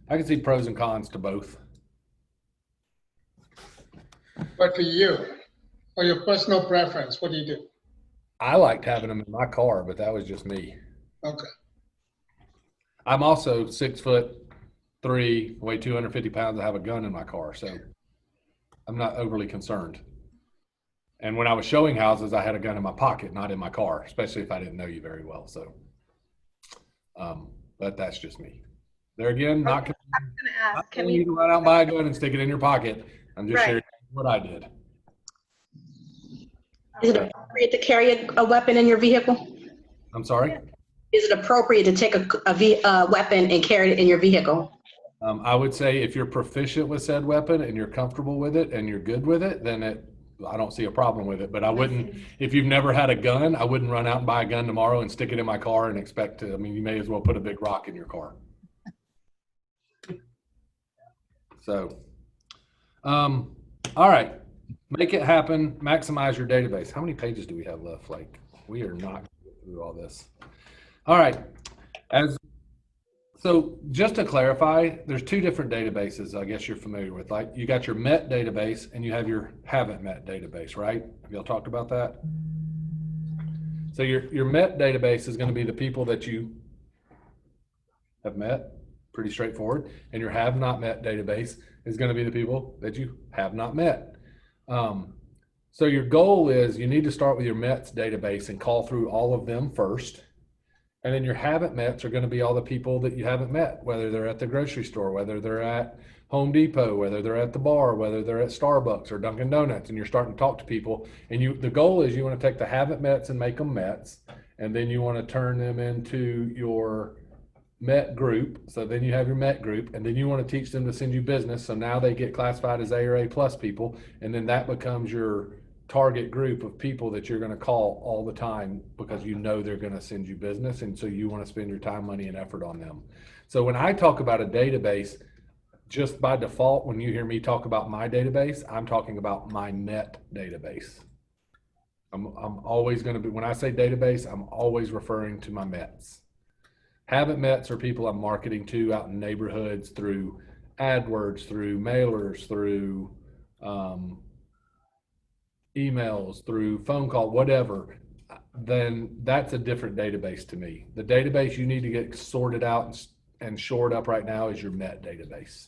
I can see pros and cons to both. But for you, or your personal preference, what do you do? I liked having them in my car, but that was just me. Okay. I'm also 6'3", weigh 250 pounds. I have a gun in my car, so I'm not overly concerned. And when I was showing houses, I had a gun in my pocket, not in my car, especially if I didn't know you very well. So, but that's just me. There again, not going to ask, telling you to run out and buy a gun and stick it in your pocket. I'm just sharing what I did. Is it appropriate to carry a weapon in your vehicle? I'm sorry? Is it appropriate to take a weapon and carry it in your vehicle? I would say if you're proficient with said weapon and you're comfortable with it and you're good with it, then I don't see a problem with it. But I wouldn't, if you've never had a gun, I wouldn't run out and buy a gun tomorrow and stick it in my car and expect to, I mean, you may as well put a big rock in your car. So, all right, make it happen, maximize your database. How many pages do we have left? Like, we are not through all this. All right, so just to clarify, there's two different databases I guess you're familiar with. Like, you got your met database and you have your haven't met database, right? Have y'all talked about that? So your met database is going to be the people that you have met, pretty straightforward, and your have not met database is going to be the people that you have not met. So your goal is you need to start with your METs database and call through all of them first. And then your haven't mets are going to be all the people that you haven't met, whether they're at the grocery store, whether they're at Home Depot, whether they're at the bar, whether they're at Starbucks or Dunkin' Donuts, and you're starting to talk to people. And the goal is you want to take the haven't mets and make them mets, and then you want to turn them into your met group. So then you have your met group, and then you want to teach them to send you business. So now they get classified as A or A plus people, and then that becomes your target group of people that you're going to call all the time because you know they're going to send you business, and so you want to spend your time, money, and effort on them. So when I talk about a database, just by default, when you hear me talk about my database, I'm talking about my met database. I'm always going to be, when I say database, I'm always referring to my mets. Haven't mets are people I'm marketing to out in neighborhoods through AdWords, through mailers, through emails, through phone call, whatever. Then that's a different database to me. The database you need to get sorted out and shored up right now is your met database.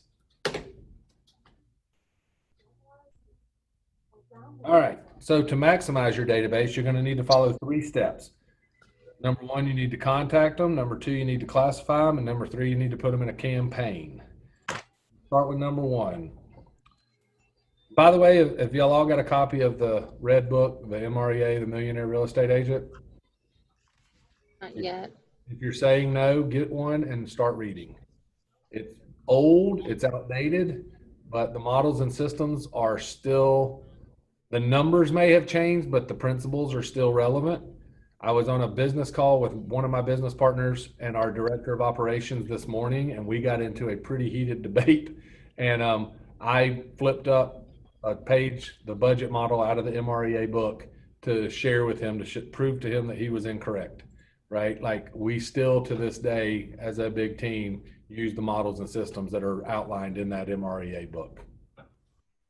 All right, so to maximize your database, you're going to need to follow 3 steps. Number 1, you need to contact them. Number 2, you need to classify them. And number 3, you need to put them in a campaign. Start with number 1. By the way, if y'all all got a copy of the red book, the MREA, the Millionaire Real Estate Agent? Not yet. If you're saying no, get one and start reading. It's old, it's outdated, but the models and systems are still, the numbers may have changed, but the principles are still relevant. I was on a business call with one of my business partners and our director of operations this morning, and we got into a pretty heated debate. And I flipped up a page, the budget model out of the MREA book to share with him to prove to him that he was incorrect, right? Like, we still to this day as a big team use the models and systems that are outlined in that MREA book.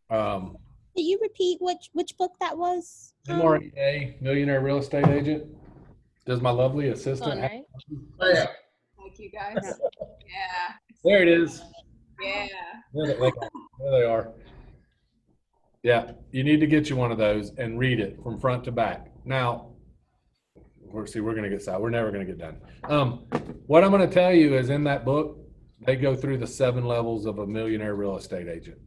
Can you repeat which book that was? MREA, Millionaire Real Estate Agent. Does my lovely assistant have? Oh, yeah. Thank you guys. Yeah. There it is. Yeah. There they are. Yeah, you need to get you one of those and read it from front to back. Now, we're going to get sad. We're never going to get done. What I'm going to tell you is in that book, they go through the 7 levels of a millionaire real estate agent.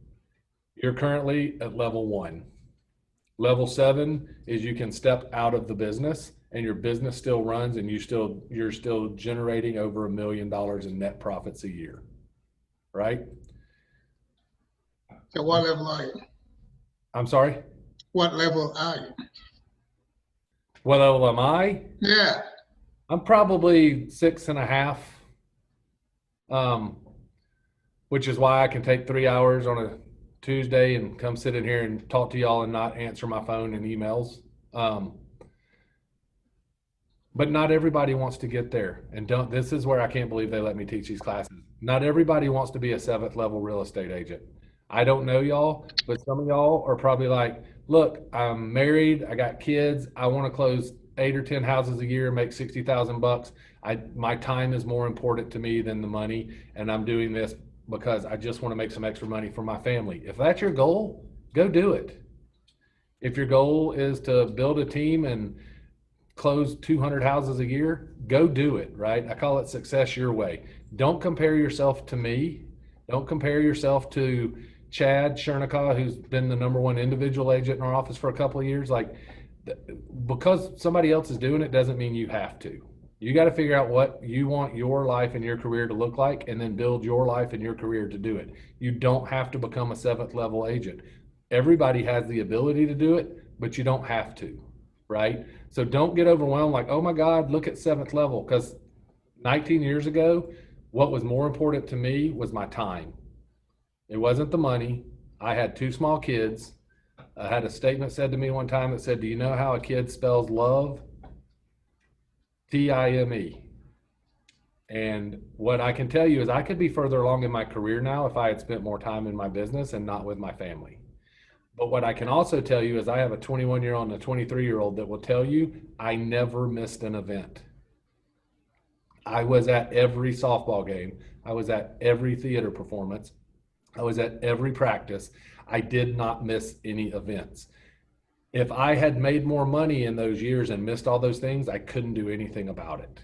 You're currently at level 1. Level 7 is you can step out of the business and your business still runs and you're still generating over $1 million in net profits a year, right? So what level are you? I'm sorry? What level are you? What level am I? Yeah. I'm probably 6.5. which is why I can take 3 hours on a Tuesday and come sit in here and talk to y'all and not answer my phone and emails. But not everybody wants to get there. And this is where I can't believe they let me teach these classes. Not everybody wants to be a 7th level real estate agent. I don't know y'all, but some of y'all are probably like, look, I'm married, I got kids, I want to close 8 or 10 houses a year, make 60,000 bucks. My time is more important to me than the money, and I'm doing this because I just want to make some extra money for my family. If that's your goal, go do it. If your goal is to build a team and close 200 houses a year, go do it, right? I call it success your way. Don't compare yourself to me. Don't compare yourself to Chad Chernicka, who's been the #1 individual agent in our office for a couple of years. Like, because somebody else is doing it doesn't mean you have to. You got to figure out what you want your life and your career to look like, and then build your life and your career to do it. You don't have to become a 7th level agent. Everybody has the ability to do it, but you don't have to, right? So don't get overwhelmed like, oh my God, look at 7th level. Because 19 years ago, what was more important to me was my time. It wasn't the money. I had 2 small kids. I had a statement said to me one time that said, do you know how a kid spells love? T-I-M-E. And what I can tell you is I could be further along in my career now if I had spent more time in my business and not with my family. But what I can also tell you is I have a 21-year-old and a 23-year-old that will tell you I never missed an event. I was at every softball game. I was at every theater performance. I was at every practice. I did not miss any events. If I had made more money in those years and missed all those things, I couldn't do anything about it,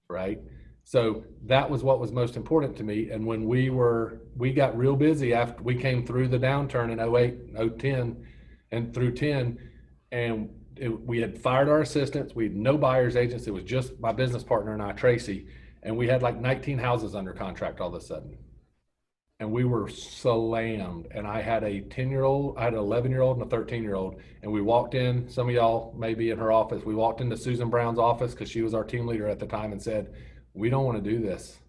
right? So that was what was most important to me. And when we got real busy after we came through the downturn in 08, 010 and through 10, and we had fired our assistants. We had no buyer's agents. It was just my business partner and I, Tracy, and we had like 19 houses under contract all of a sudden. And we were slammed. And I had a 10-year-old, I had an 11-year-old and a 13-year-old. And we walked in, some of y'all may be in her office. We walked into Susan Brown's office because she was our team leader at the time and said, we don't want to do this.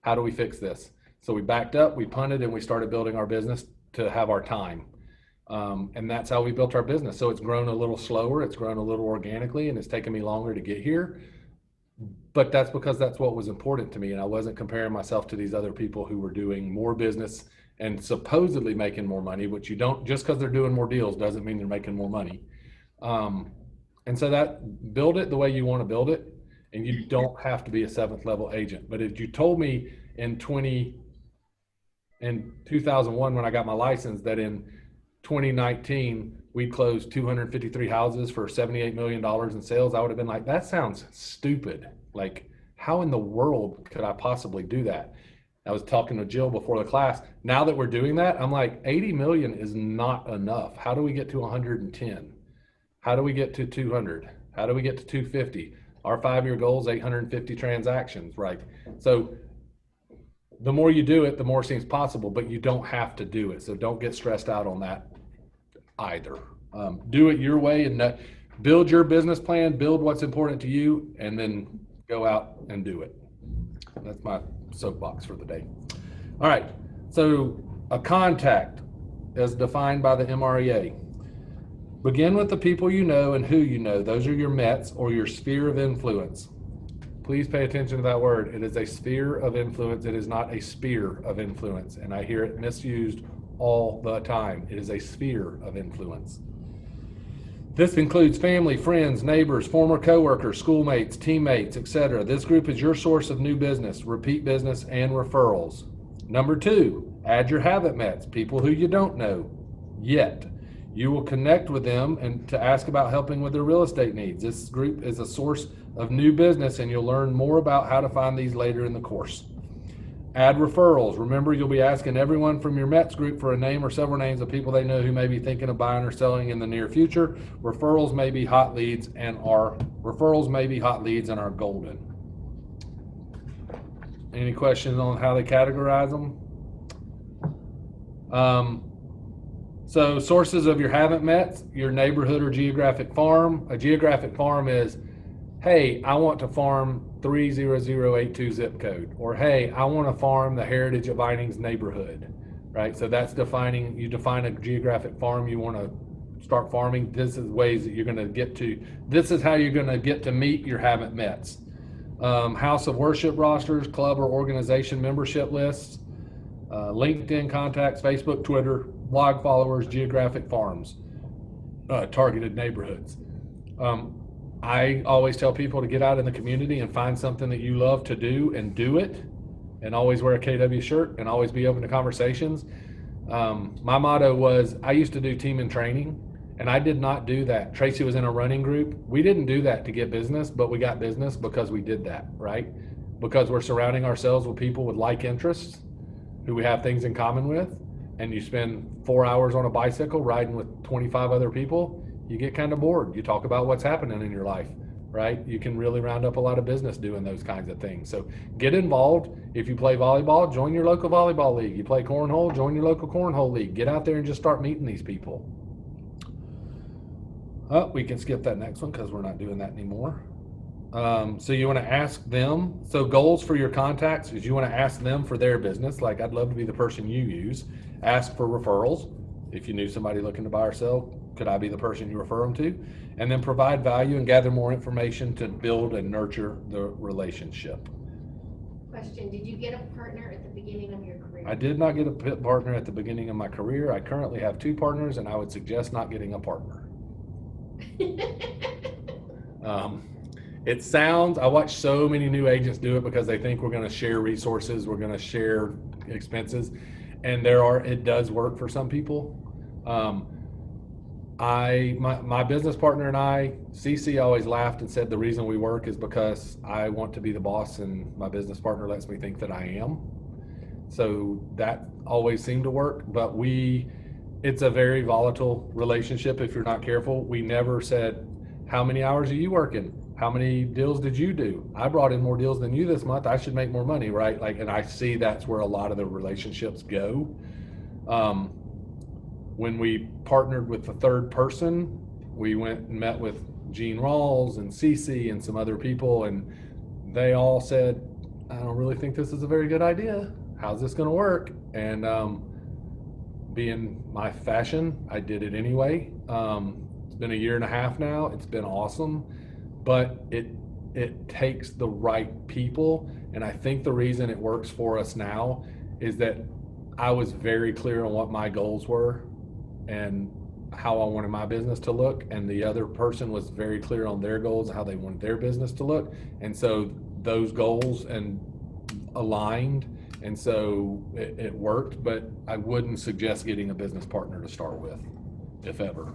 How do we fix this? So we backed up, we punted, and we started building our business to have our time. And that's how we built our business. So it's grown a little slower, it's grown a little organically, and it's taken me longer to get here. But that's because that's what was important to me. And I wasn't comparing myself to these other people who were doing more business and supposedly making more money, which you don't, just because they're doing more deals doesn't mean they're making more money. And so that, build it the way you want to build it. And you don't have to be a 7th level agent. But if you told me in 2001, when I got my license, that in 2019, we'd closed 253 houses for $78 million in sales, I would have been like, that sounds stupid. Like, how in the world could I possibly do that? I was talking to Jill before the class. Now that we're doing that, I'm like, 80 million is not enough. How do we get to 110? How do we get to 200? How do we get to 250? Our 5-year goal is 850 transactions, right? So the more you do it, the more seems possible, but you don't have to do it. So don't get stressed out on that either. Do it your way and build your business plan, build what's important to you, and then go out and do it. That's my soapbox for the day. All right, so a contact as defined by the MREA. Begin with the people you know and who you know. Those are your METs, or your sphere of influence. Please pay attention to that word. It is a sphere of influence. It is not a spear of influence. And I hear it misused all the time. It is a sphere of influence. This includes family, friends, neighbors, former coworkers, schoolmates, teammates, etc. This group is your source of new business, repeat business, and referrals. Number 2, add your habit METs, people who you don't know yet. You will connect with them and to ask about helping with their real estate needs. This group is a source of new business, and you'll learn more about how to find these later in the course. Add referrals. Remember, you'll be asking everyone from your METS group for a name or several names of people they know who may be thinking of buying or selling in the near future. Referrals may be hot leads and are golden. Any questions on how they categorize them? So sources of your haven't met, your neighborhood or geographic farm. A geographic farm is, hey, I want to farm 30082 zip code, or hey, I want to farm the Heritage of Vinings neighborhood, right? So that's defining, you define a geographic farm you want to start farming. This is ways that you're going to get to, this is how you're going to get to meet your haven't mets. House of worship rosters, club or organization membership lists, LinkedIn contacts, Facebook, Twitter, blog followers, geographic farms, targeted neighborhoods. I always tell people to get out in the community and find something that you love to do and do it, and always wear a KW shirt and always be open to conversations. My motto was, I used to do team and training, and I did not do that. Tracy was in a running group. We didn't do that to get business, but we got business because we did that, right? Because we're surrounding ourselves with people with like interests who we have things in common with, and you spend 4 hours on a bicycle riding with 25 other people, you get kind of bored. You talk about what's happening in your life, right? You can really round up a lot of business doing those kinds of things. So get involved. If you play volleyball, join your local volleyball league. You play cornhole, join your local cornhole league. Get out there and just start meeting these people. Oh, we can skip that next one because we're not doing that anymore. So you want to ask them. So goals for your contacts is you want to ask them for their business. Like, I'd love to be the person you use. Ask for referrals. If you knew somebody looking to buy or sell, could I be the person you refer them to? And then provide value and gather more information to build and nurture the relationship. Question, did you get a partner at the beginning of your career? I did not get a partner at the beginning of my career. I currently have 2 partners, and I would suggest not getting a partner. It sounds, I watch so many new agents do it because they think we're going to share resources, we're going to share expenses, and it does work for some people. My business partner and I, Cece always laughed and said the reason we work is because I want to be the boss and my business partner lets me think that I am. So that always seemed to work, but it's a very volatile relationship if you're not careful. We never said, how many hours are you working? How many deals did you do? I brought in more deals than you this month. I should make more money, right? And I see that's where a lot of the relationships go. When we partnered with the third person, we went and met with Gene Rawls and Cece and some other people, and they all said, I don't really think this is a very good idea. How's this going to work? And being my fashion, I did it anyway. It's been 1.5 years now. It's been awesome, but it takes the right people. And I think the reason it works for us now is that I was very clear on what my goals were and how I wanted my business to look, and the other person was very clear on their goals and how they wanted their business to look, and so those goals and aligned, and so it worked. But I wouldn't suggest getting a business partner to start with, if ever.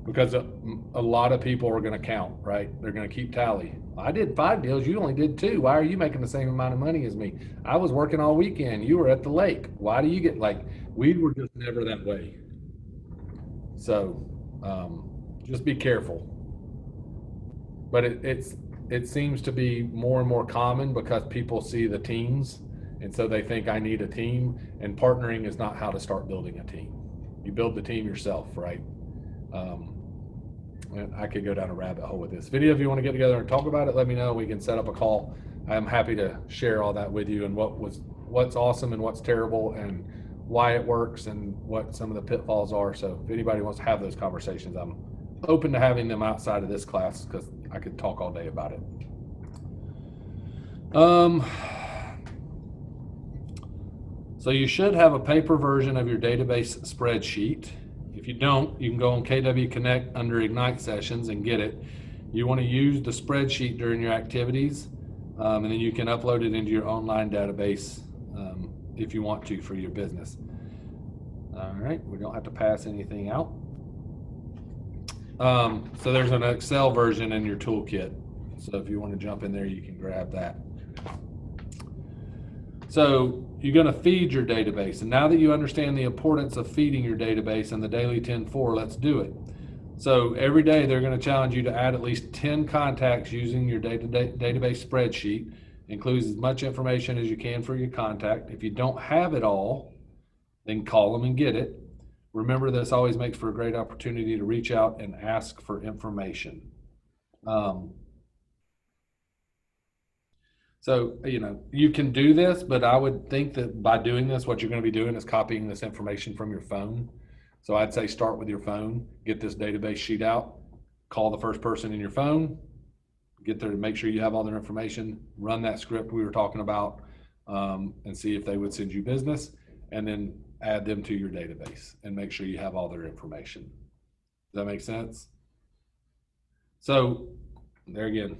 Because a lot of people are going to count, right? They're going to keep tally. I did 5 deals. You only did 2. Why are you making the same amount of money as me? I was working all weekend. You were at the lake. Why do you get, we were just never that way. So just be careful. But it seems to be more and more common because people see the teams. And so they think I need a team, and partnering is not how to start building a team. You build the team yourself, right? And I could go down a rabbit hole with this. If any of you want to get together and talk about it, let me know. We can set up a call. I'm happy to share all that with you and what's awesome and what's terrible and why it works and what some of the pitfalls are. So if anybody wants to have those conversations, I'm open to having them outside of this class because I could talk all day about it. So you should have a paper version of your database spreadsheet. If you don't, you can go on KW Connect under Ignite sessions and get it. You want to use the spreadsheet during your activities, and then you can upload it into your online database if you want to for your business. All right, we don't have to pass anything out. So there's an Excel version in your toolkit. So if you want to jump in there, you can grab that. So you're going to feed your database. And now that you understand the importance of feeding your database and the daily 10-4, let's do it. So every day they're going to challenge you to add at least 10 contacts using your database spreadsheet. Includes as much information as you can for your contact. If you don't have it all, then call them and get it. Remember, this always makes for a great opportunity to reach out and ask for information. So, you can do this, but I would think that by doing this, what you're going to be doing is copying this information from your phone. So I'd say start with your phone, get this database sheet out, call the first person in your phone, get there to make sure you have all their information, run that script we were talking about, and see if they would send you business, and then add them to your database and make sure you have all their information. Does that make sense? So there again,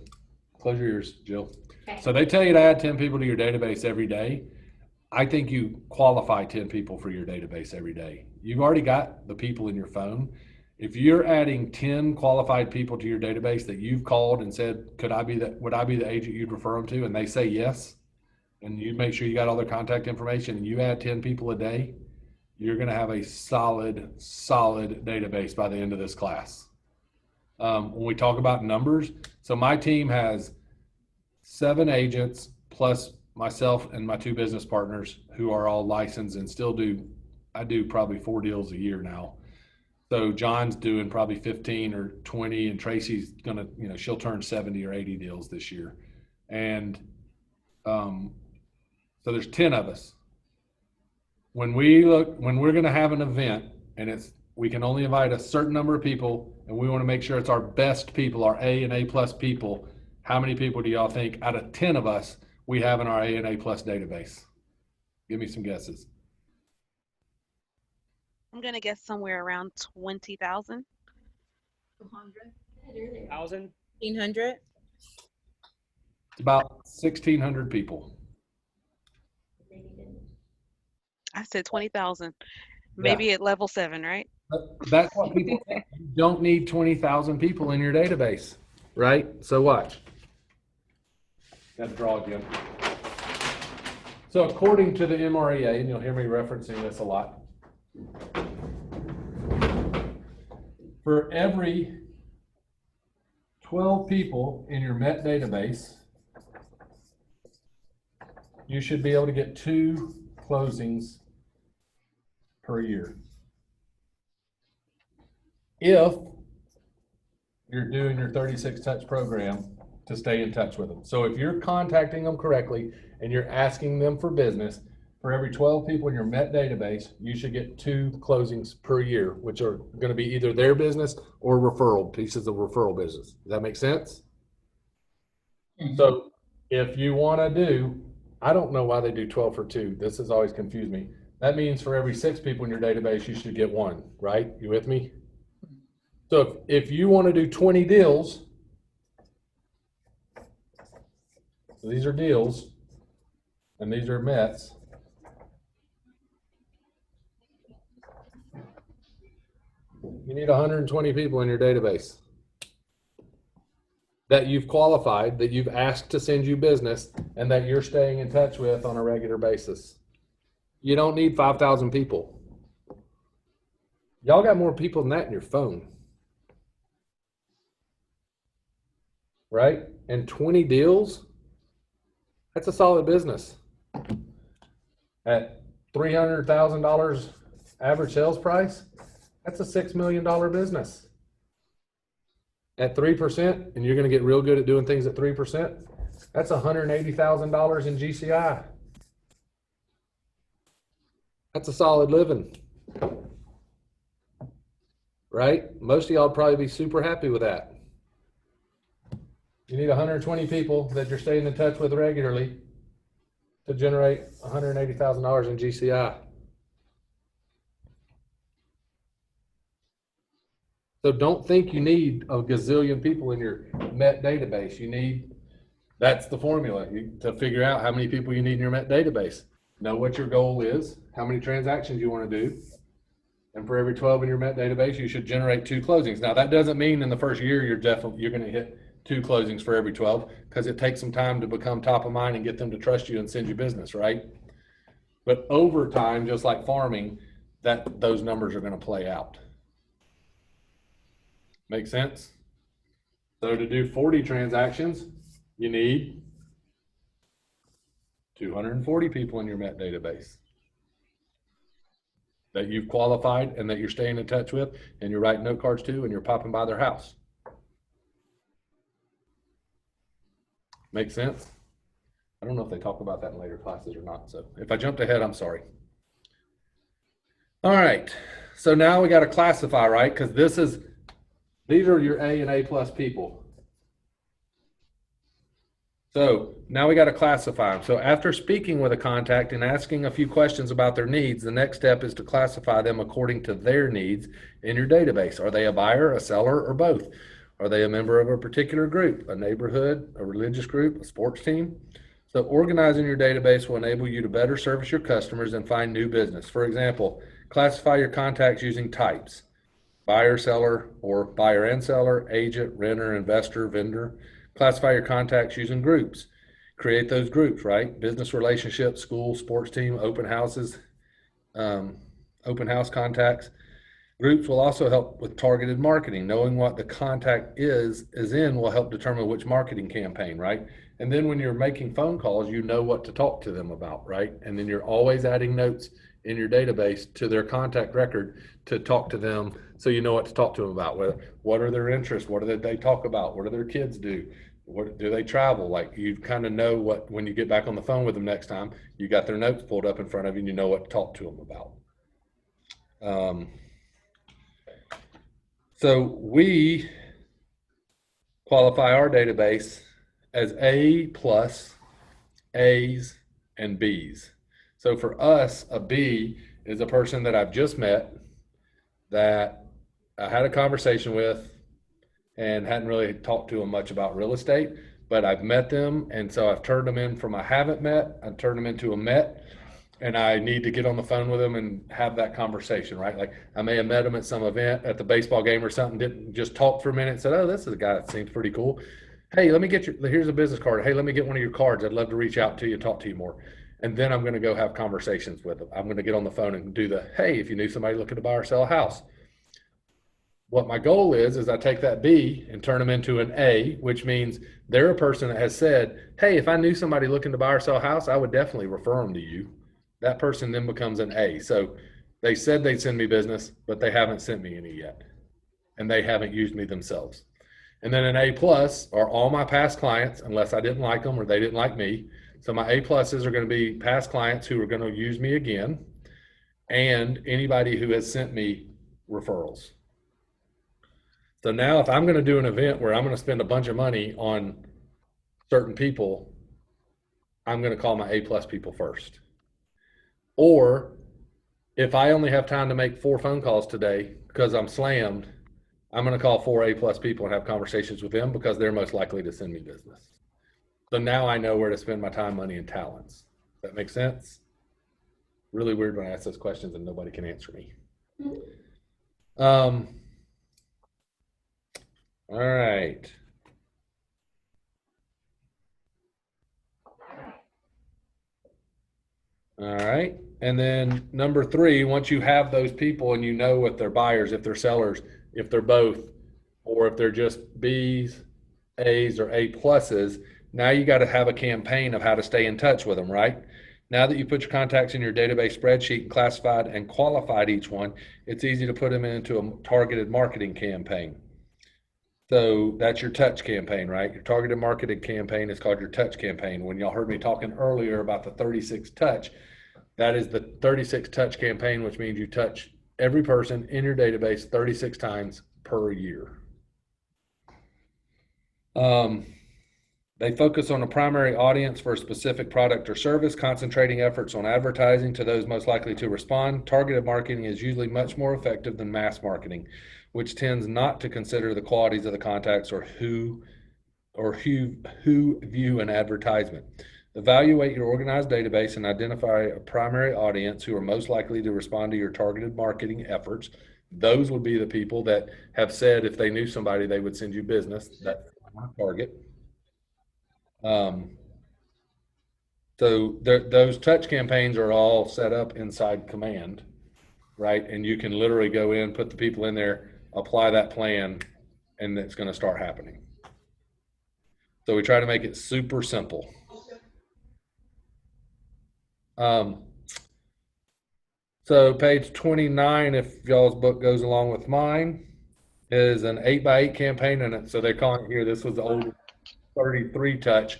close your ears, Jill. Okay. So they tell you to add 10 people to your database every day. I think you qualify 10 people for your database every day. You've already got the people in your phone. If you're adding 10 qualified people to your database that you've called and said, would I be the agent you'd refer them to? And they say yes, and you make sure you got all their contact information and you add 10 people a day, you're going to have a solid database by the end of this class. When we talk about numbers, so my team has 7 agents plus myself and my 2 business partners who are all licensed and I do probably 4 deals a year now. So John's doing probably 15 or 20, and Tracy's gonna, she'll turn 70 or 80 deals this year. And so there's 10 of us. When we're gonna have an event, and we can only invite a certain number of people, and we want to make sure it's our best people, our A and A plus people. How many people do y'all think out of 10 of us we have in our A and A plus database? Give me some guesses. I'm gonna guess somewhere around 20,000. 1,000? 1,500? It's about 1,600 people. I said 20,000. Maybe at level 7, right? That's what people think. You don't need 20,000 people in your database, right? So watch. Got to draw again. So according to the MREA, and you'll hear me referencing this a lot, for every 12 people in your Met database, you should be able to get 2 closings per year. If you're doing your 36 touch program to stay in touch with them. So if you're contacting them correctly and you're asking them for business, for every 12 people in your Met database, you should get 2 closings per year, which are going to be either their business or pieces of referral business. Does that make sense? Mm-hmm. So if you want to I don't know why they do 12 for 2. This has always confused me. That means for every 6 people in your database, you should get 1, right? You with me? So if you want to do 20 deals, so these are deals, and these are Mets. You need 120 people in your database that you've qualified, that you've asked to send you business, and that you're staying in touch with on a regular basis. You don't need 5,000 people. Y'all got more people than that in your phone. Right? And 20 deals, that's a solid business. At $300,000 average sales price, that's a $6 million business. At 3%, and you're going to get real good at doing things at 3%, that's $180,000 in GCI. That's a solid living. Right? Most of y'all would probably be super happy with that. You need 120 people that you're staying in touch with regularly to generate $180,000 in GCI. So don't think you need a gazillion people in your Met database. That's the formula to figure out how many people you need in your Met database. Know what your goal is, how many transactions you want to do. And for every 12 in your Met database, you should generate 2 closings. Now that doesn't mean in the first year you're going to hit 2 closings for every 12, because it takes some time to become top of mind and get them to trust you and send you business, right? But over time, just like farming, those numbers are going to play out. Make sense? So to do 40 transactions, you need 240 people in your Met database that you've qualified and that you're staying in touch with and you're writing note cards to and you're popping by their house. Make sense? I don't know if they talk about that in later classes or not. So if I jumped ahead, I'm sorry. All right. So now we got to classify, right? Because these are your A and A plus people. So now we got to classify them. So after speaking with a contact and asking a few questions about their needs, the next step is to classify them according to their needs in your database. Are they a buyer, a seller, or both? Are they a member of a particular group, a neighborhood, a religious group, a sports team? So organizing your database will enable you to better service your customers and find new business. For example, classify your contacts using types: buyer, seller, or buyer and seller, agent, renter, investor, vendor. Classify your contacts using groups. Create those groups, right? Business relationships, school, sports team, open houses, open house contacts. Groups will also help with targeted marketing. Knowing what the contact is in will help determine which marketing campaign, right? And then when you're making phone calls, you know what to talk to them about, right? And then you're always adding notes in your database to their contact record to talk to them, so you know what to talk to them about. What are their interests? What do they talk about? What do their kids do? What do they travel? Like, you kind of know what, when you get back on the phone with them next time, you got their notes pulled up in front of you and you know what to talk to them about. So we qualify our database as A plus, A's, and B's. So for us, a B is a person that I've just met, that I had a conversation with and hadn't really talked to them much about real estate, but I've met them, and so I've turned them in from a haven't met, I've turned them into a met, and I need to get on the phone with them and have that conversation, right? Like, I may have met them at some event, at the baseball game or something, didn't just talk for a minute and said, oh, this is a guy that seems pretty cool. Hey, let me get here's a business card. Hey, let me get one of your cards. I'd love to reach out to you and talk to you more. And then I'm going to go have conversations with them. I'm going to get on the phone and do hey, if you knew somebody looking to buy or sell a house. What my goal is I take that B and turn them into an A, which means they're a person that has said, hey, if I knew somebody looking to buy or sell a house, I would definitely refer them to you. That person then becomes an A. So they said they'd send me business, but they haven't sent me any yet. And they haven't used me themselves. And then an A plus are all my past clients, unless I didn't like them or they didn't like me. So my A pluses are going to be past clients who are going to use me again, and anybody who has sent me referrals. So now if I'm going to do an event where I'm going to spend a bunch of money on certain people, I'm going to call my A plus people first. Or if I only have time to make 4 phone calls today because I'm slammed, I'm going to call 4 A plus people and have conversations with them because they're most likely to send me business. So now I know where to spend my time, money, and talents. Does that make sense? Really weird when I ask those questions and nobody can answer me. All right. All right. And then number 3, once you have those people and you know if they're buyers, if they're sellers, if they're both, or if they're just B's, A's, or A pluses, now you got to have a campaign of how to stay in touch with them, right? Now that you put your contacts in your database spreadsheet and classified and qualified each one, it's easy to put them into a targeted marketing campaign. So that's your touch campaign, right? Your targeted marketing campaign is called your touch campaign. When y'all heard me talking earlier about the 36 touch, that is the 36 touch campaign, which means you touch every person in your database 36 times per year. They focus on a primary audience for a specific product or service, concentrating efforts on advertising to those most likely to respond. Targeted marketing is usually much more effective than mass marketing, which tends not to consider the qualities of the contacts or who view an advertisement. Evaluate your organized database and identify a primary audience who are most likely to respond to your targeted marketing efforts. Those would be the people that have said if they knew somebody, they would send you business. That's my target. So those touch campaigns are all set up inside Command, right? And you can literally go in, put the people in there, apply that plan, and it's going to start happening. So we try to make it super simple. So page 29, if y'all's book goes along with mine, is an 8x8 campaign, and so they're calling it here. This was the old 33 touch.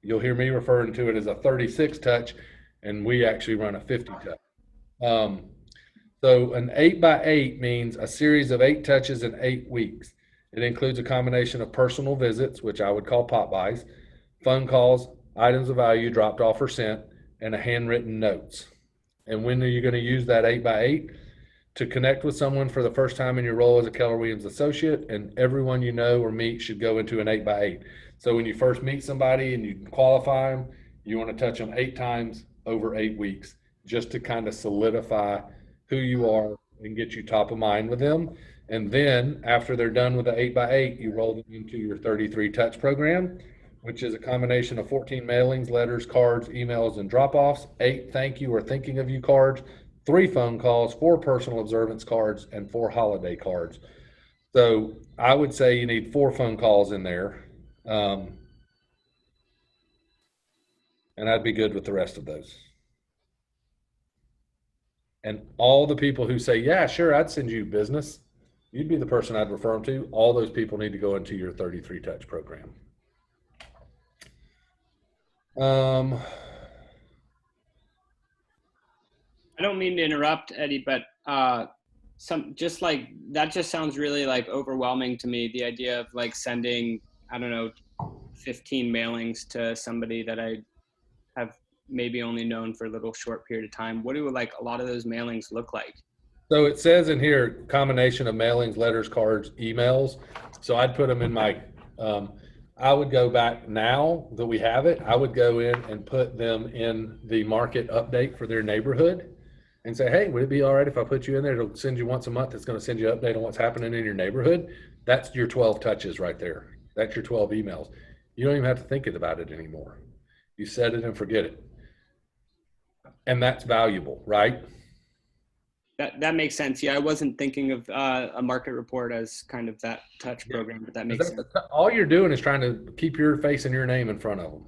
You'll hear me referring to it as a 36 touch, and we actually run a 50 touch. So an 8x8 means a series of 8 touches in 8 weeks. It includes a combination of personal visits, which I would call pop buys, phone calls, items of value dropped off or sent, and a handwritten notes. And when are you going to use that 8x8? To connect with someone for the first time in your role as a Keller Williams associate, and everyone you know or meet should go into an 8x8. So when you first meet somebody and you qualify them, you want to touch them 8 times over 8 weeks, just to kind of solidify who you are and get you top of mind with them. And then after they're done with the 8x8, you roll them into your 33 touch program, which is a combination of 14 mailings, letters, cards, emails, and drop-offs, 8 thank you or thinking of you cards, 3 phone calls, 4 personal observance cards, and 4 holiday cards. So I would say you need 4 phone calls in there. And I'd be good with the rest of those. And all the people who say, yeah, sure, I'd send you business, you'd be the person I'd refer them to. All those people need to go into your 33 touch program. I don't mean to interrupt, Eddie, but just like that just sounds really like overwhelming to me. The idea of like sending, I don't know, 15 mailings to somebody that I have maybe only known for a little short period of time. What do like a lot of those mailings look like? So it says in here, combination of mailings, letters, cards, emails. So I'd put them in my, I would go back now that we have it, I would go in and put them in the market update for their neighborhood and say, hey, would it be all right if I put you in there? It'll send you once a month. It's going to send you an update on what's happening in your neighborhood. That's your 12 touches right there. That's your 12 emails. You don't even have to think about it anymore. You set it and forget it. And that's valuable, right? That makes sense. Yeah, I wasn't thinking of a market report as kind of that touch program, but that makes sense. All you're doing is trying to keep your face and your name in front of them.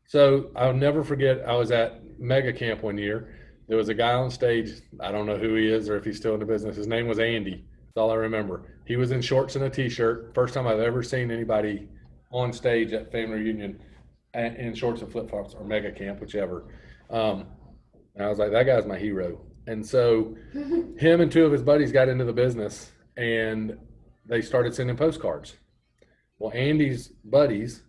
So I'll never forget, I was at Mega Camp one year. There was a guy on stage. I don't know who he is or if he's still in the business. His name was Andy. That's all I remember. He was in shorts and a t-shirt. First time I've ever seen anybody on stage at family reunion in shorts and flip-flops or Mega Camp, whichever. And I was like, that guy's my hero. And so him and 2 of his buddies got into the business and they started sending postcards. Well, Andy's buddies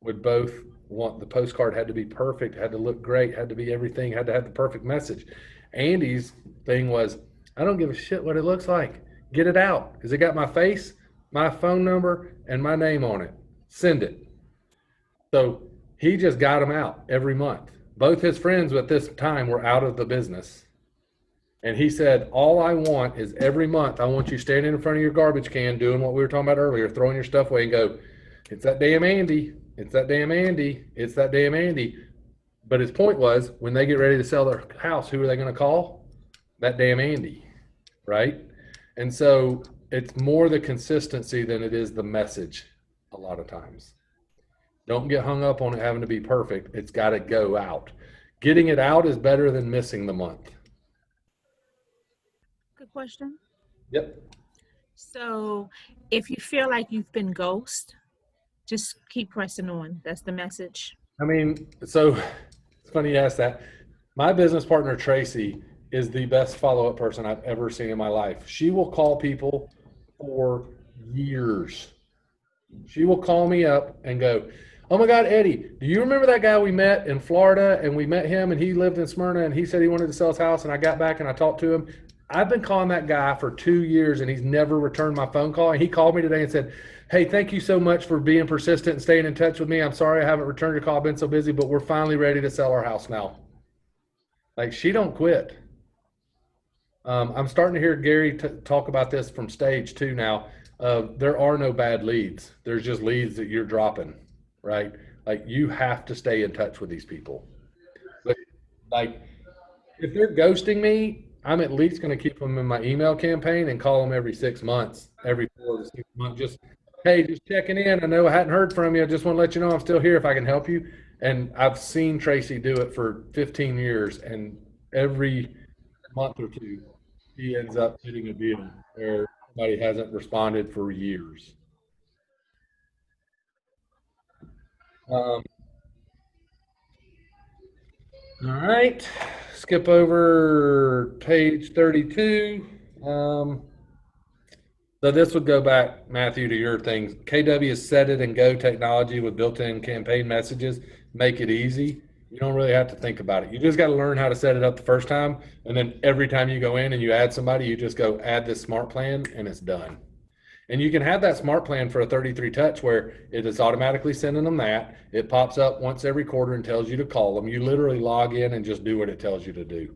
would both want the postcard had to be perfect, had to look great, had to be everything, had to have the perfect message. Andy's thing was, I don't give a shit what it looks like. Get it out. Because it got my face, my phone number, and my name on it. Send it. So he just got them out every month. Both his friends at this time were out of the business. And he said, all I want is every month, I want you standing in front of your garbage can doing what we were talking about earlier, throwing your stuff away and go, it's that damn Andy. It's that damn Andy. It's that damn Andy. But his point was, when they get ready to sell their house, who are they going to call? That damn Andy, right? And so it's more the consistency than it is the message a lot of times. Don't get hung up on it having to be perfect. It's got to go out. Getting it out is better than missing the month. Good question. Yep. So if you feel like you've been ghosted, just keep pressing on. That's the message. I mean, so it's funny you ask that. My business partner, Tracy, is the best follow-up person I've ever seen in my life. She will call people for years. She will call me up and go, oh my God, Eddie, do you remember that guy we met in Florida and we met him and he lived in Smyrna and he said he wanted to sell his house and I got back and I talked to him. I've been calling that guy for 2 years and he's never returned my phone call. And he called me today and said, hey, thank you so much for being persistent and staying in touch with me. I'm sorry I haven't returned your call. I've been so busy, but we're finally ready to sell our house now. Like, she don't quit. I'm starting to hear Gary talk about this from stage 2 now. There are no bad leads. There's just leads that you're dropping, right? Like, you have to stay in touch with these people. But, like, if they're ghosting me, I'm at least going to keep them in my email campaign and call them every 6 months, every 4 to 6 months. Just, hey, just checking in. I know I hadn't heard from you. I just want to let you know I'm still here if I can help you. And I've seen Tracy do it for 15 years, and every month or 2, he ends up hitting a deal where somebody hasn't responded for years. All right, skip over page 32. So this would go back, Matthew, to your things. KW is set it and go technology with built-in campaign messages. Make it easy. You don't really have to think about it. You just got to learn how to set it up the first time. And then every time you go in and you add somebody, you just go add this smart plan and it's done. And you can have that smart plan for a 33 touch where it is automatically sending them that. It pops up once every quarter and tells you to call them. You literally log in and just do what it tells you to do.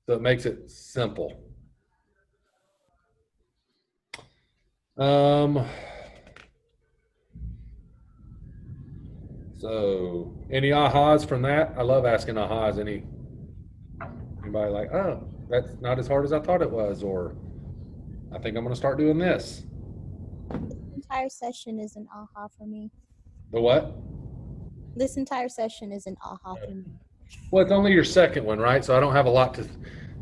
So it makes it simple. So any ahas from that? I love asking ahas. Anybody like, oh, that's not as hard as I thought it was, or I think I'm going to start doing this. The entire session is an aha for me. The what? This entire session is an aha for me. Well, it's only your second one, right? So I don't have a lot to,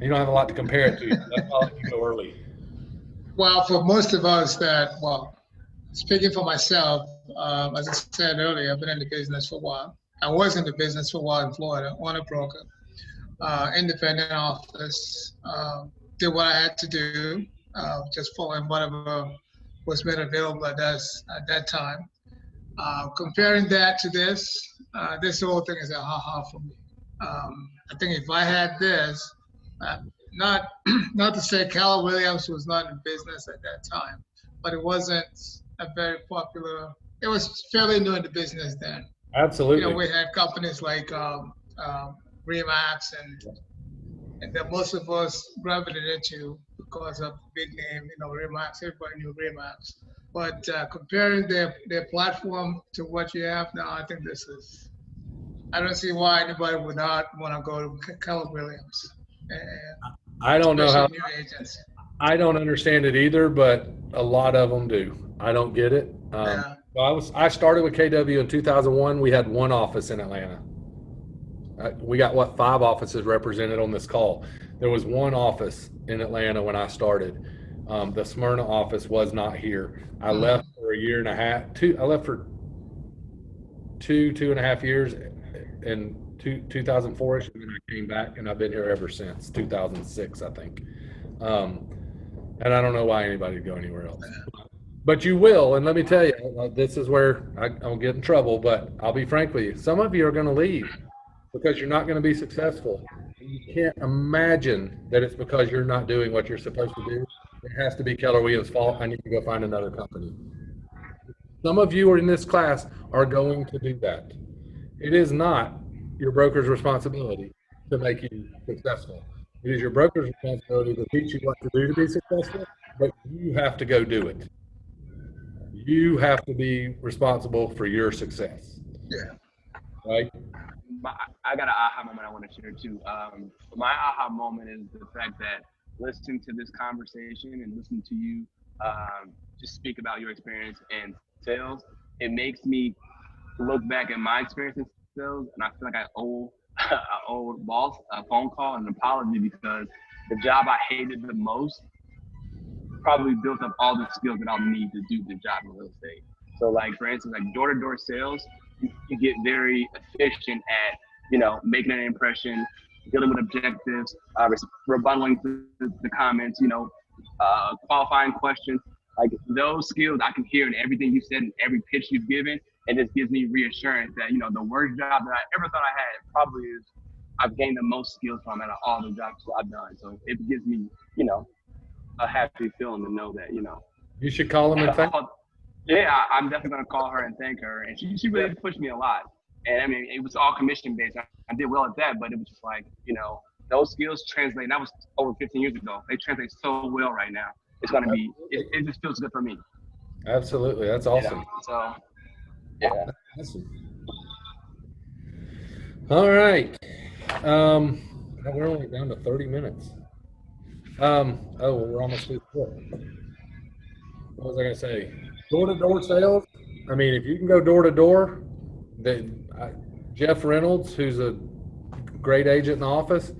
you don't have a lot to compare it to. That's why I'll let you go early. Well, for most of us speaking for myself, as I said earlier, I've been in the business for a while. I was in the business for a while in Florida, on a broker, independent office, did what I had to do, just following whatever was made available at that time. Comparing that to this whole thing is a ha-ha for me. I think if I had this, not to say Keller Williams was not in business at that time, but it wasn't a very popular, it was fairly new in the business then. Absolutely. You know, we had companies like Remax and that most of us gravitated to because of the big name, you know, Remax, everybody knew Remax. But comparing their platform to what you have now, I think this is, I don't see why anybody would not want to go to Keller Williams. I don't know how, new agents. I don't understand it either, but a lot of them do. I don't get it. So I started with KW in 2001. We had one office in Atlanta. We got 5 offices represented on this call. There was one office in Atlanta when I started. The Smyrna office was not here. I left for a year and a half. I left for two and a half years in 2004ish, and then I came back, and I've been here ever since 2006, I think. And I don't know why anybody would go anywhere else. But you will, and let me tell you, this is where I'll get in trouble, but I'll be frank with you. Some of you are going to leave because you're not going to be successful. You can't imagine that it's because you're not doing what you're supposed to do. It has to be Keller Williams' fault. I need to go find another company. Some of you are in this class are going to do that. It is not your broker's responsibility to make you successful. It is your broker's responsibility to teach you what to do to be successful, but you have to go do it. You have to be responsible for your success. Yeah. Right? I got an aha moment I want to share too. My aha moment is the fact that listening to this conversation and listening to you just speak about your experience in sales, it makes me look back at my experience in sales, and I feel like I owe an old boss a phone call and an apology because the job I hated the most probably built up all the skills that I'll need to do the job in real estate. So like, for instance, like door-to-door sales, you get very efficient at, you know, making an impression, dealing with objectives, rebuttaling the comments, you know, qualifying questions. Like those skills I can hear in everything you said and every pitch you've given. And this gives me reassurance that, you know, the worst job that I ever thought I had probably is I've gained the most skills from out of all the jobs I've done. So it gives me, you know, a happy feeling to know that, you know. You should call them and thank her. Yeah, I'm definitely going to call her and thank her. And she really pushed me a lot. And I mean, it was all commission based. I did well at that, but it was just like, you know, those skills translate. And that was over 15 years ago. They translate so well right now. It's going to be, it just feels good for me. Absolutely. That's awesome. Yeah, so, yeah. Awesome. All right. We're only down to 30 minutes. We're almost through. What was I going to say? Door-to-door sales. I mean, if you can go door-to-door, Jeff Reynolds, who's a great agent in the office,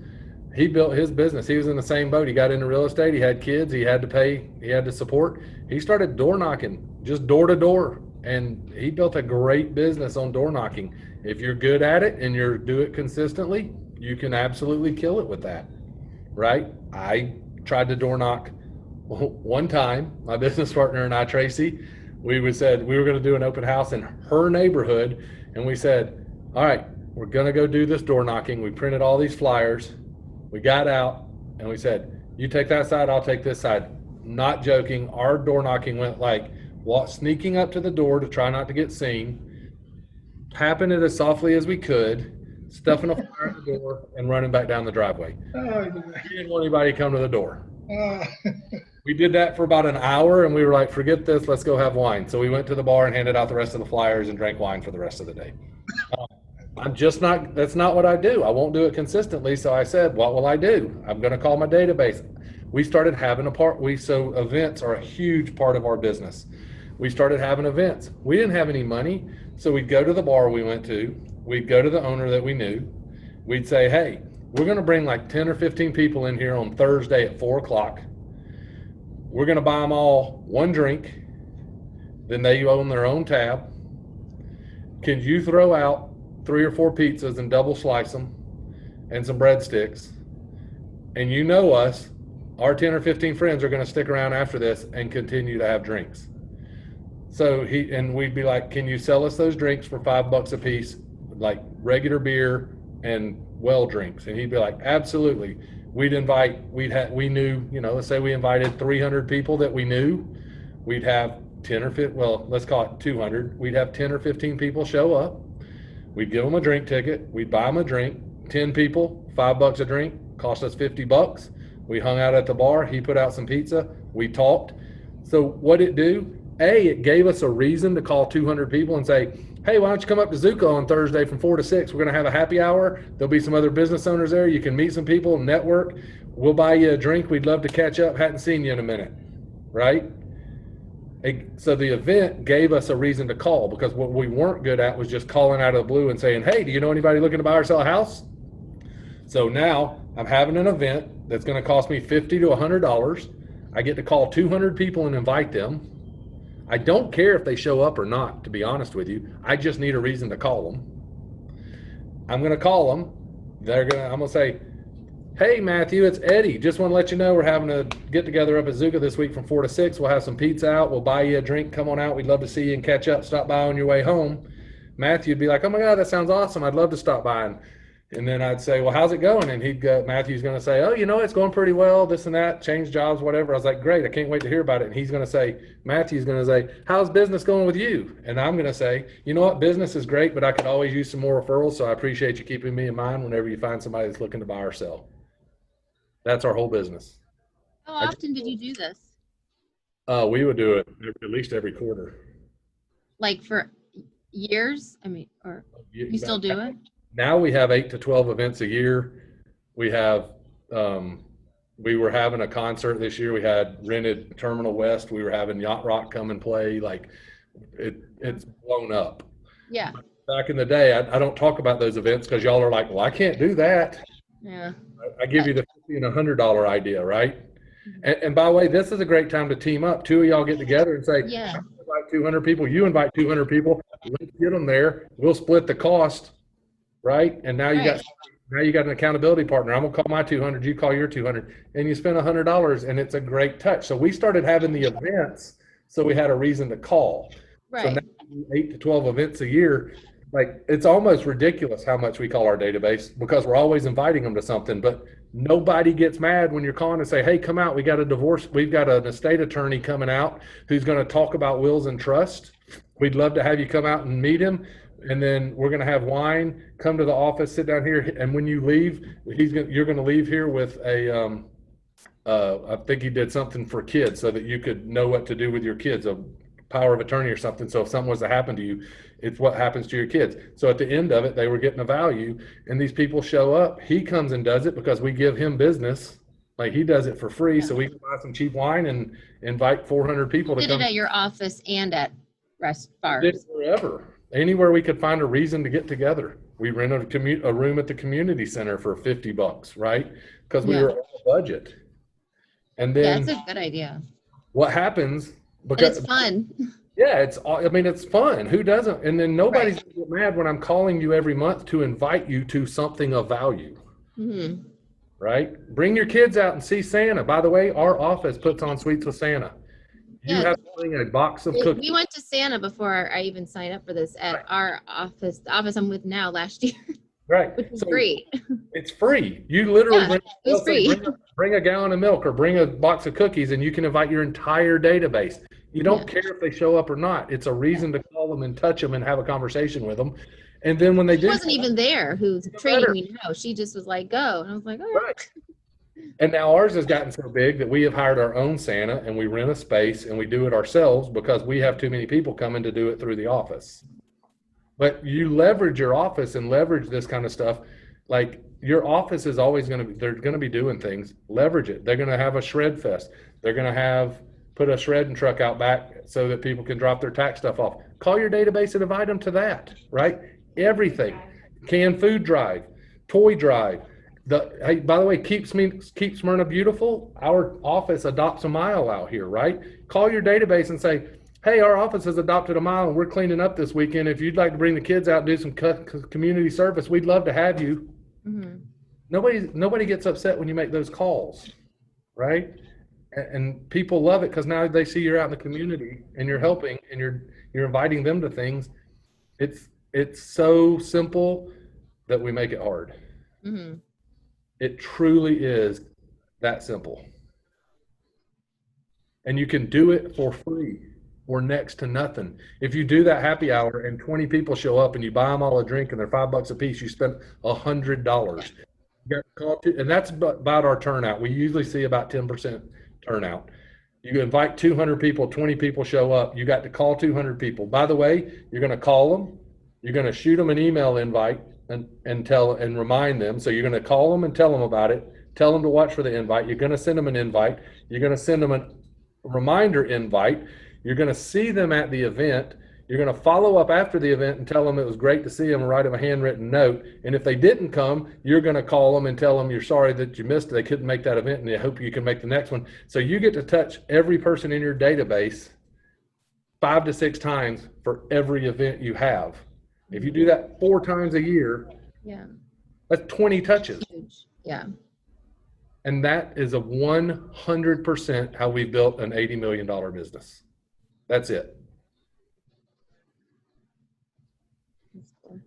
he built his business. He was in the same boat. He got into real estate. He had kids. He had to pay. He had to support. He started door knocking, just door-to-door, And he built a great business on door knocking. If you're good at it and you do it consistently, you can absolutely kill it with that, right? I tried to door knock one time. My business partner and I, Tracy, said we were going to do an open house in her neighborhood, and we said, all right, we're going to go do this door knocking. We printed all these flyers. We got out and we said, you take that side, I'll take this side. Not joking. Our door knocking went like sneaking up to the door to try not to get seen, tapping it as softly as we could, stuffing a flyer at the door, and running back down the driveway. We didn't want anybody to come to the door. We did that for about an hour, and we were like, forget this, let's go have wine. So we went to the bar and handed out the rest of the flyers and drank wine for the rest of the day. That's not what I do. I won't do it consistently. So I said, what will I do? I'm going to call my database. We started having so events are a huge part of our business. We started having events. We didn't have any money. So we'd go to the bar we went to. We'd go to the owner that we knew. We'd say, hey, we're going to bring like 10 or 15 people in here on Thursday at 4:00. We're going to buy them all one drink. Then they own their own tab. Can you throw out 3 or 4 pizzas and double slice them and some breadsticks? And you know us, our 10 or 15 friends are going to stick around after this and continue to have drinks. So we'd be like, can you sell us those drinks for $5 a piece, like regular beer and well drinks? And he'd be like, absolutely. We knew, let's say we invited 300 people that we knew. We'd have 10 or 15, well, let's call it 200. We'd have 10 or 15 people show up. We'd give them a drink ticket. We'd buy them a drink. 10 people, $5 a drink, cost us $50. We hung out at the bar. He put out some pizza. We talked. So what it do? It gave us a reason to call 200 people and say, hey, why don't you come up to Zuka on Thursday from 4 to 6? We're going to have a happy hour. There'll be some other business owners there. You can meet some people, network. We'll buy you a drink. We'd love to catch up. Hadn't seen you in a minute, right? So the event gave us a reason to call, because what we weren't good at was just calling out of the blue and saying, hey, do you know anybody looking to buy or sell a house? So now I'm having an event that's going to cost me $50 to $100. I get to call 200 people and invite them. I don't care if they show up or not, to be honest with you. I just need a reason to call them. I'm going to call them. I'm going to say, hey, Matthew, it's Eddie. Just want to let you know we're having a get together up at Zuka this week from 4 to 6. We'll have some pizza out. We'll buy you a drink. Come on out. We'd love to see you and catch up. Stop by on your way home. Matthew'd be like, oh my God, that sounds awesome. I'd love to stop by. And then I'd say, well, how's it going? And Matthew's going to say, oh, it's going pretty well, this and that, change jobs, whatever. I was like, great, I can't wait to hear about it. And Matthew's going to say, how's business going with you? And I'm going to say, you know what, business is great, but I could always use some more referrals. So I appreciate you keeping me in mind whenever you find somebody that's looking to buy or sell. That's our whole business. How often did you do this? We would do it at least every quarter. Like for years? Or you still do it? Now we have 8 to 12 events a year. We have, we were having a concert this year. We had rented Terminal West. We were having Yacht Rock come and play. Like it's blown up. Yeah. Back in the day, I don't talk about those events because y'all are like, well, I can't do that. Yeah. I give you the $50 and $100 idea, right? And by the way, this is a great time to team up. 2 of y'all get together and say, yeah, I invite 200 people. You invite 200 people. Let's get them there. We'll split the cost. Right. And now you got an accountability partner. I'm going to call my 200. You call your 200 and you spend $100 and it's a great touch. So we started having the events. So we had a reason to call. Right. So now 8 to 12 events a year. Like it's almost ridiculous how much we call our database because we're always inviting them to something, but nobody gets mad when you're calling and say, hey, come out. We've got an estate attorney coming out who's going to talk about wills and trust. We'd love to have you come out and meet him. And then we're going to have wine, come to the office, sit down here. And when you leave, you're going to leave here with a, I think he did something for kids so that you could know what to do with your kids, a power of attorney or something. So if something was to happen to you, it's what happens to your kids. So at the end of it, they were getting a value and these people show up. He comes and does it because we give him business. Like he does it for free. So we can buy some cheap wine and invite 400 people to come. Did it at your office and at rest bars? Did it wherever. Anywhere we could find a reason to get together. We rented a room at the community center for $50, right? Because we were on a budget. And then that's a good idea. What happens? Because it's fun. Yeah, I mean, it's fun. Who doesn't? And then nobody's gonna get mad when I'm calling you every month to invite you to something of value. Mhm. Right? Bring your kids out and see Santa. By the way, our office puts on Sweets with Santa. You Yeah. have to bring a box of We cookies. went to Santa before I even signed up for this at our office, the office I'm with now last year, Right. which is So great. it's free. You literally Yeah, it was they'll say, free. bring a gallon of milk or bring a box of cookies, and you can invite your entire database. You don't care if they show up or not. It's a reason to call them and touch them and have a conversation with them. And then when they She do, wasn't even there who's treating better. me now. She just was like, go. And I was like, all right. And now ours has gotten so big that we have hired our own Santa, and we rent a space and we do it ourselves because we have too many people coming to do it through the office. But you leverage your office and leverage this kind of stuff. Like, your office is always going to be, they're going to be doing things. Leverage it. They're going to have a shred fest. They're going to put a shredding truck out back so that people can drop their tax stuff off. Call your database and invite them to that, right? Everything. Canned food drive, toy drive. Hey, by the way, keep Smyrna beautiful. Our office adopts a mile out here, right? Call your database and say, hey, our office has adopted a mile and we're cleaning up this weekend. If you'd like to bring the kids out and do some community service, we'd love to have you. Mhm. Nobody gets upset when you make those calls, right? And people love it because now they see you're out in the community and you're helping and you're inviting them to things. It's so simple that we make it hard. Mhm. It truly is that simple. And you can do it for free or next to nothing. If you do that happy hour and 20 people show up and you buy them all a drink and they're $5 a piece, you spent $100. And that's about our turnout. We usually see about 10% turnout. You invite 200 people, 20 people show up. You got to call 200 people. By the way, you're going to call them. You're going to shoot them an email invite and remind them. So you're going to call them and tell them about it. Tell them to watch for the invite. You're going to send them an invite. You're going to send them a reminder invite. You're going to see them at the event. You're going to follow up after the event and tell them it was great to see them and write them a handwritten note. And if they didn't come, you're going to call them and tell them you're sorry that you missed it. They couldn't make that event and they hope you can make the next one. So you get to touch every person in your database 5 to 6 times for every event you have. If you do that 4 times a year, yeah, that's 20 touches. Huge. Yeah. And that is a 100% how we built an $80 million business. That's it.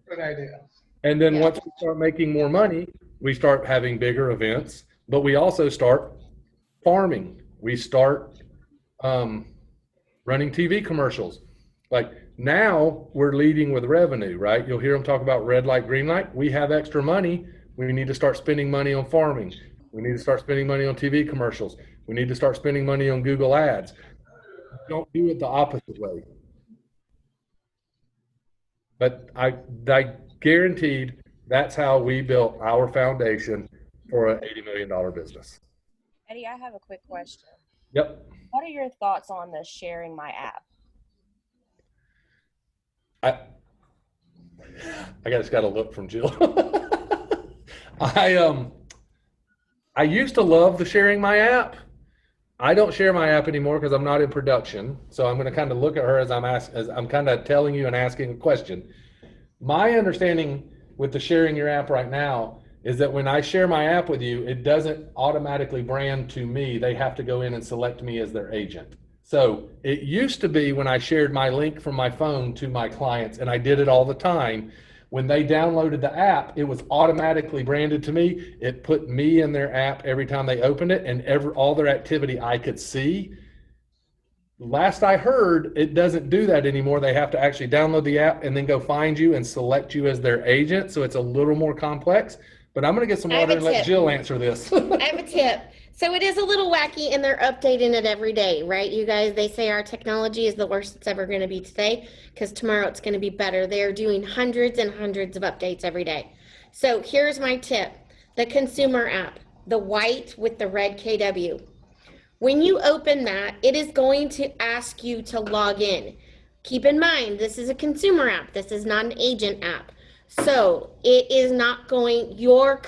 Good idea. And then once we start making more money, we start having bigger events, but we also start farming. We start running TV commercials. Like, now we're leading with revenue, right? You'll hear them talk about red light, green light. We have extra money. We need to start spending money on farming. We need to start spending money on TV commercials. We need to start spending money on Google Ads. Don't do it the opposite way. But I guaranteed that's how we built our foundation for an $80 million business. Eddie, I have a quick question. Yep. What are your thoughts on the sharing my app? I just got a look from Jill. I used to love the sharing my app. I don't share my app anymore because I'm not in production. So I'm going to kind of look at her as I'm kind of telling you and asking a question. My understanding with the sharing your app right now is that when I share my app with you, it doesn't automatically brand to me. They have to go in and select me as their agent. So it used to be when I shared my link from my phone to my clients, and I did it all the time, when they downloaded the app, it was automatically branded to me. It put me in their app every time they opened it, and all their activity I could see. Last I heard, it doesn't do that anymore. They have to actually download the app and then go find you and select you as their agent. So it's a little more complex. But I'm going to get some water and let Jill answer this. I have a tip. So it is a little wacky and they're updating it every day, right? You guys, they say our technology is the worst it's ever going to be today because tomorrow it's going to be better. They're doing hundreds and hundreds of updates every day. So here's my tip. The consumer app, the white with the red KW. When you open that, it is going to ask you to log in. Keep in mind, this is a consumer app. This is not an agent app. So it is not going, your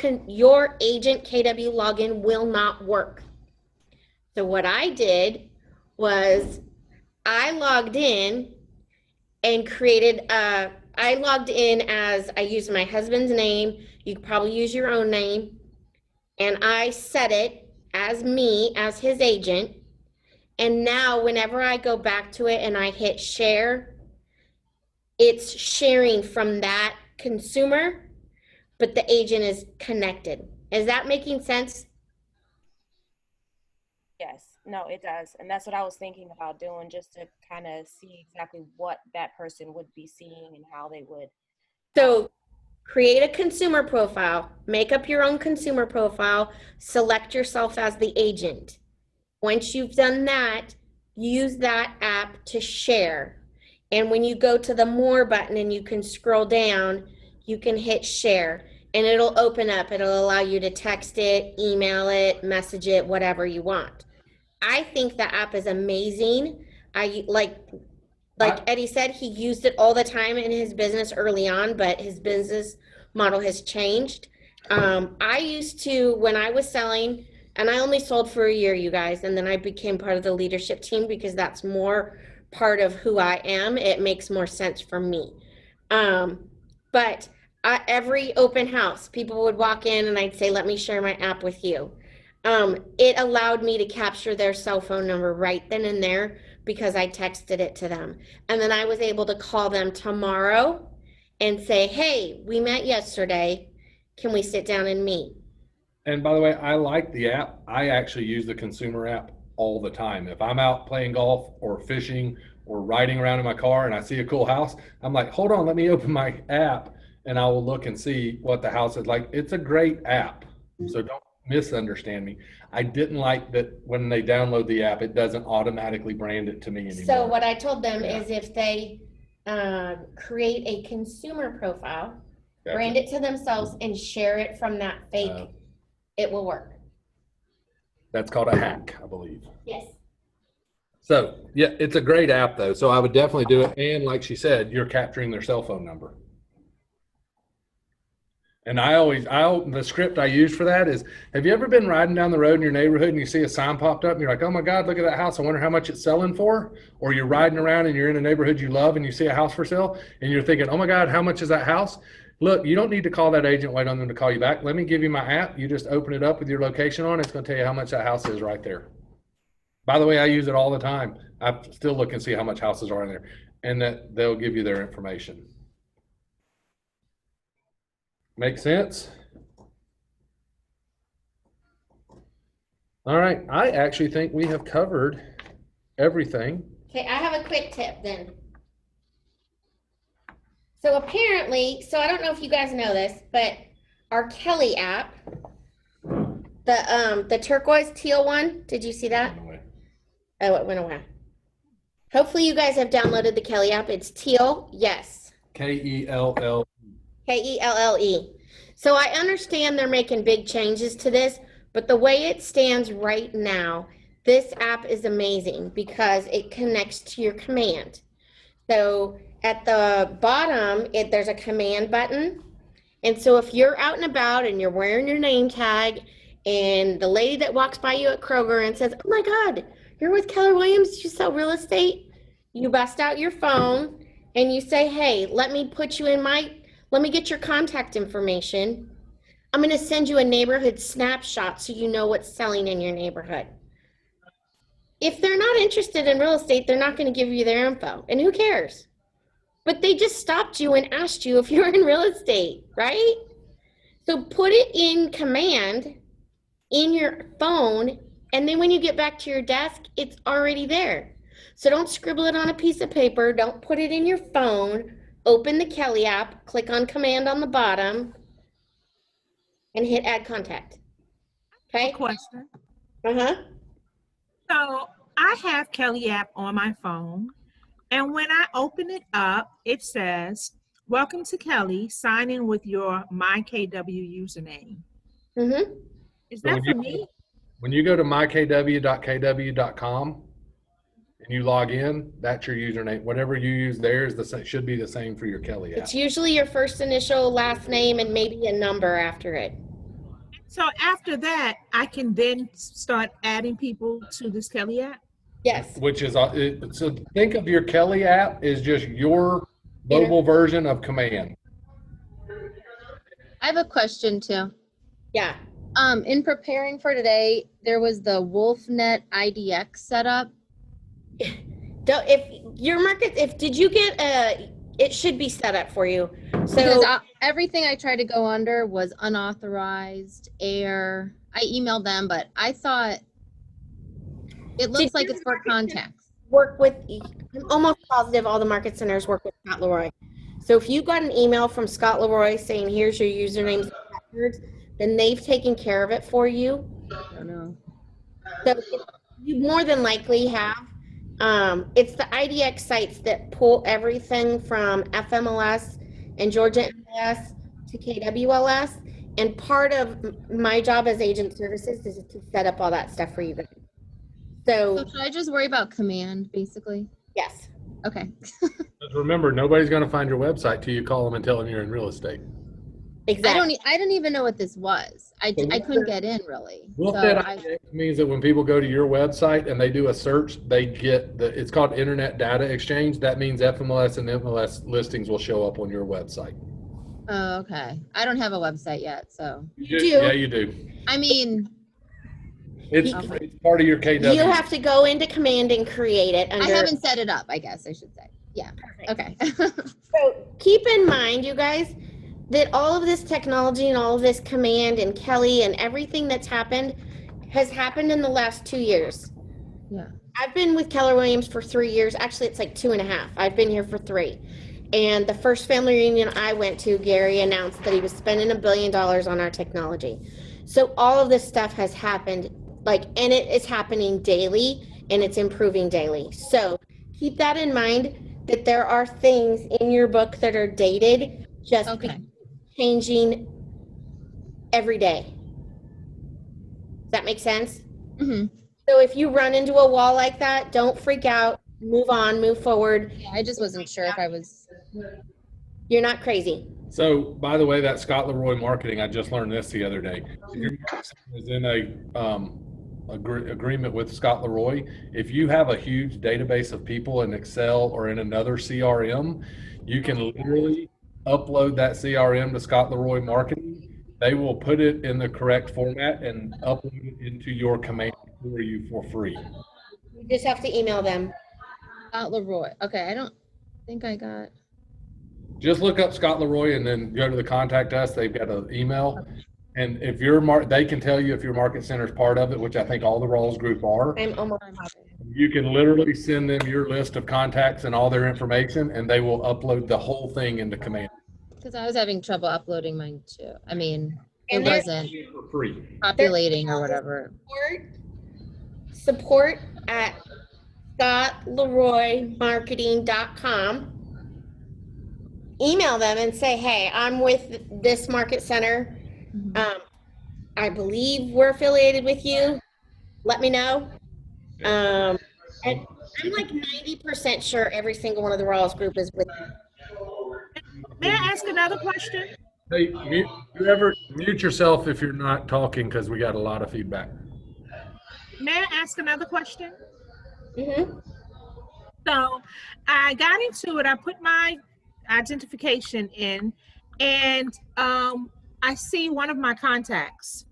agent KW login will not work. So what I did was I logged in and created I logged in as I used my husband's name. You could probably use your own name. And I set it as me, as his agent. And now whenever I go back to it and I hit share, it's sharing from that consumer, but the agent is connected. Is that making sense? Yes, no, it does. And that's what I was thinking about doing, just to kind of see exactly what that person would be seeing and how they would. So create a consumer profile, make up your own consumer profile, select yourself as the agent. Once you've done that, use that app to share. And when you go to the more button and you can scroll down, you can hit share and it'll open up. It'll allow you to text it, email it, message it, whatever you want. I think the app is amazing. I like Eddie said, he used it all the time in his business early on, but his business model has changed. I used to, when I was selling, and I only sold for a year, you guys, and then I became part of the leadership team because that's more part of who I am. It makes more sense for me. But every open house, people would walk in and I'd say, let me share my app with you. It allowed me to capture their cell phone number right then and there because I texted it to them. And then I was able to call them tomorrow and say, hey, we met yesterday. Can we sit down and meet? And by the way, I like the app. I actually use the consumer app all the time. If I'm out playing golf or fishing or riding around in my car and I see a cool house, I'm like, hold on, let me open my app and I will look and see what the house is like. It's a great app. So don't misunderstand me. I didn't like that when they download the app, it doesn't automatically brand it to me anymore. So what I told them is if they create a consumer profile, brand it to themselves and share it from that fake, it will work. That's called a hack, I believe. Yes. So yeah, it's a great app though. So I would definitely do it. And like she said, you're capturing their cell phone number. And the script I use for that is, have you ever been riding down the road in your neighborhood and you see a sign popped up and you're like, oh my God, look at that house. I wonder how much it's selling for. Or you're riding around and you're in a neighborhood you love and you see a house for sale and you're thinking, oh my God, how much is that house? Look, you don't need to call that agent, wait on them to call you back. Let me give you my app. You just open it up with your location on. It's going to tell you how much that house is right there. By the way, I use it all the time. I still look and see how much houses are in there and that they'll give you their information. Make sense? All right. I actually think we have covered everything. Okay, I have a quick tip then. So apparently, so I don't know if you guys know this, but our Kelly app, the turquoise teal one, did you see that? Oh, it went away. Hopefully you guys have downloaded the Kelly app. It's teal, yes. K-E-L-L. K-E-L-L-E. So I understand they're making big changes to this, but the way it stands right now, this app is amazing because it connects to your command. So at the bottom, there's a command button. And so if you're out and about and you're wearing your name tag and the lady that walks by you at Kroger and says, oh my God, you're with Keller Williams, you sell real estate? You bust out your phone and you say, hey, let me put you in let me get your contact information. I'm going to send you a neighborhood snapshot so you know what's selling in your neighborhood. If they're not interested in real estate, they're not going to give you their info. And who cares? But they just stopped you and asked you if you're in real estate, right? So put it in command in your phone, and then when you get back to your desk, it's already there. So don't scribble it on a piece of paper. Don't put it in your phone. Open the Kelly app, click on command on the bottom, and hit add contact. Okay? Question. Uh-huh. So I have Kelly app on my phone, and when I open it up, it says, welcome to Kelly, sign in with your MyKW username. Mm-hmm. Is that for me? When you go to mykw.kw.com and you log in, that's your username. Whatever you use there should be the same for your Kelly app. It's usually your first initial, last name, and maybe a number after it. So after that, I can then start adding people to this Kelly app? Yes. Which is, so think of your Kelly app is just your mobile version of Command. I have a question too. Yeah. In preparing for today, there was the WolfNet IDX setup. If your market, did you get it should be set up for you. Because everything I tried to go under was unauthorized, error. I emailed them, but I thought it looks like it's for contacts. Work with, I'm almost positive all the market centers work with Scott Leroy. So if you got an email from Scott Leroy saying, here's your usernames and passwords, then they've taken care of it for you. I don't know. So you more than likely have. It's the IDX sites that pull everything from FMLS and Georgia MLS to KWLS. And part of my job as agent services is to set up all that stuff for you guys. So should I just worry about Command, basically? Yes. Okay. Just remember, nobody's going to find your website till you call them and tell them you're in real estate. Exactly. I didn't even know what this was. I couldn't get in really. WolfNet IDX means that when people go to your website and they do a search, they get it's called Internet Data Exchange. That means FMLS and MLS listings will show up on your website. Oh, okay. I don't have a website yet, so. You do. Yeah, you do. I mean, it's part of your KW. You have to go into Command and create it. I haven't set it up, I guess I should say. Yeah. Perfect. Okay. So keep in mind, you guys, that all of this technology and all of this Command and Kelly and everything that's happened has happened in the last 2 years. Yeah. I've been with Keller Williams for 3 years. Actually, it's like 2.5. I've been here for 3. And the first family reunion I went to, Gary announced that he was spending $1 billion on our technology. So all of this stuff has happened, and it is happening daily, and it's improving daily. So keep that in mind, that there are things in your book that are dated, just changing every day. Does that make sense? Mm-hmm. So if you run into a wall like that, don't freak out. Move on, move forward. Yeah, I just wasn't sure if I was. You're not crazy. So, by the way, that Scott Leroy marketing, I just learned this the other day. If your is in a agreement with Scott Leroy, if you have a huge database of people in Excel or in another CRM, you can literally upload that CRM to Scott Leroy marketing. They will put it in the correct format and upload it into your command for you for free. You just have to email them. Scott Leroy. Okay, I don't think I got. Just look up Scott Leroy and then go to the contact us. They've got an email. And if you're they can tell you if your market center is part of it, which I think all the Rawls group are. I'm almost positive. You can literally send them your list of contacts and all their information, and they will upload the whole thing into Command. Because I was having trouble uploading mine too. I mean, it And wasn't for free. populating or whatever. Support at scottleroymarketing.com. Email them and say, hey, I'm with this market center. I believe we're affiliated with you. Let me know. And I'm like 90% sure every single one of the Rawls group is with you. May I ask another question? Hey, mute yourself if you're not talking because we got a lot of feedback. May I ask another question? Mm-hmm. So I got into it. I put my identification in, and I see one of my contacts.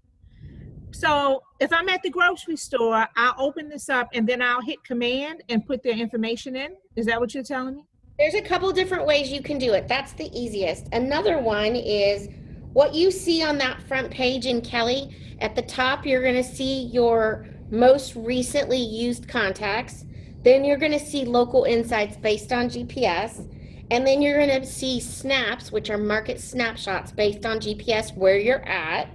So if I'm at the grocery store, I'll open this up and then I'll hit Command and put their information in. Is that what you're telling me? There's a couple different ways you can do it. That's the easiest. Another one is what you see on that front page in Kelly. At the top, you're going to see your most recently used contacts. Then you're going to see local insights based on GPS. And then you're going to see snaps, which are market snapshots based on GPS where you're at.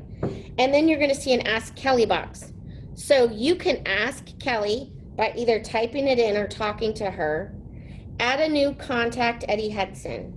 And then you're going to see an Ask Kelly box. So you can ask Kelly by either typing it in or talking to her. Add a new contact, Eddie Hudson.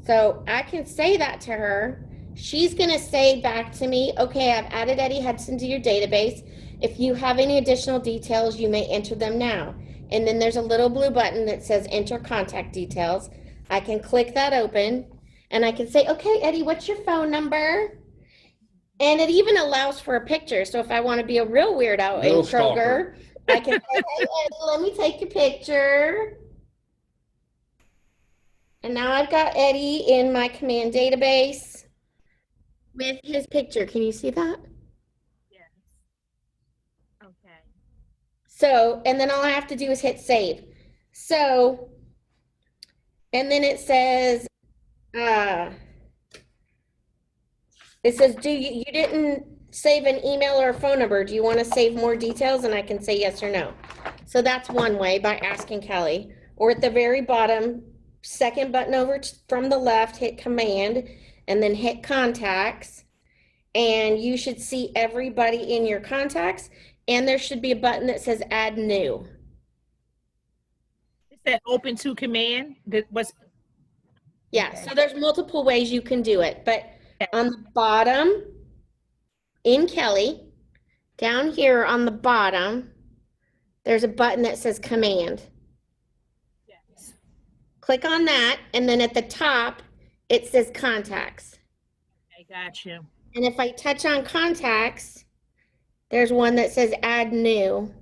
So I can say that to her. She's going to say back to me, okay, I've added Eddie Hudson to your database. If you have any additional details, you may enter them now. And then there's a little blue button that says enter contact details. I can click that open and I can say, okay, Eddie, what's your phone number? And it even allows for a picture. So if I want to be a real weirdo in Real Kroger, stalker. I can say, hey, Eddie, let me take your picture. And now I've got Eddie in my command database with his picture. Can you see that? Yes. Okay. So, and then all I have to do is hit save. So, and then it says, do you didn't save an email or a phone number. Do you want to save more details? And I can say yes or no. So that's one way, by asking Kelly. Or at the very bottom, second button over from the left, hit command and then hit contacts. And you should see everybody in your contacts. And there should be a button that says add new. Is that open to command? That was. Yeah, so there's multiple ways you can do it, but on the bottom in Kelly, down here on the bottom, there's a button that says command. Yes. Click on that, and then at the top, it says contacts. I got you. And if I touch on contacts, there's one that says add new.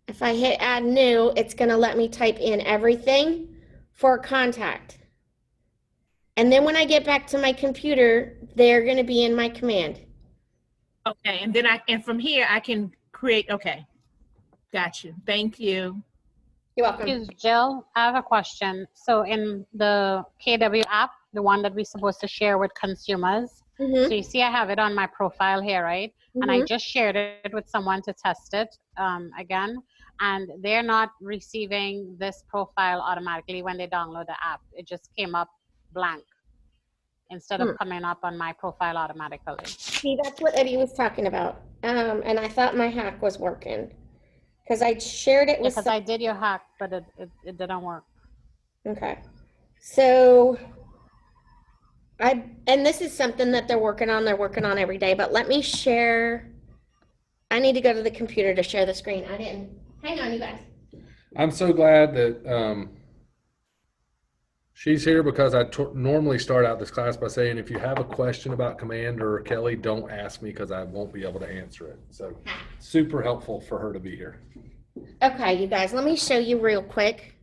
If I hit add new, it's going to let me type in everything for a contact. And then when I get back to my computer, they're going to be in my command. Okay, and then and from here I can create. Okay, got you. Thank you. You're welcome. Excuse Jill, I have a question. So in the KW app, the one that we're supposed to share with consumers, so you see I have it on my profile here, right? And I just shared it with someone to test it again, and they're not receiving this profile automatically when they download the app. It just came up blank instead of coming up on my profile automatically. See, that's what Eddie was talking about. And I thought my hack was working because I shared it with. Because I did your hack, but it didn't work. Okay, so and this is something that they're working on. They're working on every day. But let me share. I need to go to the computer to share the screen. I didn't. Hang on, you guys. I'm so glad that she's here because I normally start out this class by saying, if you have a question about Command or Kelly, don't ask me because I won't be able to answer it. So super helpful for her to be here. Okay, you guys, let me show you real quick.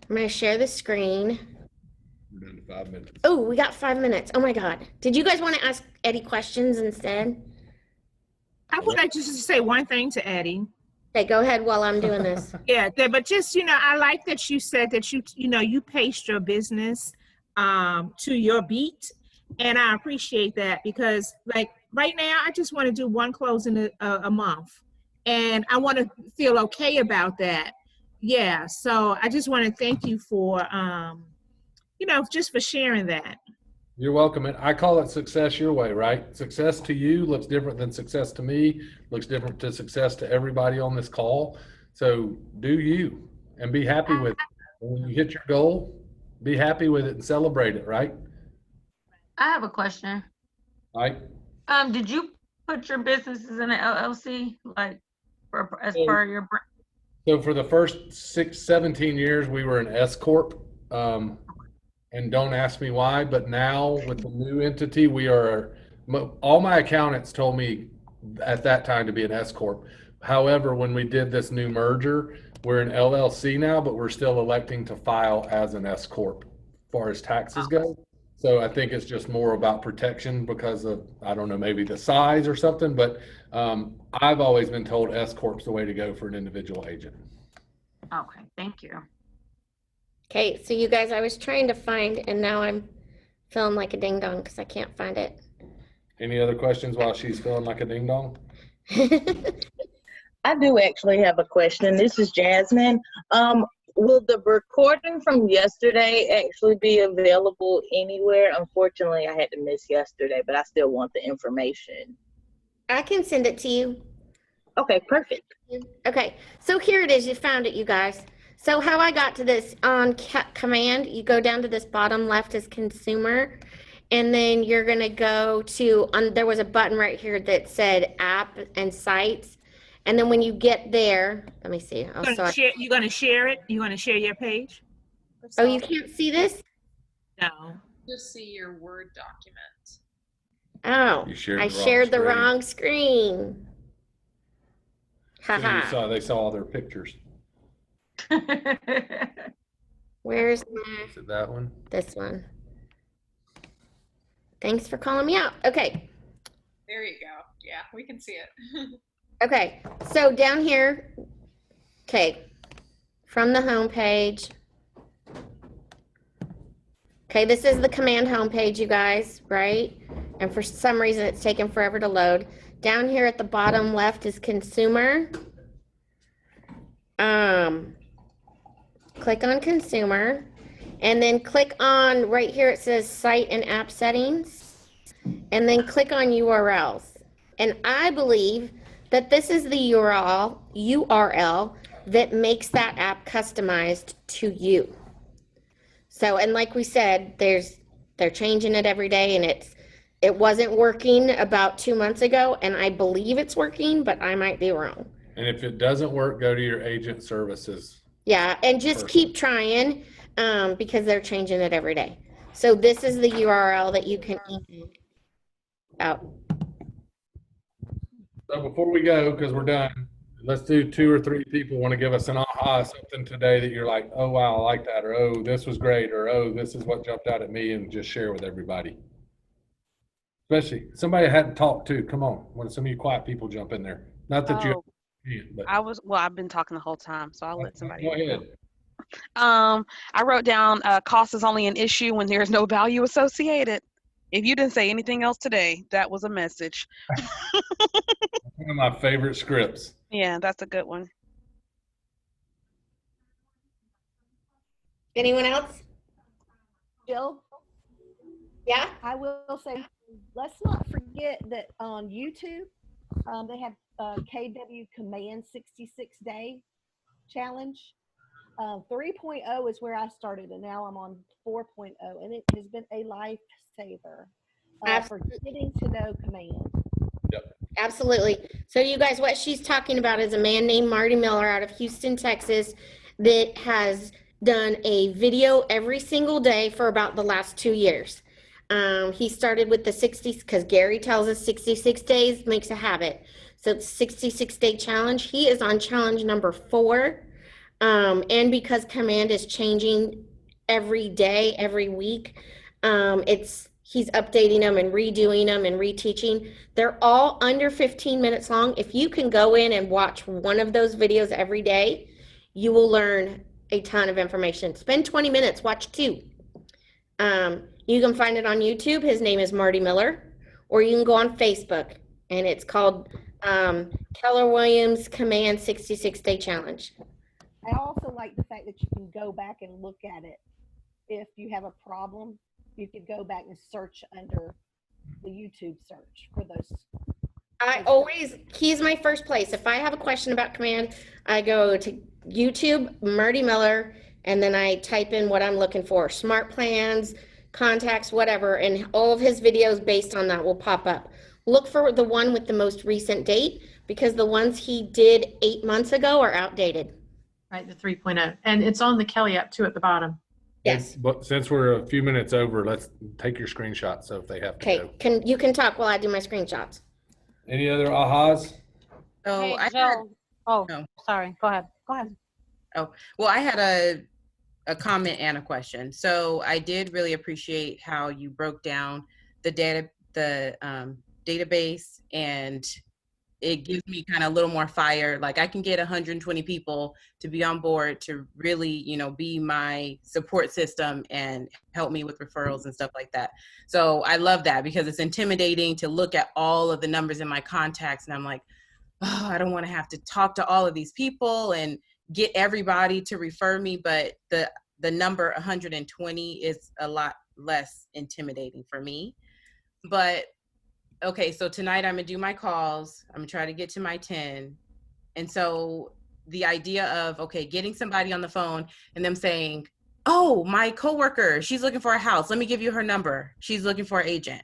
I'm going to share the screen. We're down to 5 minutes. Oh, we got 5 minutes. Oh my God. Did you guys want to ask Eddie questions instead? I would like to just say one thing to Eddie. Okay, go ahead while I'm doing this. Yeah, but just, I like that you said that you paced your business to your beat. And I appreciate that because like right now, I just want to do one closing a month. And I want to feel okay about that. Yeah, so I just want to thank you for, just for sharing that. You're welcome. And I call it success your way, right? Success to you looks different than success to me, looks different to success to everybody on this call. So do you and be happy with it. When you hit your goal, be happy with it and celebrate it, right? I have a question. Right. Did you put your businesses in an LLC, like as part of your brand? So for the first 17 years, we were an S Corp. And don't ask me why, but now with the new entity, we are, all my accountants told me at that time to be an S Corp. However, when we did this new merger, we're an LLC now, but we're still electing to file as an S Corp as far as taxes go. So I think it's just more about protection because of, I don't know, maybe the size or something, but I've always been told S Corp's the way to go for an individual agent. Okay, thank you. Okay, so you guys, I was trying to find, and now I'm feeling like a ding dong because I can't find it. Any other questions while she's feeling like a ding dong? I do actually have a question. This is Jasmine. Will the recording from yesterday actually be available anywhere? Unfortunately, I had to miss yesterday, but I still want the information. I can send it to you. Okay, perfect. Okay, so here it is. You found it, you guys. So how I got to this on command, you go down to this bottom left as consumer, and then you're going to go to, there was a button right here that said app and sites. And then when you get there, let me see. You're going to share it? You're going to share your page? Oh, you can't see this? No. Just see your Word document. Oh, You shared I the wrong shared the screen. wrong screen. So Haha. they saw all their pictures. Where's Is it that one? this one? Thanks for calling me out. Okay. There you go. Yeah, we can see it. Okay. So down here, okay, from the home page. Okay, this is the command home page, you guys, right? And for some reason, it's taken forever to load. Down here at the bottom left is consumer. Click on consumer, and then click on right here. It says site and app settings, and then click on URLs. And I believe that this is the URL that makes that app customized to you. So, and like we said, they're changing it every day, and it wasn't working about 2 months ago, and I believe it's working, but I might be wrong. And if it doesn't work, go to your agent services. Yeah, and just keep trying because they're changing it every day. So this is the URL that you can email out. So before we go, because we're done, let's do 2 or 3 people want to give us an aha, something today that you're like, oh, wow, I like that, or oh, this was great, or oh, this is what jumped out at me, and just share with everybody. Especially somebody that hadn't talked to. Come on, when some of you quiet people jump in there. Not that you can't, but I've been talking the whole time, so I'll let somebody go ahead. I wrote down cost is only an issue when there's no value associated. If you didn't say anything else today, that was a message. One of my favorite scripts. Yeah, that's a good one. Anyone else? Jill? Yeah? I will say, let's not forget that on YouTube, they have KW Command 66 Day Challenge. 3.0 is where I started, and now I'm on 4.0, and it has been a lifesaver for getting to know command. Yep. Absolutely. So you guys, what she's talking about is a man named Marty Miller out of Houston, Texas, that has done a video every single day for about the last 2 years. He started with the 60s because Gary tells us 66 days makes a habit. So it's 66-day challenge. He is on challenge number 4. And because command is changing every day, every week, he's updating them and redoing them and reteaching. They're all under 15 minutes long. If you can go in and watch one of those videos every day, you will learn a ton of information. Spend 20 minutes, watch 2. You can find it on YouTube. His name is Marty Miller, or you can go on Facebook, and it's called Keller Williams Command 66-Day Challenge. I also like the fact that you can go back and look at it. If you have a problem, you could go back and search under the YouTube search for those. He's my first place. If I have a question about command, I go to YouTube, Marty Miller, and then I type in what I'm looking for, smart plans, contacts, whatever, and all of his videos based on that will pop up. Look for the one with the most recent date, because the ones he did 8 months ago are outdated. Right, the 3.0. And it's on the Kelly app too at the bottom. Yes. But since we're a few minutes over, let's take your screenshots. So if they have to go. You can talk while I do my screenshots. Any other ahas? So Hey, I Jill. had, Oh, no. sorry. Go ahead. Go ahead. Oh, well, I had a comment and a question. So I did really appreciate how you broke down the database, and it gives me kind of a little more fire. Like I can get 120 people to be on board to really, be my support system and help me with referrals and stuff like that. So I love that because it's intimidating to look at all of the numbers in my contacts. And I'm like, oh, I don't want to have to talk to all of these people and get everybody to refer me. But the number 120 is a lot less intimidating for me. But okay, so tonight I'm gonna do my calls. I'm gonna try to get to my 10. And so the idea of, okay, getting somebody on the phone and them saying, oh, my coworker, she's looking for a house. Let me give you her number. She's looking for an agent.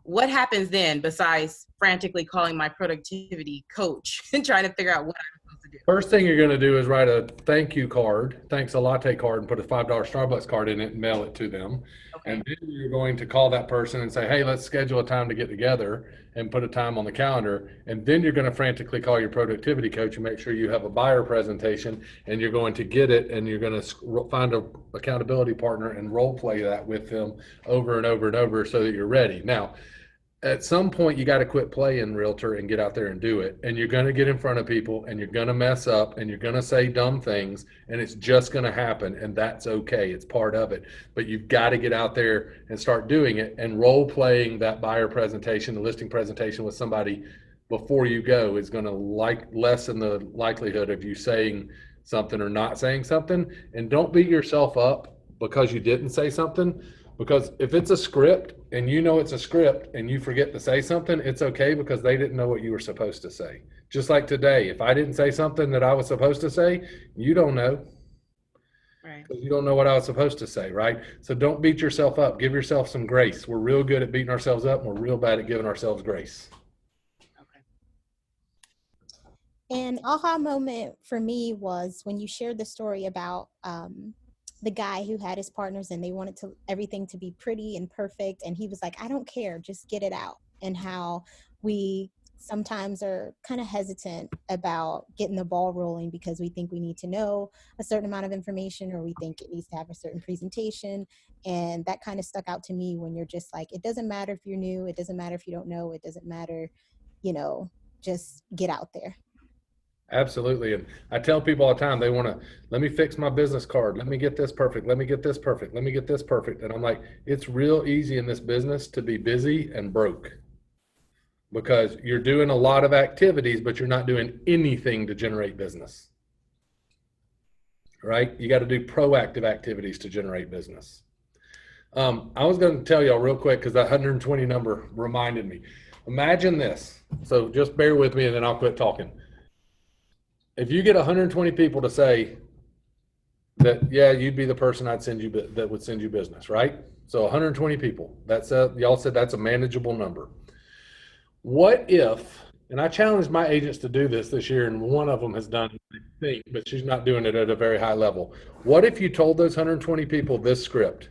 What happens then besides frantically calling my productivity coach and trying to figure out what I'm supposed to do. First thing you're going to do is write a thank you card, thanks a latte card, and put a $5 Starbucks card in it and mail it to them. Okay. And then you're going to call that person and say, hey, let's schedule a time to get together and put a time on the calendar. And then you're going to frantically call your productivity coach and make sure you have a buyer presentation, and you're going to get it, and you're going to find a accountability partner and role play that with them over and over and over so that you're ready. Now, at some point you got to quit playing realtor and get out there and do it. And you're going to get in front of people, and you're going to mess up, and you're going to say dumb things, and it's just going to happen. And that's okay. It's part of it. But you've got to get out there and start doing it, and role playing that buyer presentation, the listing presentation with somebody before you go is going to lessen the likelihood of you saying something or not saying something. And don't beat yourself up because you didn't say something. Because if it's a script and you know it's a script and you forget to say something, it's okay, because they didn't know what you were supposed to say. Just like today, if I didn't say something that I was supposed to say, you don't know. Right. Because you don't know what I was supposed to say, right? So don't beat yourself up. Give yourself some grace. We're real good at beating ourselves up, and we're real bad at giving ourselves grace. An aha moment for me was when you shared the story about the guy who had his partners and they wanted everything to be pretty and perfect, and he was like, I don't care, just get it out. And how we sometimes are kind of hesitant about getting the ball rolling because we think we need to know a certain amount of information, or we think it needs to have a certain presentation. And that kind of stuck out to me, when you're just like, it doesn't matter if you're new, it doesn't matter if you don't know, it doesn't matter, just get out there. Absolutely. And I tell people all the time, they want to, let me fix my business card. Let me get this perfect. Let me get this perfect. Let me get this perfect. And I'm like, it's real easy in this business to be busy and broke, because you're doing a lot of activities, but you're not doing anything to generate business, right? You got to do proactive activities to generate business. I was going to tell y'all real quick, because that 120 number reminded me. Imagine this. So just bear with me and then I'll quit talking. If you get 120 people to say that, yeah, you'd be the person that would send you business, right? So 120 people. Y'all said that's a manageable number. What if, and I challenged my agents to do this year, and one of them has done it, I think, but she's not doing it at a very high level. What if you told those 120 people this script?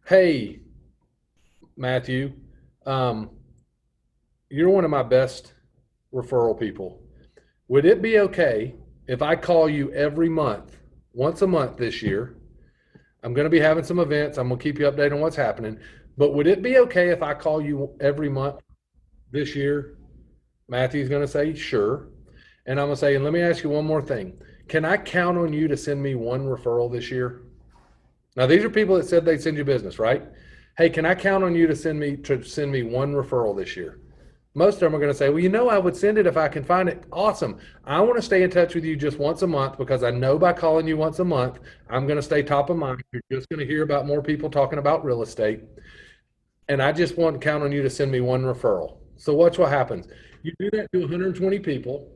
Hey, Matthew, you're one of my best referral people. Would it be okay if I call you every month, once a month this year? I'm going to be having some events. I'm going to keep you updated on what's happening. But would it be okay if I call you every month this year? Matthew's going to say, sure. And I'm going to say, and let me ask you one more thing. Can I count on you to send me one referral this year? Now, these are people that said they'd send you business, right? Hey, can I count on you to send me one referral this year? Most of them are going to say, well, I would send it if I can find it. Awesome. I want to stay in touch with you just once a month, because I know by calling you once a month, I'm going to stay top of mind. You're just going to hear about more people talking about real estate. And I just want to count on you to send me one referral. So watch what happens. You do that to 120 people.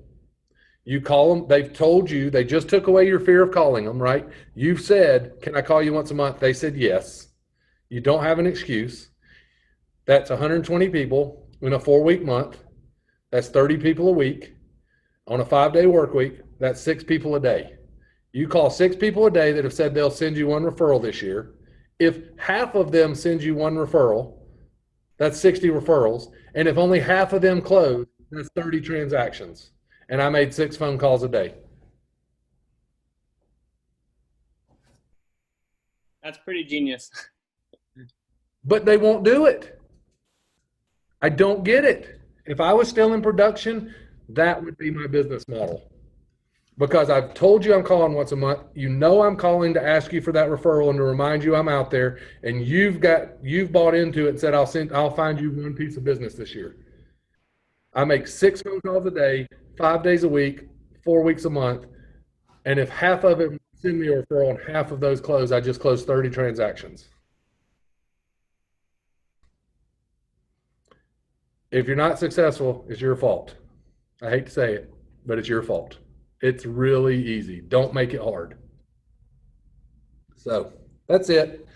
You call them. They've told you. They just took away your fear of calling them, right? You've said, can I call you once a month? They said yes. You don't have an excuse. That's 120 people. In a 4-week month, that's 30 people a week. On a 5-day work week, that's 6 people a day. You call 6 people a day that have said they'll send you one referral this year. If half of them send you one referral, that's 60 referrals. And if only half of them close, that's 30 transactions. And I made 6 phone calls a day. That's pretty genius. But they won't do it. I don't get it. If I was still in production, that would be my business model. Because I've told you I'm calling once a month. You know I'm calling to ask you for that referral and to remind you I'm out there. And you've bought into it and said I'll find you one piece of business this year. I make 6 phone calls a day, 5 days a week, 4 weeks a month. And if half of it send me a referral and half of those close, I just closed 30 transactions. If you're not successful, it's your fault. I hate to say it, but it's your fault. It's really easy. Don't make it hard. So that's it.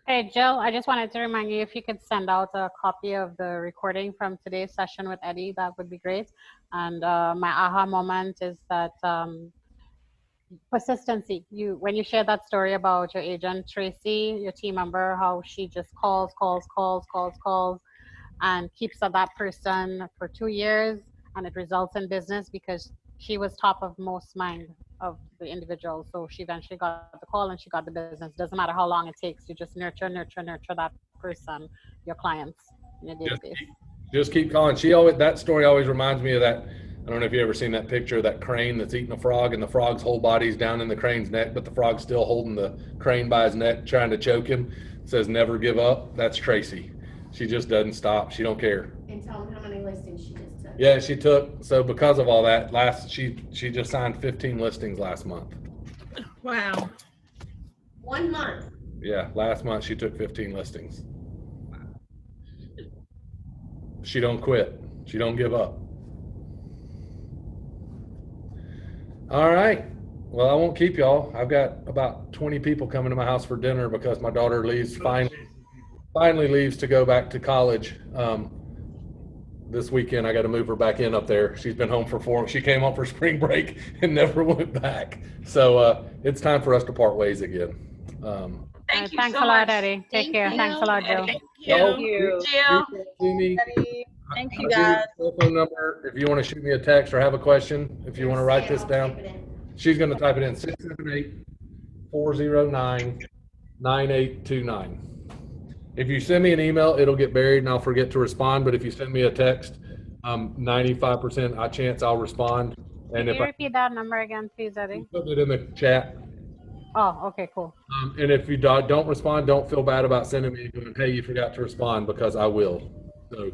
Hey, Jill, I just wanted to remind you if you could send out a copy of the recording from today's session with Eddie, that would be great. And my aha moment is that persistency. When you share that story about your agent, Tracy, your team member, how she just calls, and keeps that person for 2 years, and it results in business because she was top of most mind of the individual. So she eventually got the call and she got the business. Doesn't matter how long it takes. You just nurture that person, your clients in your database. Just keep calling. That story always reminds me of that. I don't know if you ever seen that picture of that crane that's eating a frog, and the frog's whole body's down in the crane's neck, but the frog's still holding the crane by his neck, trying to choke him. It says never give up. That's Tracy. She just doesn't stop. She don't care. And tell them how many listings she just took. Yeah, she took. So because of all that, she just signed 15 listings last month. Wow. 1 month. Yeah, last month she took 15 listings. She don't quit. She don't give up. All right. Well, I won't keep y'all. I've got about 20 people coming to my house for dinner because my daughter finally leaves to go back to college. This weekend I got to move her back in up there. She's been home she came home for spring break and never went back. So it's time for us to part ways again. Thanks a lot, Eddie. Take care. Thanks a lot, Jill. Thank you. Jill. Thank you, guys. Cell phone number if you want to shoot me a text or have a question. If you want to write this down, she's going to type it in 678-409-9829. If you send me an email, it'll get buried and I'll forget to respond. But if you send me a text, 95% chance I'll respond. And Can you repeat that number again, please, Eddie? Put it in the chat. Oh, okay, cool. And if you don't respond, don't feel bad about sending me, hey, you forgot to respond, because I will. So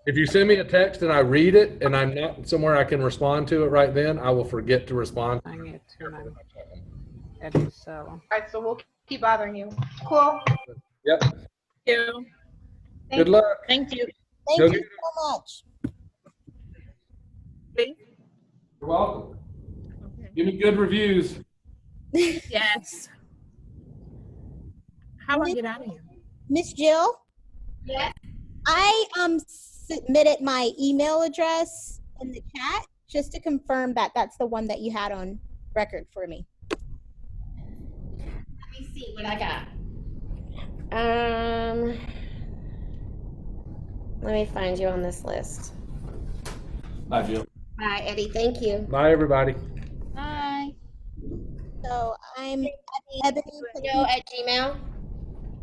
if you send me a text and I read it and I'm not somewhere I can respond to it right then, I will forget to respond. I need to Eddie, so. All right, so we'll keep bothering you. Cool. Yep. Thank you. Good luck. Thank you. Thank you so much. You're welcome. Give me good reviews. Yes. How do I get out of here? Miss Jill? Yes. I submitted my email address in the chat just to confirm that that's the one that you had on record for me. Let me see what I got. Let me find you on this list. Bye, Jill. Bye, Eddie. Thank you. Bye, everybody. Bye. So I'm Ebony Patino at Gmail.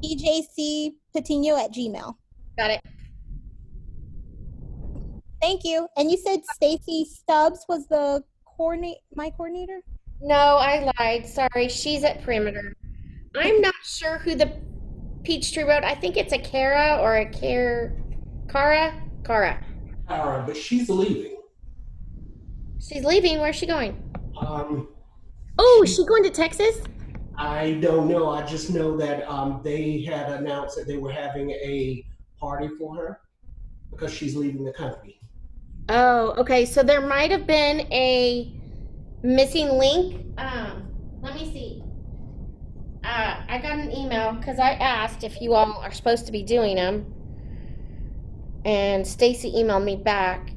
EJC Patino at Gmail. Got it. Thank you. And you said Stacy Stubbs was the my coordinator? No, I lied. Sorry. She's at Perimeter. I'm not sure who the Peachtree Road. I think it's a Kara or a Kara. But she's leaving. She's leaving. Where's she going? Oh, is she going to Texas? I don't know. I just know that they had announced that they were having a party for her because she's leaving the company. Oh, okay. So there might have been a missing link. Let me see. I got an email because I asked if you all are supposed to be doing them. And Stacy emailed me back.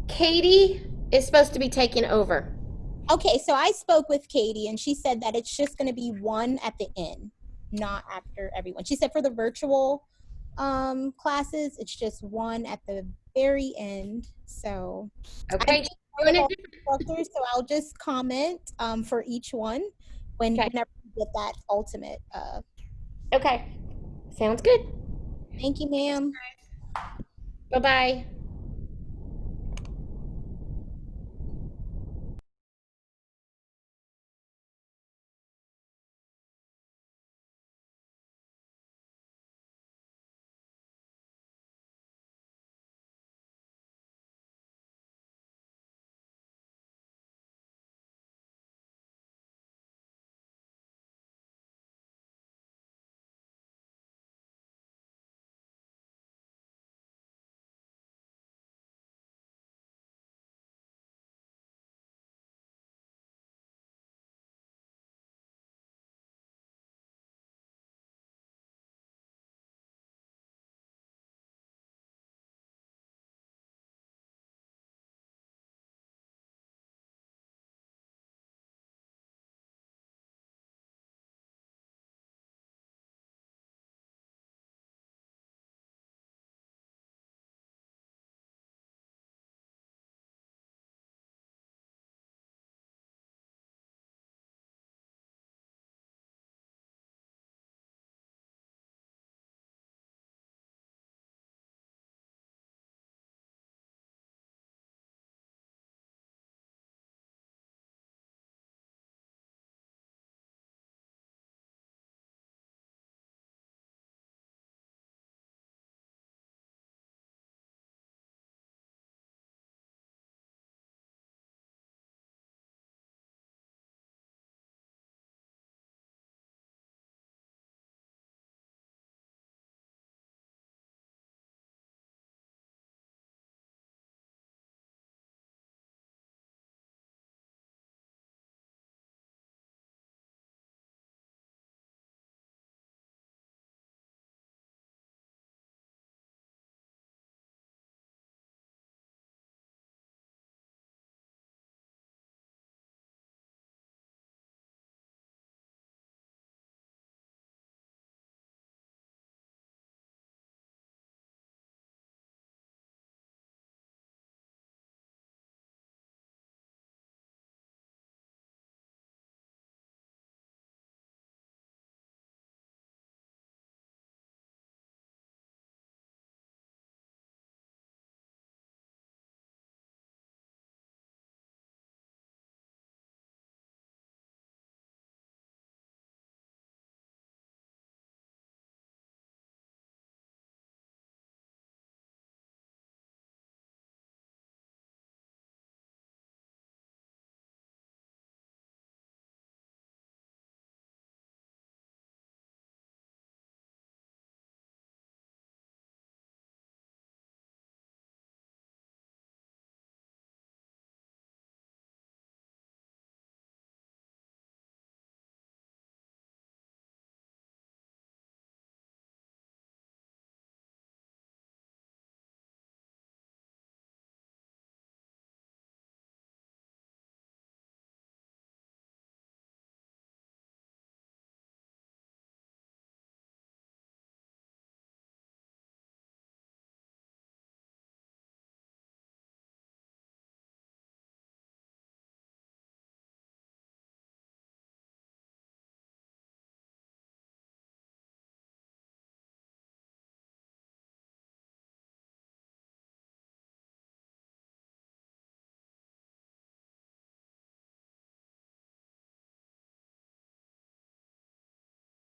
Katie is supposed to be taking over. Okay, so I spoke with Katie and she said that it's just going to be one at the end, not after everyone. She said for the virtual classes, it's just one at the very end. So okay, so I'll just comment for each one whenever you get that ultimate. Okay, sounds good. Thank you, ma'am. Bye-bye.